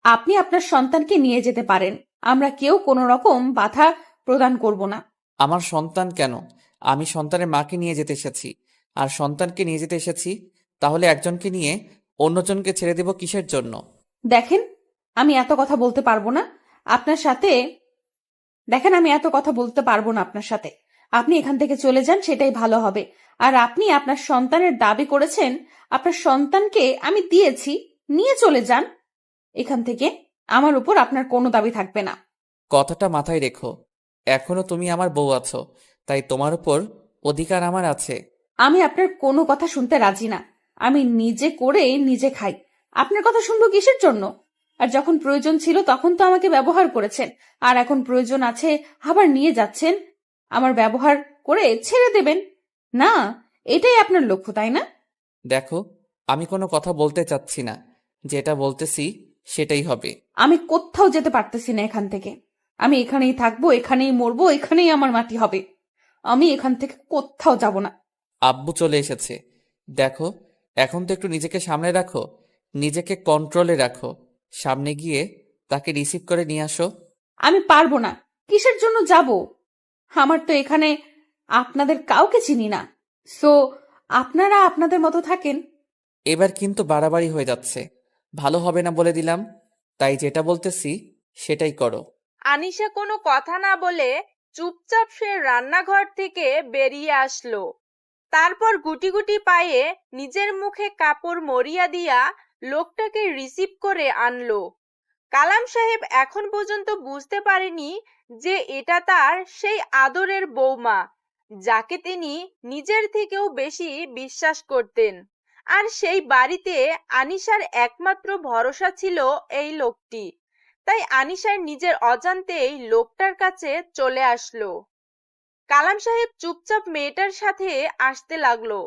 আপনি আপনার সন্তানকে নিয়ে যেতে পারেন, আমরা কেউ কোনো রকম বাধা প্রদান করব না। আমার সন্তান কেন? আমি সন্তানের মাকে নিয়ে যেতে এসেছি, আর সন্তানকে নিয়ে যেতে এসেছি। তাহলে একজনকে নিয়ে অন্যজনকে ছেড়ে দেব কিসের জন্য? দেখেন, আমি এত কথা বলতে পারবো না আপনার সাথে। আমি এত কথা বলতে পারবো না আপনার সাথে। আপনি এখান থেকে চলে যান, সেটাই ভালো হবে। আর আপনি আপনার সন্তানের দাবি করেছেন, আপনার সন্তানকে আমি দিয়েছি, নিয়ে চলে যান এখান থেকে। আমার উপর আপনার কোনো দাবি থাকবে না। কথাটা মাথায় রেখো। এখনো তুমি আমার বউ আছো, তাই তোমার উপর অধিকার আমার আছে। আমি আপনার কোনো কথা শুনতে রাজি না। আমি নিজে করে নিজে খাই, আপনার কথা শুনবো কিসের জন্য? আর যখন প্রয়োজন ছিল তখন তো আমাকে ব্যবহার করেছেন, আর এখন প্রয়োজন আছে আবার নিয়ে যাচ্ছেন। আমার ব্যবহার করে ছেড়ে দেবেন না, এটাই আপনার লক্ষ্য, তাই না? দেখো, আমি কোনো কথা বলতে চাচ্ছি না, যেটা বলতেছি সেটাই হবে। আমি কোথাও যেতে পারতেছি না এখান থেকে। আমি এখানেই থাকবো, এখানেই মরবো, এখানেই আমার মাটি হবে। আমি এখান থেকে কোথাও যাব না। আব্বু চলে এসেছে। দেখো, এখন তো একটু নিজেকে সামনে রাখো, নিজেকে কন্ট্রোলে রাখো। সামনে গিয়ে তাকে রিসিভ করে নিয়ে আসো। আমি পারবো না। কিসের জন্য যাব? আমার তো এখানে আপনাদের কাউকে চিনি না। সো আপনারা আপনাদের মতো থাকেন। এবার কিন্তু বাড়াবাড়ি হয়ে যাচ্ছে, ভালো হবে না বলে দিলাম। তাই যেটা বলতেছি সেটাই করো। আনিশা কোনো কথা না বলে চুপচাপ সে রান্নাঘর থেকে বেরিয়ে আসলো। তারপর গুটি গুটি পায়ে নিজের মুখে কাপড় মরিয়া দিয়া লোকটাকে রিসিভ করে আনলো। কালাম সাহেব এখন পর্যন্ত বুঝতে পারেনি যে এটা তার সেই আদরের বৌমা, যাকে তিনি নিজের থেকেও বেশি বিশ্বাস করতেন। আর সেই বাড়িতে আনিশার একমাত্র ভরসা ছিল এই লোকটি। তাই আনিশার নিজের অজান্তেই লোকটার কাছে চলে আসলো। কালাম সাহেব চুপচাপ মেয়েটার সাথে আসতে লাগলো,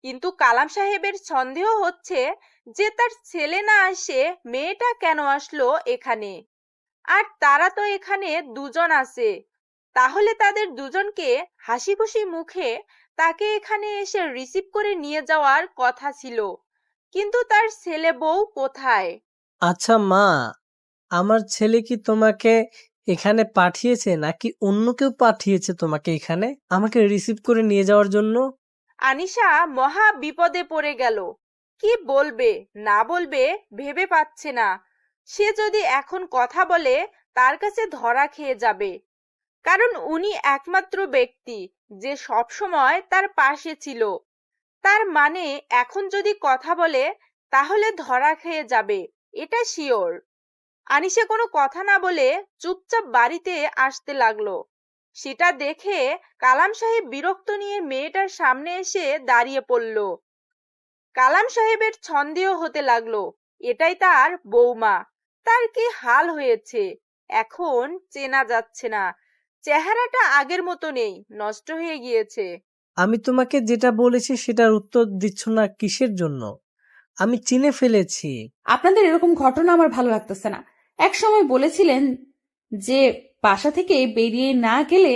কিন্তু কালাম সাহেবের সন্দেহ হচ্ছে যে তার ছেলে না আসে মেয়েটা কেন আসলো এখানে। আর তারা তো এখানে দুজন আছে, তাহলে তাদের দুজনকে হাসি খুশি মুখে তাকে এখানে এসে রিসিভ করে নিয়ে যাওয়ার কথা ছিল। কিন্তু তার ছেলে বউ কোথায়? আচ্ছা মা, আমার ছেলে কি তোমাকে এখানে পাঠিয়েছে নাকি অন্য কেউ পাঠিয়েছে তোমাকে এখানে আমাকে রিসিভ করে নিয়ে যাওয়ার জন্য? আনিশা মহা বিপদে পড়ে গেল। কি বলবে না বলবে ভেবে পাচ্ছে না। সে যদি এখন কথা বলে তার কাছে ধরা খেয়ে যাবে, কারণ উনি একমাত্র ব্যক্তি যে সব সময় তার পাশে ছিল। তার মানে এখন যদি কথা বলে তাহলে ধরা খেয়ে যাবে, এটা শিওর। আনিশা কোনো কথা না বলে চুপচাপ বাড়িতে আসতে লাগলো। সেটা দেখে কালাম সাহেব বিরক্ত নিয়ে মেয়েটার সামনে এসে দাঁড়িয়ে পড়ল। কালাম সাহেবের সন্দেহ হতে লাগলো এটাই তার বৌমা। তার কি হাল হয়েছে এখন চেনা যাচ্ছে না, চেহারাটা আগের মতো নেই, নষ্ট হয়ে গিয়েছে। আমি তোমাকে যেটা বলেছি সেটার উত্তর দিচ্ছ না কিসের জন্য? আমি চিনে ফেলেছি। আপনাদের এরকম ঘটনা আমার ভালো লাগতেছে না। এক সময় বলেছিলেন যে বাসা থেকে বেরিয়ে না গেলে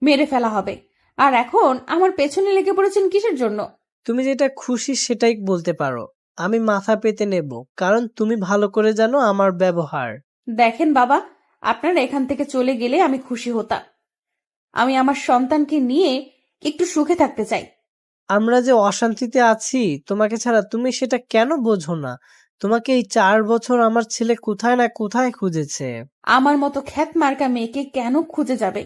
মেরে ফেলা হবে, আর এখন আমার পেছনে লেগে পড়েছেন কিসের জন্য? তুমি যেটা খুশি সেটাই বলতে পারো, আমি মাথা পেতে নেব, কারণ তুমি ভালো করে জানো আমার ব্যবহার। দেখেন বাবা, আপনারা এখান থেকে চলে গেলে আমি খুশি হতাম। আমি আমার সন্তানকে নিয়ে একটু সুখে থাকতে চাই। আমরা যে অশান্তিতে আছি তোমাকে ছাড়া, তুমি সেটা কেন বোঝো না? তোমাকে এই 4 বছর আমার ছেলে কোথায় না কোথায় খুঁজেছে। আমার মতো খ্যাত মার্কা মেয়েকে কেন খুঁজে যাবে?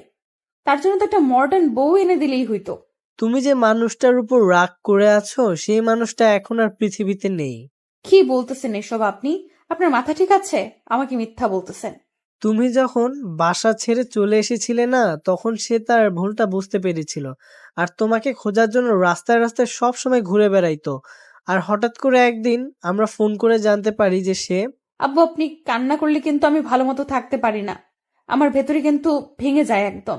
তার জন্য তো একটা মডার্ন বউ এনে দিলেই হইতো। তুমি যে মানুষটার উপর রাগ করে আছো সেই মানুষটা এখন আর পৃথিবীতে নেই। কি বলতেছেন এসব আপনি? আপনার মাথা ঠিক আছে? আমাকে মিথ্যা বলতেছেন? তুমি যখন বাসা ছেড়ে চলে এসেছিলে না, তখন সে তার ভুলটা বুঝতে পেরেছিল, আর তোমাকে খোঁজার জন্য রাস্তায় রাস্তায় সব সময় ঘুরে বেড়াইতো। আর হঠাৎ করে একদিন আমরা ফোন করে জানতে পারি যে সে... আব্বু, আপনি কান্না করলে কিন্তু আমি ভালো মতো থাকতে পারি না। আমার ভেতরে কিন্তু ভেঙে যায় একদম।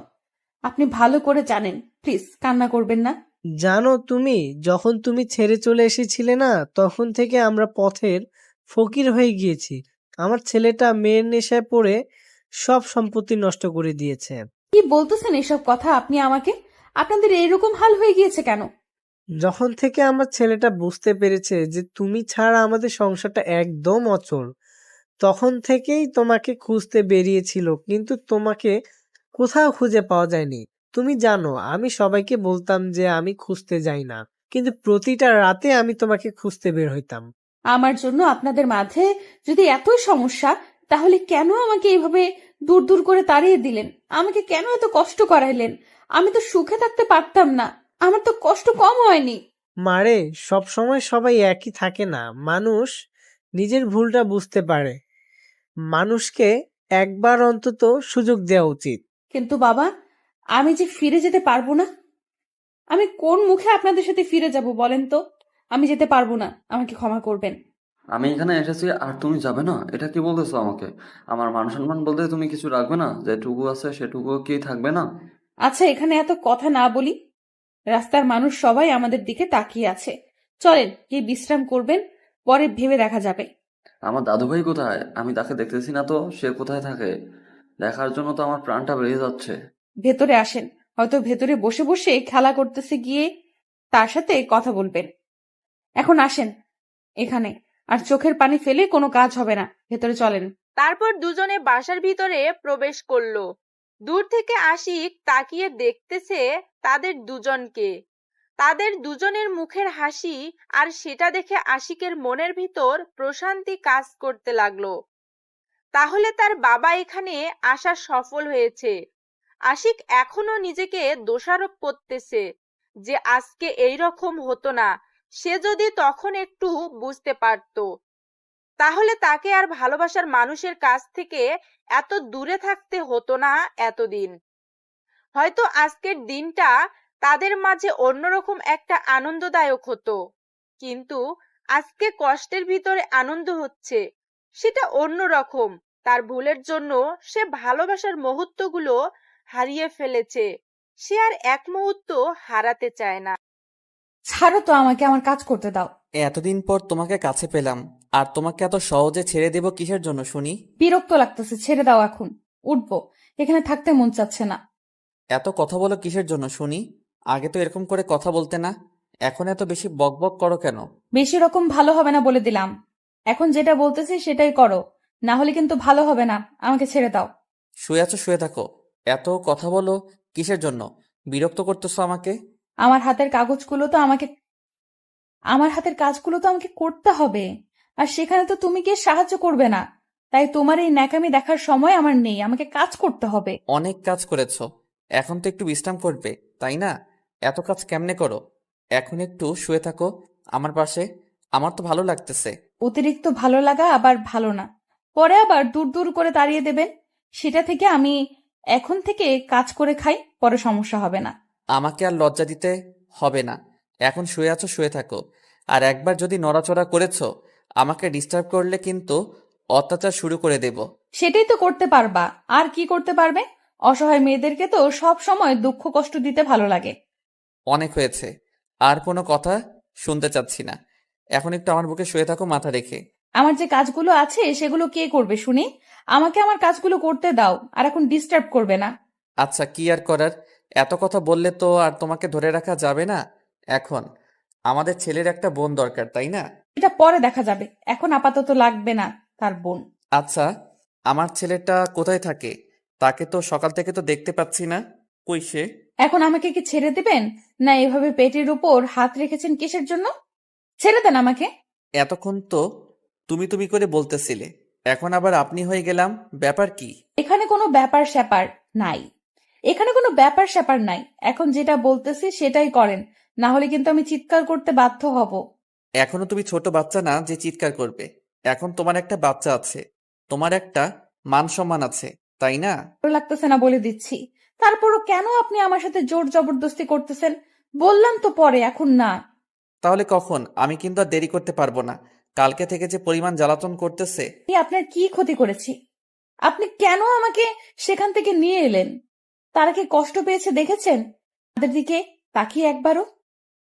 আপনি ভালো করে জানেন, প্লিজ কান্না করবেন না। জানো, যখন তুমি ছেড়ে চলে এসেছিলে না, তখন থেকে আমরা পথের ফকির হয়ে গিয়েছি। আমার ছেলেটা মেয়ের নেশায় পড়ে সব সম্পত্তি নষ্ট করে দিয়েছে। কি বলতেছেন এসব কথা আপনি আমাকে? আপনাদের এরকম হাল হয়ে গিয়েছে কেন? যখন থেকে আমার ছেলেটা বুঝতে পেরেছে যে তুমি ছাড়া আমাদের সংসারটা একদম অচল, তখন থেকেই তোমাকে খুঁজতে বেরিয়েছিল, কিন্তু তোমাকে কোথাও খুঁজে পাওয়া যায়নি। তুমি জানো আমি সবাইকে বলতাম যে আমি খুঁজতে যাই না, কিন্তু প্রতিটা রাতে আমি তোমাকে খুঁজতে বের হইতাম। আমার জন্য আপনাদের মাঝে যদি এতই সমস্যা, তাহলে কেন আমাকে এইভাবে দূর দূর করে তাড়িয়ে দিলেন? আমাকে কেন এত কষ্ট করাইলেন? আমি তো সুখে থাকতে পারতাম না? আমার তো কষ্ট কম হয়নি। মারে, সব সময় সবাই একই থাকে না। মানুষ নিজের ভুলটা বুঝতে পারে। মানুষকে একবার অন্তত সুযোগ দেওয়া উচিত। কিন্তু বাবা, আমি যে ফিরে যেতে পারবো না। আমি কোন মুখে আপনাদের সাথে ফিরে যাব বলেন তো? আমি যেতে পারবো না, আমাকে ক্ষমা করবেন। আমি এখানে এসেছি আর তুমি যাবে না? এটা কি বলতেছো আমাকে? আমার মান সম্মান বলতে তুমি কিছু রাখবে না? যেটুকু আছে সেটুকু কি থাকবে না? আচ্ছা, এখানে এত কথা না বলি। রাস্তার মানুষ সবাই আমাদের দিকে তাকিয়ে আছে। চলেন গিয়ে বিশ্রাম করবেন, পরে ভেবে দেখা যাবে। আমার দাদুভাই কোথায়? আমি তাকে দেখতেছি না তো। সে কোথায় থাকে? দেখার জন্য তো আমার প্রাণটা বেরিয়ে যাচ্ছে। ভেতরে আসেন, হয়তো ভেতরে বসে বসে খেলা করতেছে, গিয়ে তার সাথে কথা বলবেন। এখন আসেন এখানে, আর চোখের পানি ফেলে কোনো কাজ হবে না। ভেতরে চলেন। তারপর দুজনে বাসার ভিতরে প্রবেশ করলো। দূর থেকে আশিক তাকিয়ে দেখতেছে তাদের দুজনকে, তাদের দুজনের মুখের হাসি, আর সেটা দেখে আশিকের মনের ভিতর প্রশান্তি কাজ করতে লাগলো। তাহলে তার বাবা এখানে আসা সফল হয়েছে। আশিক এখনো নিজেকে দোষারোপ করতেছে যে আজকে এই রকম হতো না। সে যদি তখন একটু বুঝতে পারতো, তাহলে তাকে আর ভালোবাসার মানুষের কাছ থেকে এত দূরে থাকতে হতো না এতদিন। হয়তো আজকের দিনটা তাদের মাঝে অন্যরকম একটা আনন্দদায়ক হতো, কিন্তু আজকে কষ্টের ভিতরে আনন্দ হচ্ছে, সেটা অন্যরকম। তার ভুলের জন্য সে ভালোবাসার মুহূর্তগুলো হারিয়ে ফেলেছে। সে আর এক মুহূর্ত হারাতে চায় না। ছাড়ো তো, আমাকে আমার কাজ করতে দাও। এতদিন পর তোমাকে কাছে পেলাম, আর তোমাকে এত সহজে ছেড়ে দেব কিসের জন্য শুনি? বিরক্ত লাগতেছে, ছেড়ে দাও। এখন উঠবো, এখানে থাকতে মন চাচ্ছে না। এত কথা বলো কিসের জন্য শুনি? আগে তো এরকম করে কথা বলতে না, এখন এত বেশি বকবক করো কেন? বেশি রকম ভালো হবে না বলে দিলাম। এখন যেটা বলতেছি সেটাই করো, না হলে কিন্তু ভালো হবে না। আমাকে ছেড়ে দাও। শুয়ে আছো, শুয়ে থাকো। এত কথা বলো কিসের জন্য? বিরক্ত করতেছো আমাকে। আমার হাতের কাগজগুলো তো আমাকে আমার হাতের কাজগুলো তো আমাকে করতে হবে, আর সেখানে তো তুমি গিয়ে সাহায্য করবে না। তাই তোমার এই ন্যাকামি দেখার সময় আমার নেই, আমাকে কাজ করতে হবে। অনেক কাজ করেছো, এখন তো একটু বিশ্রাম করবে, তাই না? এত কাজ কেমনে করো? এখন একটু শুয়ে থাকো আমার পাশে, আমার তো ভালো লাগতেছে। অতিরিক্ত ভালো লাগা আবার ভালো না, পরে আবার দূর দূর করে তাড়িয়ে দেবেন। সেটা থেকে আমি এখন থেকে কাজ করে খাই, পরে সমস্যা হবে না। আমাকে আর লজ্জা দিতে হবে না। এখন শুয়ে আছো, শুয়ে থাকো। আর একবার যদি নড়াচড়া করেছো, আমাকে ডিস্টার্ব করলে কিন্তু অত্যাচার শুরু করে দেব। সেটাই তো করতে পারবা, আর কি করতে পারবে? অসহায় মেয়েদেরকে তো সব সময় দুঃখ কষ্ট দিতে ভালো লাগে। অনেক হয়েছে, আর কোনো কথা শুনতে চাচ্ছি না। এখন একটু আমার বুকে শুয়ে থাকো মাথা রেখে। আমার যে কাজগুলো আছে সেগুলো কে করবে শুনি? আমাকে আমার কাজগুলো করতে দাও, আর এখন ডিস্টার্ব করবে না। আচ্ছা, কি আর করার, এত কথা বললে তো আর তোমাকে ধরে রাখা যাবে না। এখন আমাদের ছেলের একটা বোন দরকার, তাই না? এটা পরে দেখা যাবে, এখন আপাতত লাগবে না তার বোন। আচ্ছা, আমার ছেলেটা কোথায় থাকে? তাকে তো সকাল থেকে তো দেখতে পাচ্ছি না, কই সে? এখন আমাকে কি ছেড়ে দিবেন? না এভাবে পেটের উপর হাত রেখেছেন কিসের জন্য? ছেড়ে দেন আমাকে। এতক্ষণ তো তুমি তুমি করে বলতেছিলে, এখন আবার আপনি হয়ে গেলাম, ব্যাপার কি? এখানে কোনো ব্যাপার স্যাপার নাই, এখানে কোনো ব্যাপার স্যাপার নাই। এখন যেটা বলতেছি সেটাই করেন, না হলে কিন্তু আমি চিৎকার করতে বাধ্য হব। এখনো তুমি ছোট বাচ্চা না যে চিৎকার করবে। এখন তোমার একটা বাচ্চা আছে, তোমার একটা মান সম্মান আছে, তাই না? ভালো লাগতেছে না বলে দিচ্ছি, তারপরও কেন আপনি আমার সাথে জোর জবরদস্তি করতেছেন? বললাম তো পরে, এখন না। তাহলে কখন? আমি কিন্তু আর দেরি করতে পারবো না। কালকে থেকে যে পরিমাণ জ্বালাতন করতেছে। আমি আপনার কি ক্ষতি করেছি? আপনি কেন আমাকে সেখান থেকে নিয়ে এলেন? তারা কি কষ্ট পেয়েছে দেখেছেন তাদের দিকে তাকিয়ে একবারও?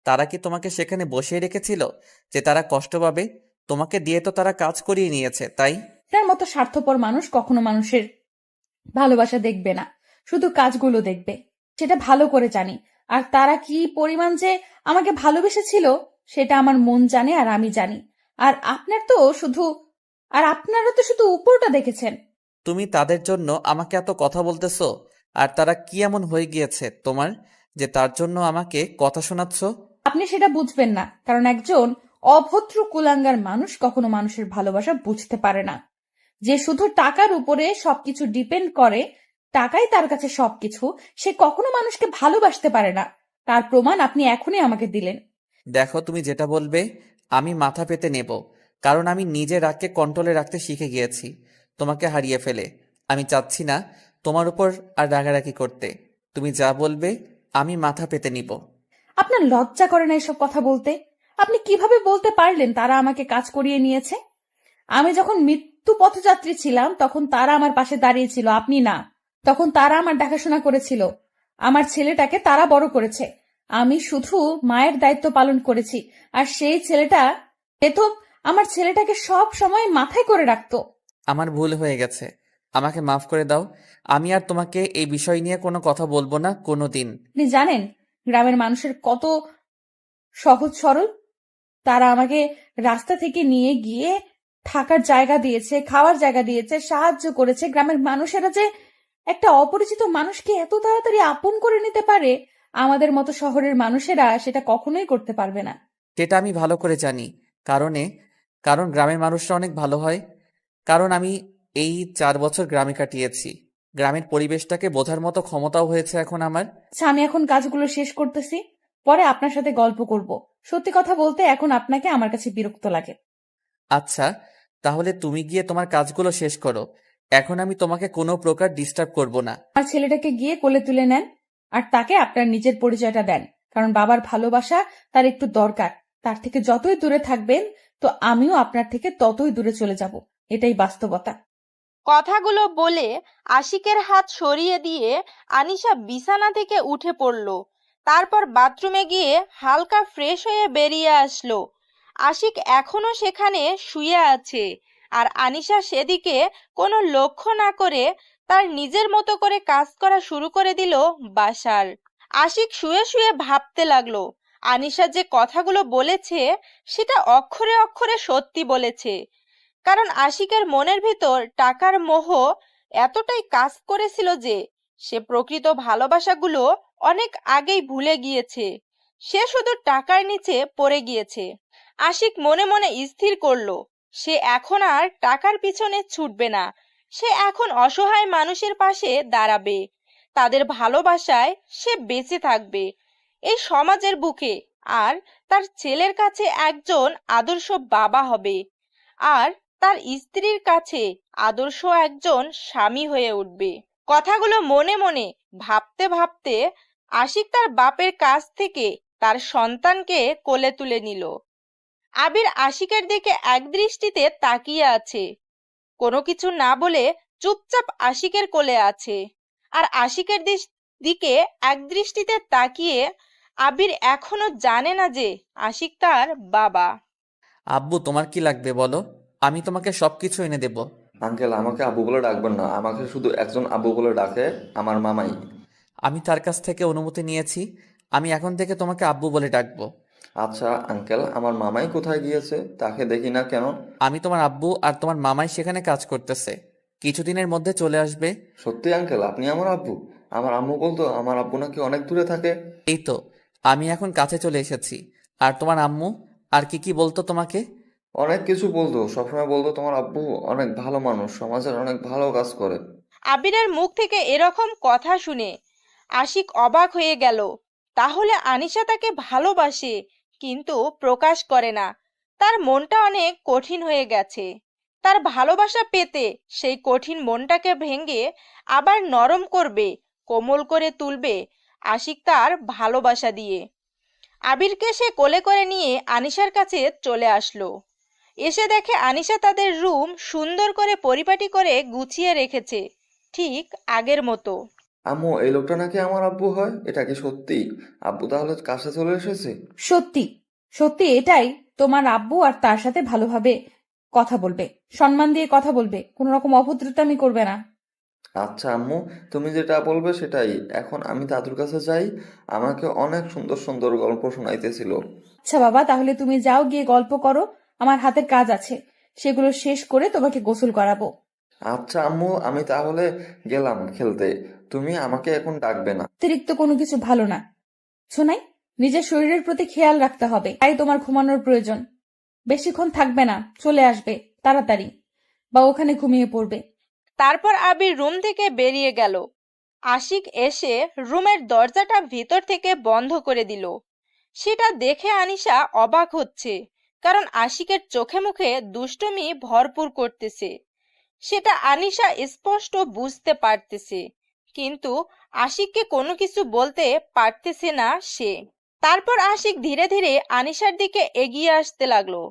তারা কি তোমাকে সেখানে বসিয়ে রেখেছিল যে তারা কষ্ট পাবে? তোমাকে দিয়ে তো তারা কাজ করিয়ে নিয়েছে, তাই? তার মতো স্বার্থপর মানুষ কখনো মানুষের ভালোবাসা দেখবে না, শুধু কাজগুলো দেখবে। সেটা ভালো করে জানি। আর তারা কি পরিমাণ যে আমাকে ভালোবেসেছিল সেটা আমার মন জানে আর আমি জানি। আর আপনার তো শুধু আর আপনারা তো শুধু উপরটা দেখেছেন। তুমি তাদের জন্য আমাকে এত কথা বলতেছো, আর তারা কি এমন হয়ে গিয়েছে তোমার যে তার জন্য আমাকে কথা শোনাচ্ছ? আপনি সেটা বুঝবেন না, কারণ একজন অভদ্র কুলাঙ্গার মানুষ কখনো মানুষের ভালোবাসা বুঝতে পারে না। যে শুধু টাকার উপরে সবকিছু ডিপেন্ড করে, টাকাই তার কাছে সবকিছু, সে কখনো মানুষকে ভালোবাসতে পারে না। তার প্রমাণ আপনি এখনই আমাকে দিলেন। দেখো, তুমি যেটা বলবে আমি মাথা পেতে নেব, কারণ আমি নিজের রাগকে কন্ট্রোলে রাখতে শিখে গিয়েছি তোমাকে হারিয়ে ফেলে। আমি চাচ্ছি না তোমার উপর আর রাগারাগি করতে। তুমি যা বলবে আমি মাথা পেতে নিব। আপনার লজ্জা করে না এসব কথা বলতে? আপনি কিভাবে বলতে পারলেন তারা আমাকে কাজ করিয়ে নিয়েছে? আমি যখন মৃত্যু পথযাত্রী ছিলাম তখন তারা আমার পাশে দাঁড়িয়েছিল, আপনি না। তখন তারা আমার দেখাশোনা করেছিল, আমার ছেলেটাকে তারা বড় করেছে। আমি শুধু মায়ের দায়িত্ব পালন করেছি, আর সেই ছেলেটা তো আমার ছেলেটাকে সব সময় মাথায় করে রাখতো। আমার ভুল হয়ে গেছে, আমাকে মাফ করে দাও। আমি আর তোমাকে এই বিষয় নিয়ে কোনো কথা বলবো না কোনো দিন। আপনি জানেন গ্রামের মানুষের কত সহজ সরল? তারা আমাকে রাস্তা থেকে নিয়ে গিয়ে থাকার জায়গা দিয়েছে, খাওয়ার জায়গা দিয়েছে, সাহায্য করেছে। গ্রামের মানুষেরা যে একটা অপরিচিত মানুষকে এত তাড়াতাড়ি আপন করে নিতে পারে, আমাদের মতো শহরের মানুষেরা সেটা কখনোই করতে পারবে না। সেটা আমি ভালো করে জানি, কারণ গ্রামের মানুষরা অনেক ভালো হয়। কারণ আমি এই 4 বছর গ্রামে কাটিয়েছি, গ্রামের পরিবেশটাকে বোঝার মতো ক্ষমতাও হয়েছে এখন আমার। আচ্ছা, আমি এখন কাজগুলো শেষ করতেছি, পরে আপনার সাথে গল্প করব। সত্যি কথা বলতে এখন আপনাকে আমার কাছে বিরক্ত লাগে। আচ্ছা, তাহলে তুমি গিয়ে তোমার কাজগুলো শেষ করো, এখন আমি তোমাকে কোনো প্রকার ডিস্টার্ব করব না। আমার ছেলেটাকে গিয়ে কোলে তুলে নেন, আর তাকে আপনার নিজের পরিচয়টা দেন, কারণ বাবার ভালোবাসা তার একটু দরকার। তার থেকে যতই দূরে থাকবেন, তো আমিও আপনার থেকে ততই দূরে চলে যাব, এটাই বাস্তবতা। কথাগুলো বলে আশিকের হাত সরিয়ে দিয়ে আনিশা বিছানা থেকে উঠে পড়ল। তারপর বাথরুমে গিয়ে হালকা ফ্রেশ হয়ে বেরিয়ে আসলো। আশিক এখনো সেখানে শুয়ে আছে, আর আনিশা সেদিকে কোনো লক্ষ্য না করে তার নিজের মতো করে কাজ করা শুরু করে দিল বাসার। আশিক শুয়ে শুয়ে ভাবতে লাগলো, আনিশা যে কথাগুলো বলেছে সেটা অক্ষরে অক্ষরে সত্যি বলেছে। কারণ আশিকের মনের ভিতর টাকার মোহ এতটাই কাজ করেছিল যে সে প্রকৃত ভালোবাসাগুলো অনেক আগেই ভুলে গিয়েছে। সে শুধু টাকার নিচে পড়ে গিয়েছে। আশিক মনে মনে স্থির করলো, সে এখন আর টাকার পিছনে ছুটবে না। সে এখন অসহায় মানুষের পাশে দাঁড়াবে, তাদের ভালোবাসায় সে বেঁচে থাকবে এই সমাজের বুকে, আর তার ছেলের কাছে একজন আদর্শ বাবা হবে, আর তার স্ত্রীর কাছে আদর্শ একজন স্বামী হয়ে উঠবে। কথাগুলো মনে মনে ভাবতে ভাবতে আশিক তার বাপের কাছ থেকে তার সন্তানকে কোলে তুলে নিল। আবির আশিকের দিকে এক দৃষ্টিতে তাকিয়ে আছে, কোনো কিছু না বলে চুপচাপ আশিকের কোলে আছে। আর আশিকের দিকে এক দৃষ্টিতে তাকিয়ে আবির এখনো জানে না যে আশিক তার বাবা। আব্বু, তোমার কি লাগবে বলো, আমি তোমাকে সবকিছু এনে দেব। আঙ্কেল, আমাকে আব্বু বলে ডাকবেন না, আমাকে শুধু একজন আব্বু বলে ডাকে, আমার মামাই। আমি তার কাছ থেকে অনুমতি নিয়েছি, আমি এখন থেকে তোমাকে আব্বু বলে ডাকবো। আচ্ছা আঙ্কেল, আমার মামাই কোথায় গিয়েছে? তাকে দেখি না কেন? আমি তোমার আব্বু, আর তোমার মামাই সেখানে কাজ করতেছে, কিছুদিনের মধ্যে চলে আসবে। সত্যি আঙ্কেল, আপনি আমার আব্বু? আমার আম্মু বলতো আমার আব্বু নাকি অনেক দূরে থাকে। এই তো, আমি এখন কাছে চলে এসেছি। আর তোমার আম্মু আর কি বলতো তোমাকে? অনেক কিছু বলতো, সবসময় বলতো তোমার আব্বু অনেক ভালো মানুষ, সমাজের অনেক ভালো কাজ করে। আবিরের মুখ থেকে এরকম কথা শুনে আশিক অবাক হয়ে গেল। তাহলে আনিশা তাকে ভালোবাসে, কিন্তু প্রকাশ করে না। তার মনটা অনেক কঠিন হয়ে গেছে। তার ভালোবাসা পেতে সেই কঠিন মনটাকে ভেঙে আবার নরম করবে, কোমল করে তুলবে আশিক তার ভালোবাসা দিয়ে। আবিরকে সে কোলে করে নিয়ে আনিশার কাছে চলে আসলো। এসে দেখে আনিশা তাদের রুম সুন্দর করে পরিপাটি করে গুছিয়ে রেখেছে, ঠিক আগের মতো। আম্মু, এই লোকটা নাকি আমার আব্বু হয়? এটা কি সত্যি? আব্বু তাহলে কাছে চলে এসেছে? সত্যি সত্যি এটাই তোমার আব্বু, আর তার সাথে ভালোভাবে কথা বলবে, সম্মান দিয়ে কথা বলবে, কোনো রকম অভদ্রতামি করবে না। আচ্ছা আম্মু, তুমি যেটা বলবে সেটাই। এখন আমি দাদুর কাছে যাই, আমাকে অনেক সুন্দর সুন্দর গল্প শোনাইতেছিল। আচ্ছা বাবা, তাহলে তুমি যাও, গিয়ে গল্প করো, আমার হাতের কাজ আছে। সেগুলো শেষ করে তোমাকে গোসল করাবো। আচ্ছা আম্মু, আমি তাহলে গেলাম খেলতে। তুমি আমাকে এখন ডাকবে না। অতিরিক্ত কোনো কিছু ভালো না। শোনাই, নিজের শরীরের প্রতি খেয়াল রাখতে হবে, তাই তোমার ঘুমানোর প্রয়োজন। বেশিক্ষণ থাকবে না, চলে আসবে তাড়াতাড়ি, বা ওখানে ঘুমিয়ে পড়বে। তারপর আবির রুম থেকে বেরিয়ে গেল। আশিক এসে রুমের দরজাটা ভিতর থেকে বন্ধ করে দিল। সেটা দেখে আনিশা অবাক হচ্ছে, কারণ আশিকের চোখে মুখে দুষ্টুমি ভরপুর করতেছে। সেটা আনিশা স্পষ্ট বুঝতে পারতেছে, কিন্তু আশিককে কোনো কিছু বলতে পারতেছে না সে। তারপর আশিক ধীরে ধীরে আনিশার দিকে এগিয়ে আসতে লাগলো,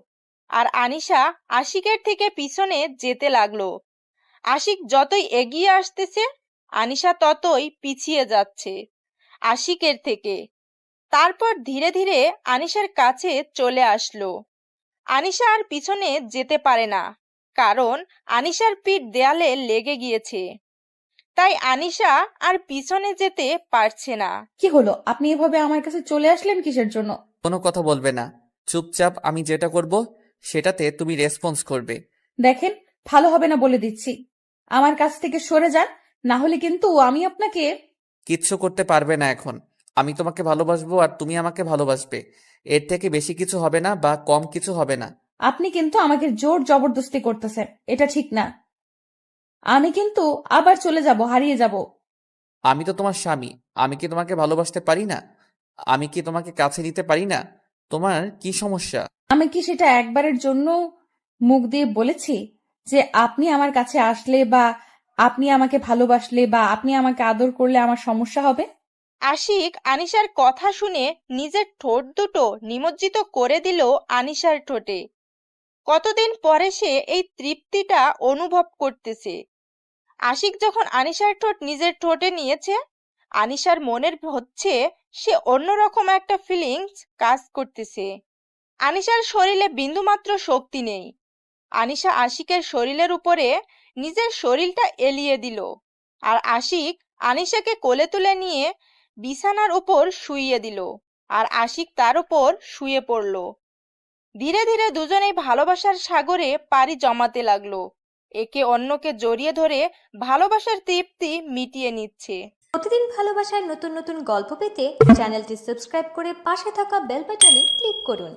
আর আনিশা আশিকের থেকে পিছনে যেতে লাগলো। আশিক যতই এগিয়ে আসতেছে, আনিশা ততই পিছিয়ে যাচ্ছে আশিকের থেকে। তারপর ধীরে ধীরে আনিশার কাছে চলে আসলো। আনিশা আর পিছনে যেতে পারে না, কারণ আনিশার পিঠ দেয়ালে লেগে গিয়েছে। তাই আনিশা আর পিছনে যেতে পারছে না। কি হলো, আপনি এভাবে আমার কাছে চলে আসলেন কিসের জন্য? কোনো কথা বলবে না, চুপচাপ আমি যেটা করব সেটাতে তুমি রেসপন্স করবে। দেখেন, ভালো হবে না বলে দিচ্ছি। আমার কাছ থেকে সরে যান, না হলে কিন্তু আমি আপনাকে। কিচ্ছু করতে পারবে না এখন। আমি তোমাকে ভালোবাসবো আর তুমি আমাকে ভালোবাসবে, এর থেকে বেশি কিছু হবে না বা কম কিছু হবে না। আপনি কিন্তু আমাকে জোর জবরদস্তি করতেছেন, এটা ঠিক না। আমি কিন্তু আবার চলে যাব, হারিয়ে যাব। আমি তো তোমার স্বামী, আমি কি তোমাকে ভালোবাসতে পারি না? আমি কি তোমাকে কাছে নিতে পারি না? তোমার কি সমস্যা? আমি কি সেটা একবারের জন্য মুখ দিয়ে বলেছি যে আপনি আমার কাছে আসলে বা আপনি আমাকে ভালোবাসলে বা আপনি আমাকে আদর করলে আমার সমস্যা হবে? আশিক আনিশার কথা শুনে নিজের ঠোঁট দুটো নিমজ্জিত করে দিল আনিশার ঠোঁটে। কতদিন পরে সে এই তৃপ্তিটা অনুভব করতেছে। আশিক যখন আনিশার ঠোঁট নিজের ঠোঁটে নিয়েছে, আনিশার মনের হচ্ছে সে অন্যরকম একটা ফিলিংস কাজ করতেছে। আনিশার শরীরে বিন্দুমাত্র শক্তি নেই। আনিশা আশিকের শরীরের উপরে নিজের শরীরটা এলিয়ে দিল, আর আশিক আনিশাকে কোলে তুলে নিয়ে বিছানার উপর শুইয়ে দিল, আর আশিক তার উপর শুয়ে পড়ল। ধীরে ধীরে দুজনেই ভালোবাসার সাগরে পাড়ি জমাতে লাগলো, একে অন্যকে জড়িয়ে ধরে ভালোবাসার তৃপ্তি মিটিয়ে নিচ্ছে। প্রতিদিন ভালোবাসার নতুন নতুন গল্প পেতে চ্যানেলটি সাবস্ক্রাইব করে পাশে থাকা বেল বাটনে ক্লিক করুন।